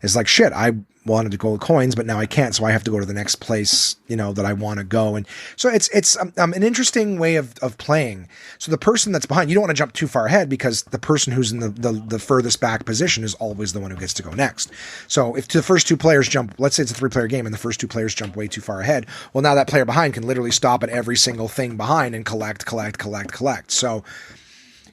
is like, shit, I wanted to gold coins, but now I can't, so I have to go to the next place, that I want to go. And so it's an interesting way of playing. So the person that's behind, you don't want to jump too far ahead because the person who's in the furthest back position is always the one who gets to go next. So if the first 2 players jump, let's say it's a 3-player game and the first 2 players jump way too far ahead, well, now that player behind can literally stop at every single thing behind and collect. So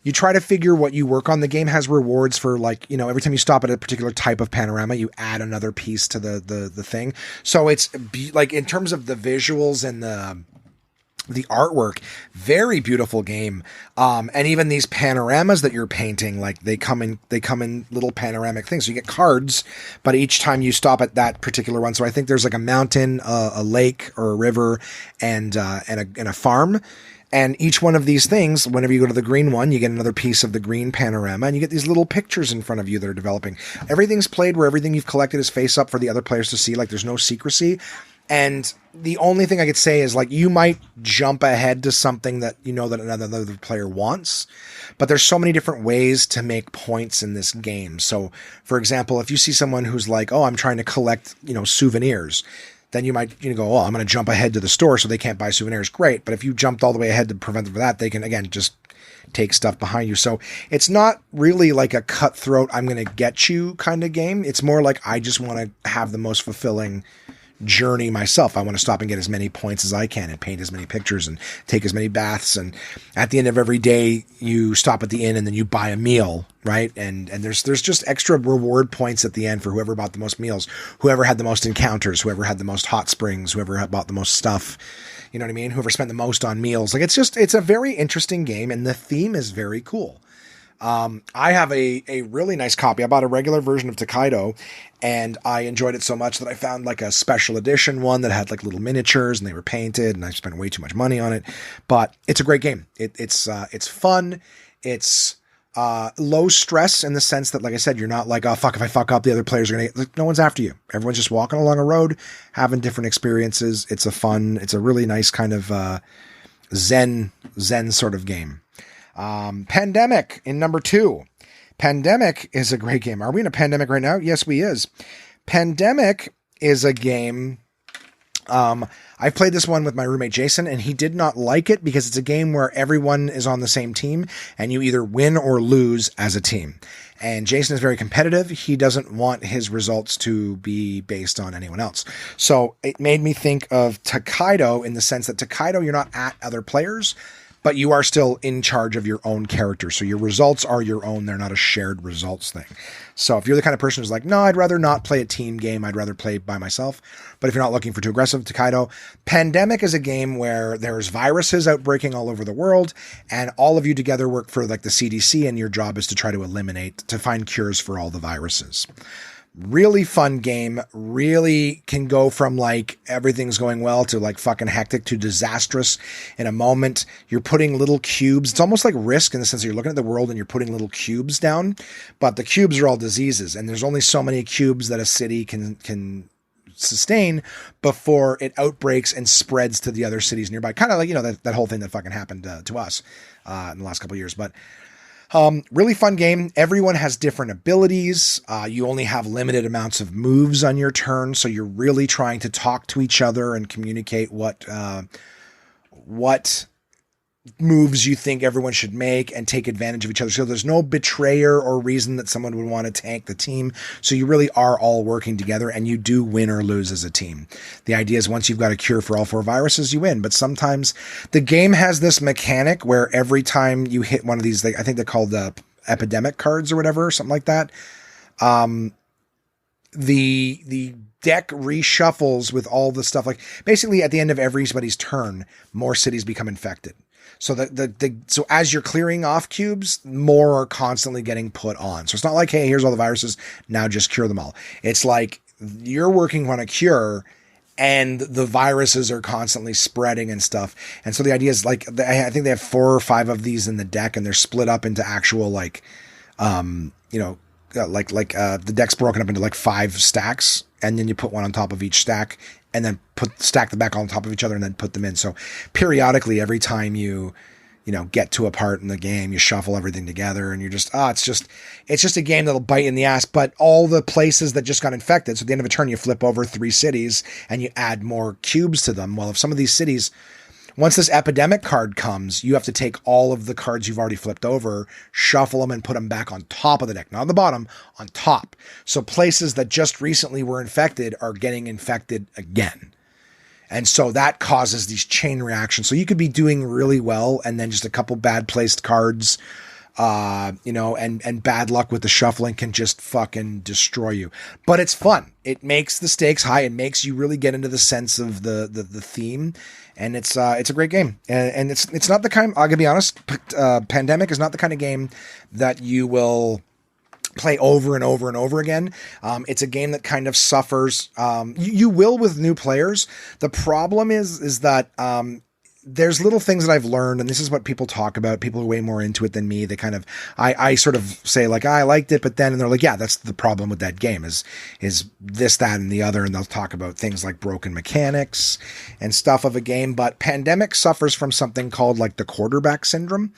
you try to figure what you work on. The game has rewards for every time you stop at a particular type of panorama, you add another piece to the thing. So it's like in terms of the visuals and the artwork, very beautiful game. And even these panoramas that you're painting, like they come in little panoramic things. So you get cards, but each time you stop at that particular one. So I think there's like a mountain, a lake or a river and a farm. And each one of these things, whenever you go to the green one, you get another piece of the green panorama, and you get these little pictures in front of you that are developing. Everything's played where everything you've collected is face up for the other players to see. Like there's no secrecy. And the only thing I could say is like you might jump ahead to something that that another player wants, but there's so many different ways to make points in this game. So, for example, if you see someone who's like, oh, I'm trying to collect souvenirs, then you might go, oh, I'm going to jump ahead to the store so they can't buy souvenirs. Great. But if you jumped all the way ahead to prevent them from that, they can, again, just take stuff behind you. So it's not really like a cutthroat, I'm going to get you kind of game. It's more like I just want to have the most fulfilling journey myself. I want to stop and get as many points as I can and paint as many pictures and take as many baths. And at the end of every day, you stop at the inn and then you buy a meal, right? And there's just extra reward points at the end for whoever bought the most meals, whoever had the most encounters, whoever had the most hot springs, whoever had bought the most stuff. You know what I mean? Whoever spent the most on meals. Like it's a very interesting game and the theme is very cool. I have a really nice copy. I bought a regular version of Tokaido and I enjoyed it so much that I found like a special edition one that had like little miniatures and they were painted and I spent way too much money on it, but it's a great game. It's fun. It's, low stress in the sense that, like I said, you're not like, oh fuck, if I fuck up, the other players are going to no one's after you. Everyone's just walking along a road, having different experiences. It's a really nice kind of, Zen sort of game. Pandemic in number 2. Pandemic is a great game. Are we in a pandemic right now? Yes, we is. Pandemic is a game. I played this one with my roommate Jason, and he did not like it because it's a game where everyone is on the same team and you either win or lose as a team. And Jason is very competitive. He doesn't want his results to be based on anyone else. So it made me think of Takedo in the sense that Takedo, you're not at other players, but you are still in charge of your own character. So your results are your own. They're not a shared results thing. So if you're the kind of person who's like, no, I'd rather not play a team game. I'd rather play by myself. But if you're not looking for too aggressive, Takedo. Pandemic is a game where there's viruses outbreaking all over the world, and all of you together work for like the CDC, and your job is to try to find cures for all the viruses. Really fun game, really can go from like everything's going well to like fucking hectic to disastrous in a moment. You're putting little cubes. It's almost like Risk in the sense that you're looking at the world and you're putting little cubes down, but the cubes are all diseases, and there's only so many cubes that a city can sustain before it outbreaks and spreads to the other cities nearby. Kind of like, that whole thing that fucking happened to us in the last couple of years, but really fun game. Everyone has different abilities. You only have limited amounts of moves on your turn, so you're really trying to talk to each other and communicate what moves you think everyone should make and take advantage of each other. So there's no betrayer or reason that someone would want to tank the team. So you really are all working together, and you do win or lose as a team. The idea is once you've got a cure for all 4 viruses, you win. But sometimes the game has this mechanic where every time you hit one of these, I think they're called the epidemic cards or whatever, something like that. The deck reshuffles with all the stuff. Like basically at the end of everybody's turn, more cities become infected. So so as you're clearing off cubes, more are constantly getting put on. So it's not like, hey, here's all the viruses, now just cure them all. It's like you're working on a cure and the viruses are constantly spreading and stuff. And so the idea is like, I think they have 4 or 5 of these in the deck, and they're split up into actual the deck's broken up into like 5 stacks, and then you put one on top of each stack, and then stack them back on top of each other and then put them in. So periodically, every time you get to a part in the game, you shuffle everything together, and you're just, it's just a game that'll bite in the ass. But all the places that just got infected, so at the end of a turn, you flip over 3 cities and you add more cubes to them. Well, if some of these cities, once this epidemic card comes, you have to take all of the cards you've already flipped over, shuffle them, and put them back on top of the deck. Not on the bottom, on top. So places that just recently were infected are getting infected again. And so that causes these chain reactions. So you could be doing really well, and then just a couple bad placed cards, and bad luck with the shuffling can just fucking destroy you. But it's fun. It makes the stakes high. It makes you really get into the sense of the theme. And it's a great game. And it's not the kind, I'm gonna be honest, Pandemic is not the kind of game that you will play over and over and over again. It's a game that kind of suffers. You will with new players. The problem is that there's little things that I've learned, and this is what people talk about. People are way more into it than me. They kind of, I sort of say like, I liked it, but then, and they're like, yeah, that's the problem with that game is this, that, and the other. And they'll talk about things like broken mechanics and stuff of a game. But Pandemic suffers from something called like the quarterback syndrome.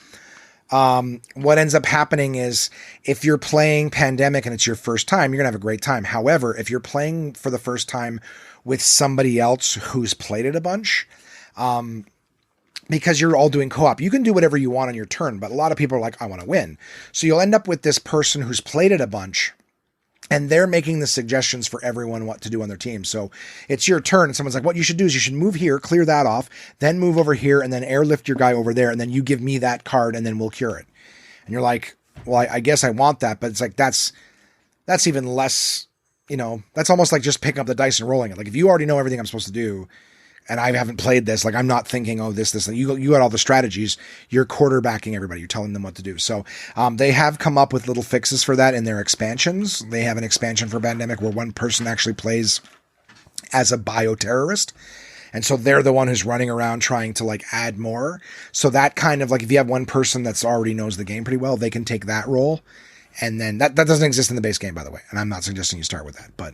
What ends up happening is if you're playing Pandemic and it's your first time, you're gonna have a great time. However, if you're playing for the first time with somebody else who's played it a bunch, because you're all doing co-op, you can do whatever you want on your turn, but a lot of people are like, I want to win. So you'll end up with this person who's played it a bunch, and they're making the suggestions for everyone what to do on their team. So it's your turn, and someone's like, what you should do is you should move here, clear that off, then move over here, and then airlift your guy over there, and then you give me that card, and then we'll cure it. And you're like, well, I guess I want that, but it's like, that's even less, that's almost like just picking up the dice and rolling it. Like if you already know everything I'm supposed to do, and I haven't played this, like I'm not thinking, oh, this, you got all the strategies, you're quarterbacking everybody, you're telling them what to do. So they have come up with little fixes for that in their expansions. They have an expansion for Pandemic where one person actually plays as a bioterrorist. And so they're the one who's running around trying to like add more. So that kind of like, if you have one person that's already knows the game pretty well, they can take that role And then that doesn't exist in the base game, by the way. And I'm not suggesting you start with that. But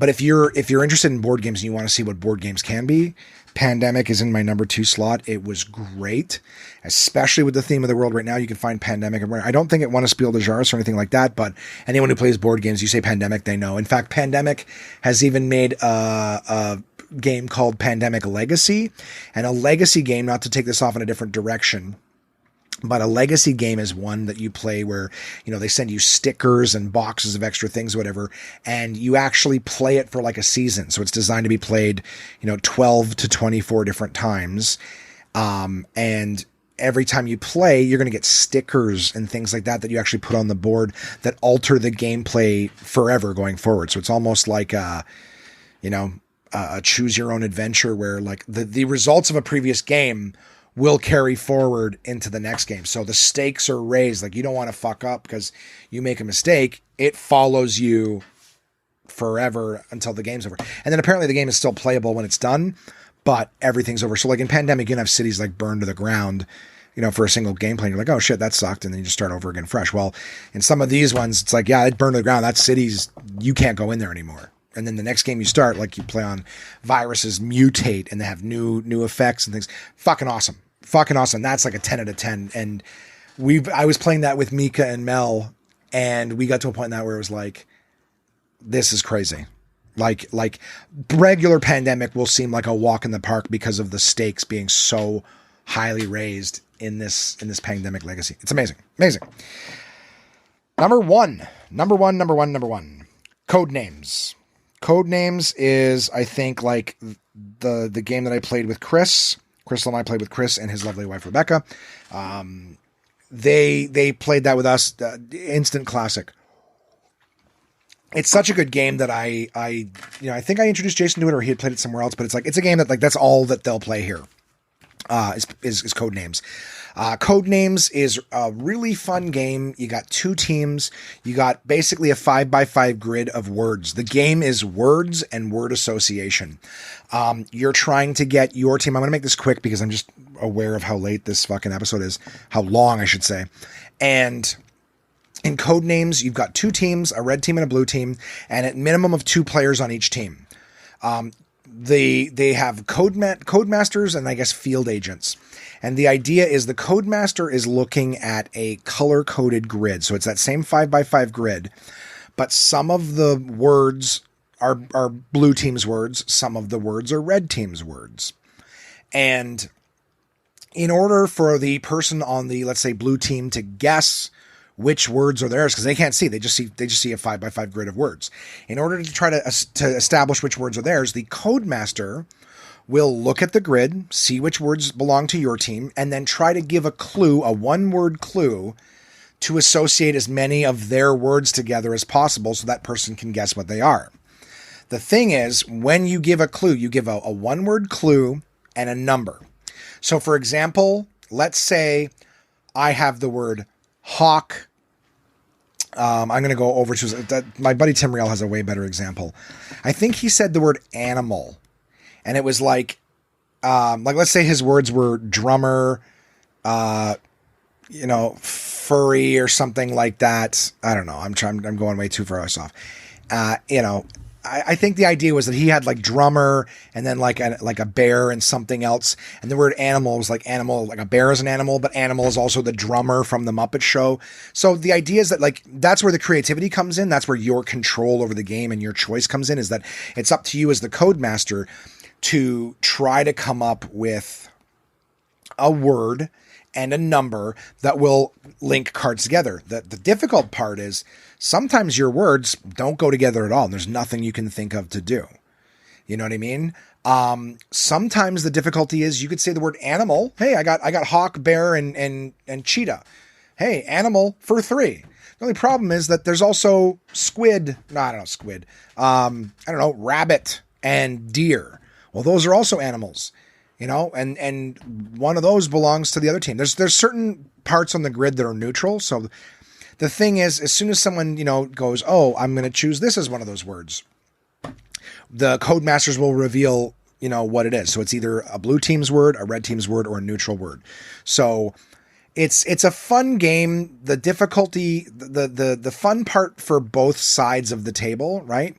if you're interested in board games and you want to see what board games can be, Pandemic is in my number 2 slot. It was great, especially with the theme of the world right now. You can find Pandemic everywhere. I don't think it won a Spiel des Jahres or anything like that, but anyone who plays board games, you say Pandemic, they know. In fact, Pandemic has even made a game called Pandemic Legacy, and a legacy game, not to take this off in a different direction, but a legacy game is one that you play where, they send you stickers and boxes of extra things, whatever, and you actually play it for like a season. So it's designed to be played, 12 to 24 different times. And every time you play, you're going to get stickers and things like that you actually put on the board that alter the gameplay forever going forward. So it's almost like a choose your own adventure where like the results of a previous game will carry forward into the next game. So the stakes are raised. Like, you don't want to fuck up because you make a mistake. It follows you forever until the game's over. And then apparently the game is still playable when it's done, but everything's over. So like in Pandemic, you can have cities like burned to the ground, for a single gameplay. And you're like, oh shit, that sucked. And then you just start over again fresh. Well, in some of these ones, it's like, yeah, it burned to the ground. That city's, you can't go in there anymore. And then the next game you start, like you play on, viruses mutate and they have new effects and things. Fucking awesome. That's like a 10 out of 10. And I was playing that with Mika and Mel, and we got to a point in that where it was like, this is crazy. Like regular Pandemic will seem like a walk in the park because of the stakes being so highly raised in this Pandemic Legacy. It's amazing. Number one. Codenames. Codenames is, I think, like the game that I played with Chris. Crystal and I played with Chris and his lovely wife, Rebecca. They played that with us. Instant classic. It's such a good game that I think I introduced Jason to it, or he had played it somewhere else, but it's a game that, like, that's all that they'll play here. Is Codenames. Codenames is a really fun game. You got 2 teams. You got basically a 5x5 grid of words. The game is words and word association. You're trying to get your team. I'm going to make this quick because I'm just aware of how late this fucking episode is. How long, I should say. And in Codenames, you've got 2 teams, a red team and a blue team, and at minimum of 2 players on each team. They have codemasters and I guess field agents. And the idea is the codemaster is looking at a color-coded grid. So it's that same 5x5 grid, but some of the words are blue team's words. Some of the words are red team's words. And in order for the person on the, let's say, blue team to guess which words are theirs, because they can't see, they just see a 5x5 grid of words. In order to try to establish which words are theirs, the codemaster will look at the grid, see which words belong to your team, and then try to give a clue, a 1-word clue, to associate as many of their words together as possible so that person can guess what they are. The thing is, when you give a clue, you give a 1-word clue and a number. So for example, let's say I have the word hawk. I'm going to go over to my buddy Tim Riel has a way better example. I think he said the word animal, and it was like let's say his words were drummer, furry or something like that. I don't know. I'm going way too far off. I think the idea was that he had like drummer and then like a bear and something else. And the word animal was like animal, like a bear is an animal, but animal is also the drummer from the Muppet Show. So the idea is that, like, that's where the creativity comes in. That's where your control over the game and your choice comes in, is that it's up to you as the codemaster to try to come up with a word and a number that will link cards together. The difficult part is sometimes your words don't go together at all, and there's nothing you can think of to do. You know what I mean? Sometimes the difficulty is you could say the word animal. Hey, I got hawk, bear, and cheetah. Hey, animal for 3. The only problem is that there's also rabbit and deer. Well, those are also animals. And one of those belongs to the other team. There's certain parts on the grid that are neutral. So the thing is, as soon as someone, goes, oh, I'm going to choose this as one of those words, the codemasters will reveal, what it is. So it's either a blue team's word, a red team's word, or a neutral word. So it's a fun game. The difficulty, the fun part for both sides of the table, right?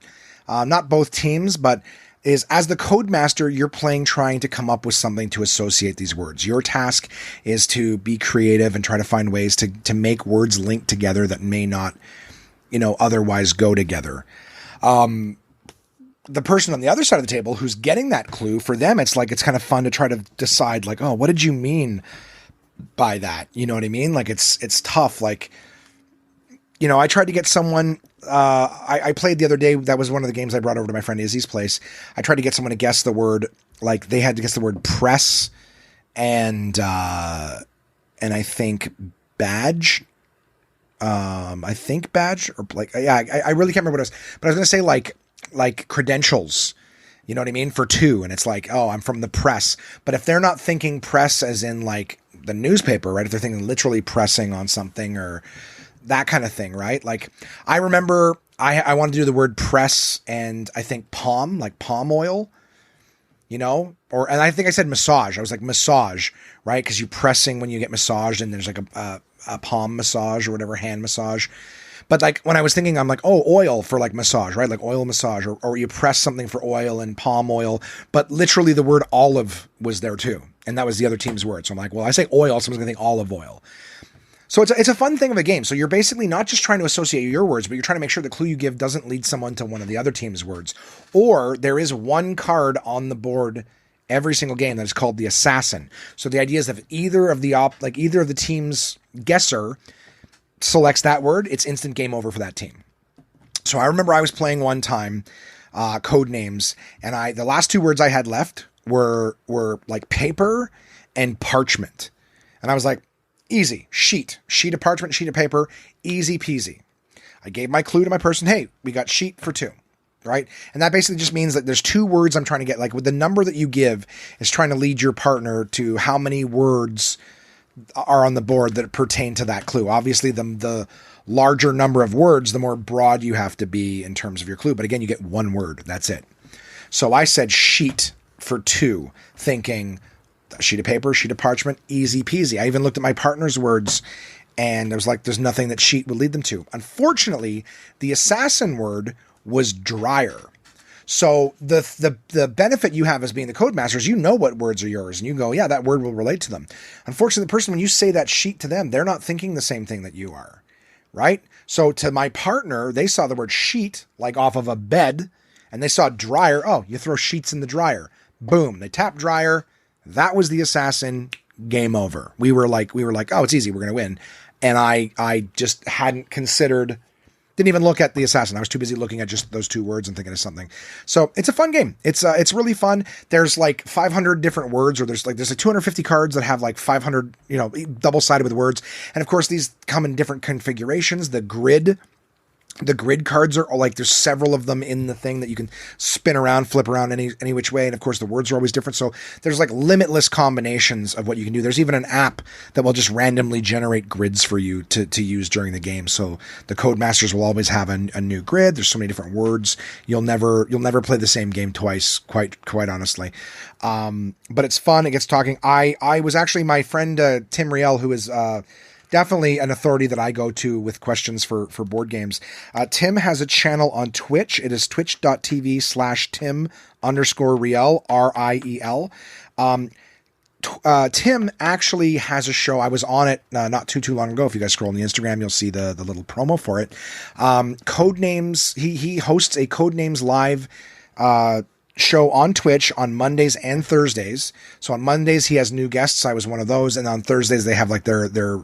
Not both teams, but is as the Codemaster, you're playing trying to come up with something to associate these words. Your task is to be creative and try to find ways to make words link together that may not, otherwise go together. The person on the other side of the table who's getting that clue, for them, it's kind of fun to try to decide oh, what did you mean by that? You know what I mean? It's tough. I tried to get someone, I played the other day. That was one of the games I brought over to my friend Izzy's place. I tried to get someone to guess the word, they had to guess the word press and I think badge. I think badge or I really can't remember what it was, but I was going to say like credentials, you know what I mean? For two. And it's oh, I'm from the press. But if they're not thinking press as in the newspaper, right? If they're thinking literally pressing on something or that kind of thing, right? I remember I wanted to do the word press and I think palm, like palm oil, and I think I said massage. I was massage, right? Because you're pressing when you get massaged and there's a palm massage or whatever, hand massage. But when I was thinking, I'm oh, oil for massage, right? Oil massage, or you press something for oil and palm oil, but literally the word olive was there too. And that was the other team's word. So I'm well, I say oil, someone's gonna think olive oil. So it's a fun thing of a game. So you're basically not just trying to associate your words, but you're trying to make sure the clue you give doesn't lead someone to one of the other team's words. Or there is one card on the board every single game that is called the assassin. So the idea is that if either of the team's guesser selects that word, it's instant game over for that team. So I remember I was playing one time, code names, and the last two words I had left were paper and parchment. And I was easy, sheet of parchment, sheet of paper, easy peasy. I gave my clue to my person. Hey, we got sheet for two, right? And that basically just means that there's two words I'm trying to get, with the number that you give is trying to lead your partner to how many words are on the board that pertain to that clue. Obviously, the larger number of words, the more broad you have to be in terms of your clue. But again, you get one word. That's it. So I said sheet for two, thinking a sheet of paper, sheet of parchment, easy peasy. I even looked at my partner's words and I was there's nothing that sheet would lead them to. Unfortunately, the assassin word was dryer. So the benefit you have as being the Codemaster is what words are yours, and you go, yeah, that word will relate to them. Unfortunately, the person, when you say that sheet to them, they're not thinking the same thing that you are, right? So to my partner, they saw the word sheet, off of a bed, and they saw dryer. Oh, you throw sheets in the dryer. Boom. They tap dryer. That was the assassin. Game over. We were oh, it's easy. We're going to win. And I just hadn't considered... Didn't even look at the assassin. I was too busy looking at just those two words and thinking of something. So it's a fun game. It's really fun. There's 500 different words, or there's 250 cards that have 500, double-sided with words. And of course, these come in different configurations. The grid cards are there's several of them in the thing that you can spin around, flip around any which way. And of course the words are always different. So there's limitless combinations of what you can do. There's even an app that will just randomly generate grids for you to use during the game. So the Codemasters will always have a new grid. There's so many different words. You'll never play the same game twice, quite honestly. But it's fun. It gets talking. I was actually, my friend, Tim Riel, who is, definitely an authority that I go to with questions for board games. Tim has a channel on Twitch. It is twitch.tv/Tim_Riel, RIEL. Tim actually has a show. I was on it not too long ago. If you guys scroll on the Instagram, you'll see the little promo for it. Codenames. He hosts a Codenames live show on Twitch on Mondays and Thursdays. So on Mondays he has new guests. I was one of those, and on Thursdays they have their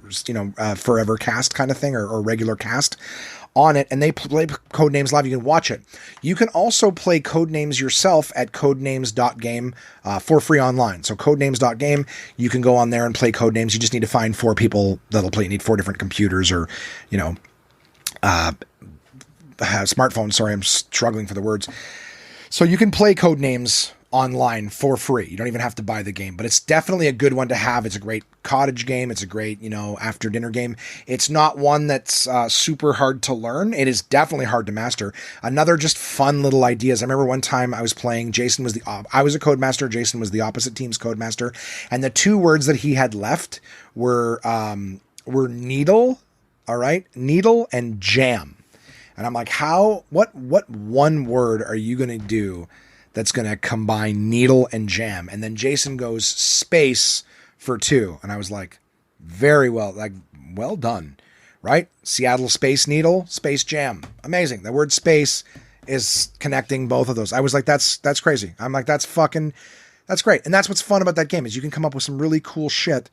forever cast kind of thing, or regular cast on it, and they play Codenames live. You can watch it. You can also play Codenames yourself at codenames.game for free online. So codenames.game, you can go on there and play Codenames. You just need to find 4 people that'll play. You need 4 different computers or smartphones. Sorry, I'm struggling for the words. So you can play Codenames online for free. You don't even have to buy the game, but it's definitely a good one to have. It's a great cottage game. It's a great, after dinner game. It's not one that's super hard to learn. It is definitely hard to master. Another just fun little ideas. I remember one time I was playing, I was a codemaster, Jason was the opposite team's codemaster, and the two words that he had left were needle, all right? Needle and jam. And I'm like, what one word are you going to do that's going to combine needle and jam? And then Jason goes space for 2. And I was like, very well, well done, right? Seattle Space Needle, Space Jam. Amazing. The word space is connecting both of those. I was like, that's crazy. I'm like, that's great. And that's what's fun about that game is you can come up with some really cool shit.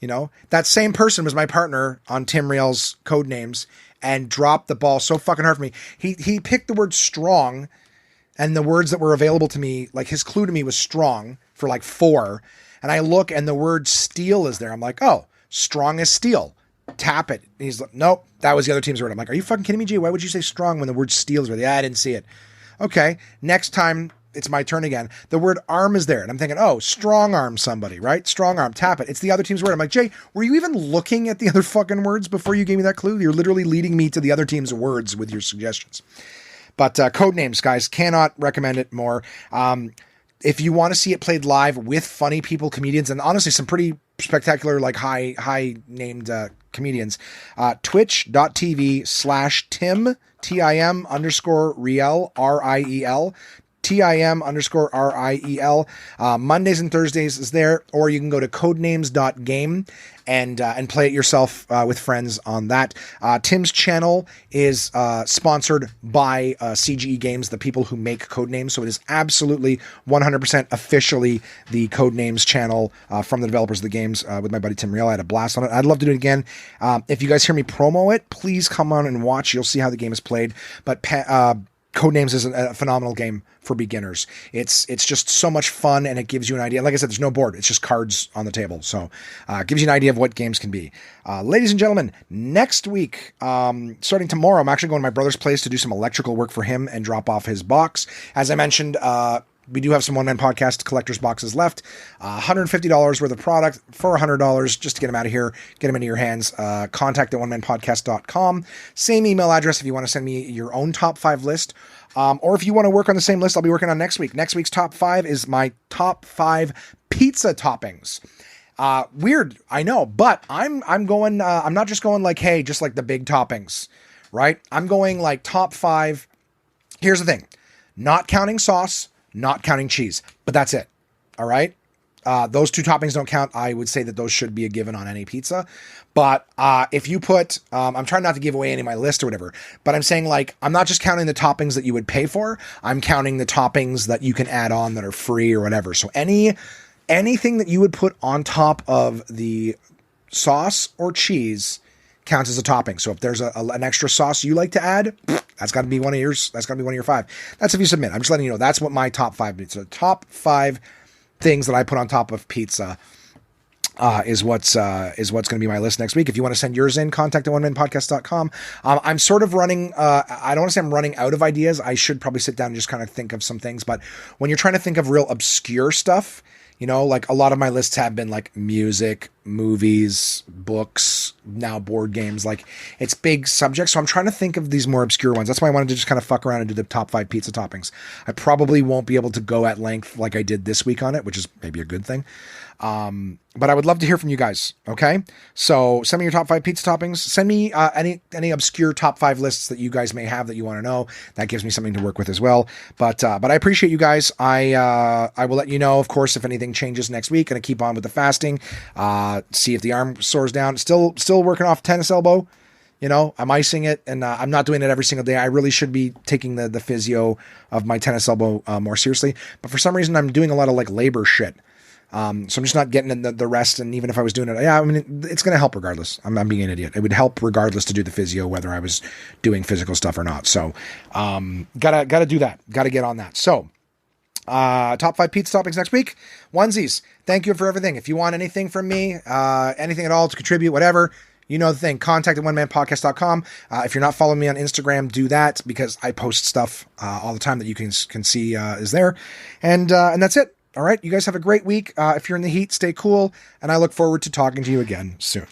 That same person was my partner on Tim Riel's Code Names and dropped the ball so fucking hard for me. He picked the word strong, and the words that were available to me, like his clue to me was strong for like 4. And I look and the word steel is there. I'm like, oh, strong as steel. Tap it. And he's like, nope, that was the other team's word. I'm like, are you fucking kidding me, Jay? Why would you say strong when the word steel is there? Yeah, I didn't see it. Okay, next time it's my turn again. The word arm is there. And I'm thinking, oh, strong arm somebody, right? Strong arm, tap it. It's the other team's word. I'm like, Jay, were you even looking at the other fucking words before you gave me that clue? You're literally leading me to the other team's words with your suggestions. But Code Names, guys, cannot recommend it more. If you want to see it played live with funny people, comedians, and honestly some pretty spectacular, like high named comedians, twitch.tv/Tim, Tim_Riel, RIEL, Tim_RIEL. Mondays and Thursdays is there, or you can go to codenames.game and play it yourself with friends on that. Tim's channel is sponsored by CGE Games, the people who make Codenames, so it is absolutely 100% officially the Codenames channel from the developers of the games with my buddy Tim Riel. I had a blast on it. I'd love to do it again. If you guys hear me promo it, please come on and watch. You'll see how the game is played. But Codenames is a phenomenal game for beginners. It's just so much fun, and it gives you an idea. Like I said, there's no board. It's just cards on the table. So it gives you an idea of what games can be. Ladies and gentlemen, next week, starting tomorrow, I'm actually going to my brother's place to do some electrical work for him and drop off his box. As I mentioned, we do have some One Man Podcast collector's boxes left. $150 worth of product for $100 just to get them out of here, get them into your hands. Contact at onemanpodcast.com. Same email address if you want to send me your own top 5 list. Or if you want to work on the same list I'll be working on next week. Next week's top 5 is my top 5 pizza toppings. Weird, I know, but I'm going, I'm not just going like, hey, just like the big toppings, right? I'm going like top 5. Here's the thing, not counting sauce, not counting cheese, but that's it. All right. Those 2 toppings don't count. I would say that those should be a given on any pizza. But if you put, I'm trying not to give away any of my list or whatever, but I'm saying like, I'm not just counting the toppings that you would pay for. I'm counting the toppings that you can add on that are free or whatever. So anything that you would put on top of the sauce or cheese counts as a topping. So if there's an extra sauce you like to add, that's got to be one of yours. That's got to be one of your 5. That's if you submit. I'm just letting you know that's what my top 5 is. So top 5 things that I put on top of pizza is what's going to be my list next week. If you want to send yours in, contact at onemanpodcast.com. I'm sort of running, I don't want to say I'm running out of ideas. I should probably sit down and just kind of think of some things. But when you're trying to think of real obscure stuff, like a lot of my lists have been like music, movies, books, now board games. Like it's big subjects. So I'm trying to think of these more obscure ones. That's why I wanted to just kind of fuck around and do the top 5 pizza toppings. I probably won't be able to go at length like I did this week on it, which is maybe a good thing. But I would love to hear from you guys. Okay. So send me your top 5 pizza toppings. Send me, any obscure top 5 lists that you guys may have that you want to know. That gives me something to work with as well. But I appreciate you guys. I will let you know, of course, if anything changes next week. Gonna keep on with the fasting, see if the arm soars down. Still working off tennis elbow. I'm icing it, and I'm not doing it every single day. I really should be taking the physio of my tennis elbow more seriously. But for some reason, I'm doing a lot of like labor shit. So I'm just not getting in the rest. And even if I was doing it, it's going to help regardless. I'm being an idiot. It would help regardless to do the physio, whether I was doing physical stuff or not. So, gotta do that. Gotta get on that. So, top 5 pizza toppings next week. Onesies. Thank you for everything. If you want anything from me, anything at all to contribute, whatever, You know the thing, contact at onemanpodcast.com. If you're not following me on Instagram, do that because I post stuff all the time that you can see is there. And that's it. All right. You guys have a great week. If you're in the heat, stay cool. And I look forward to talking to you again soon.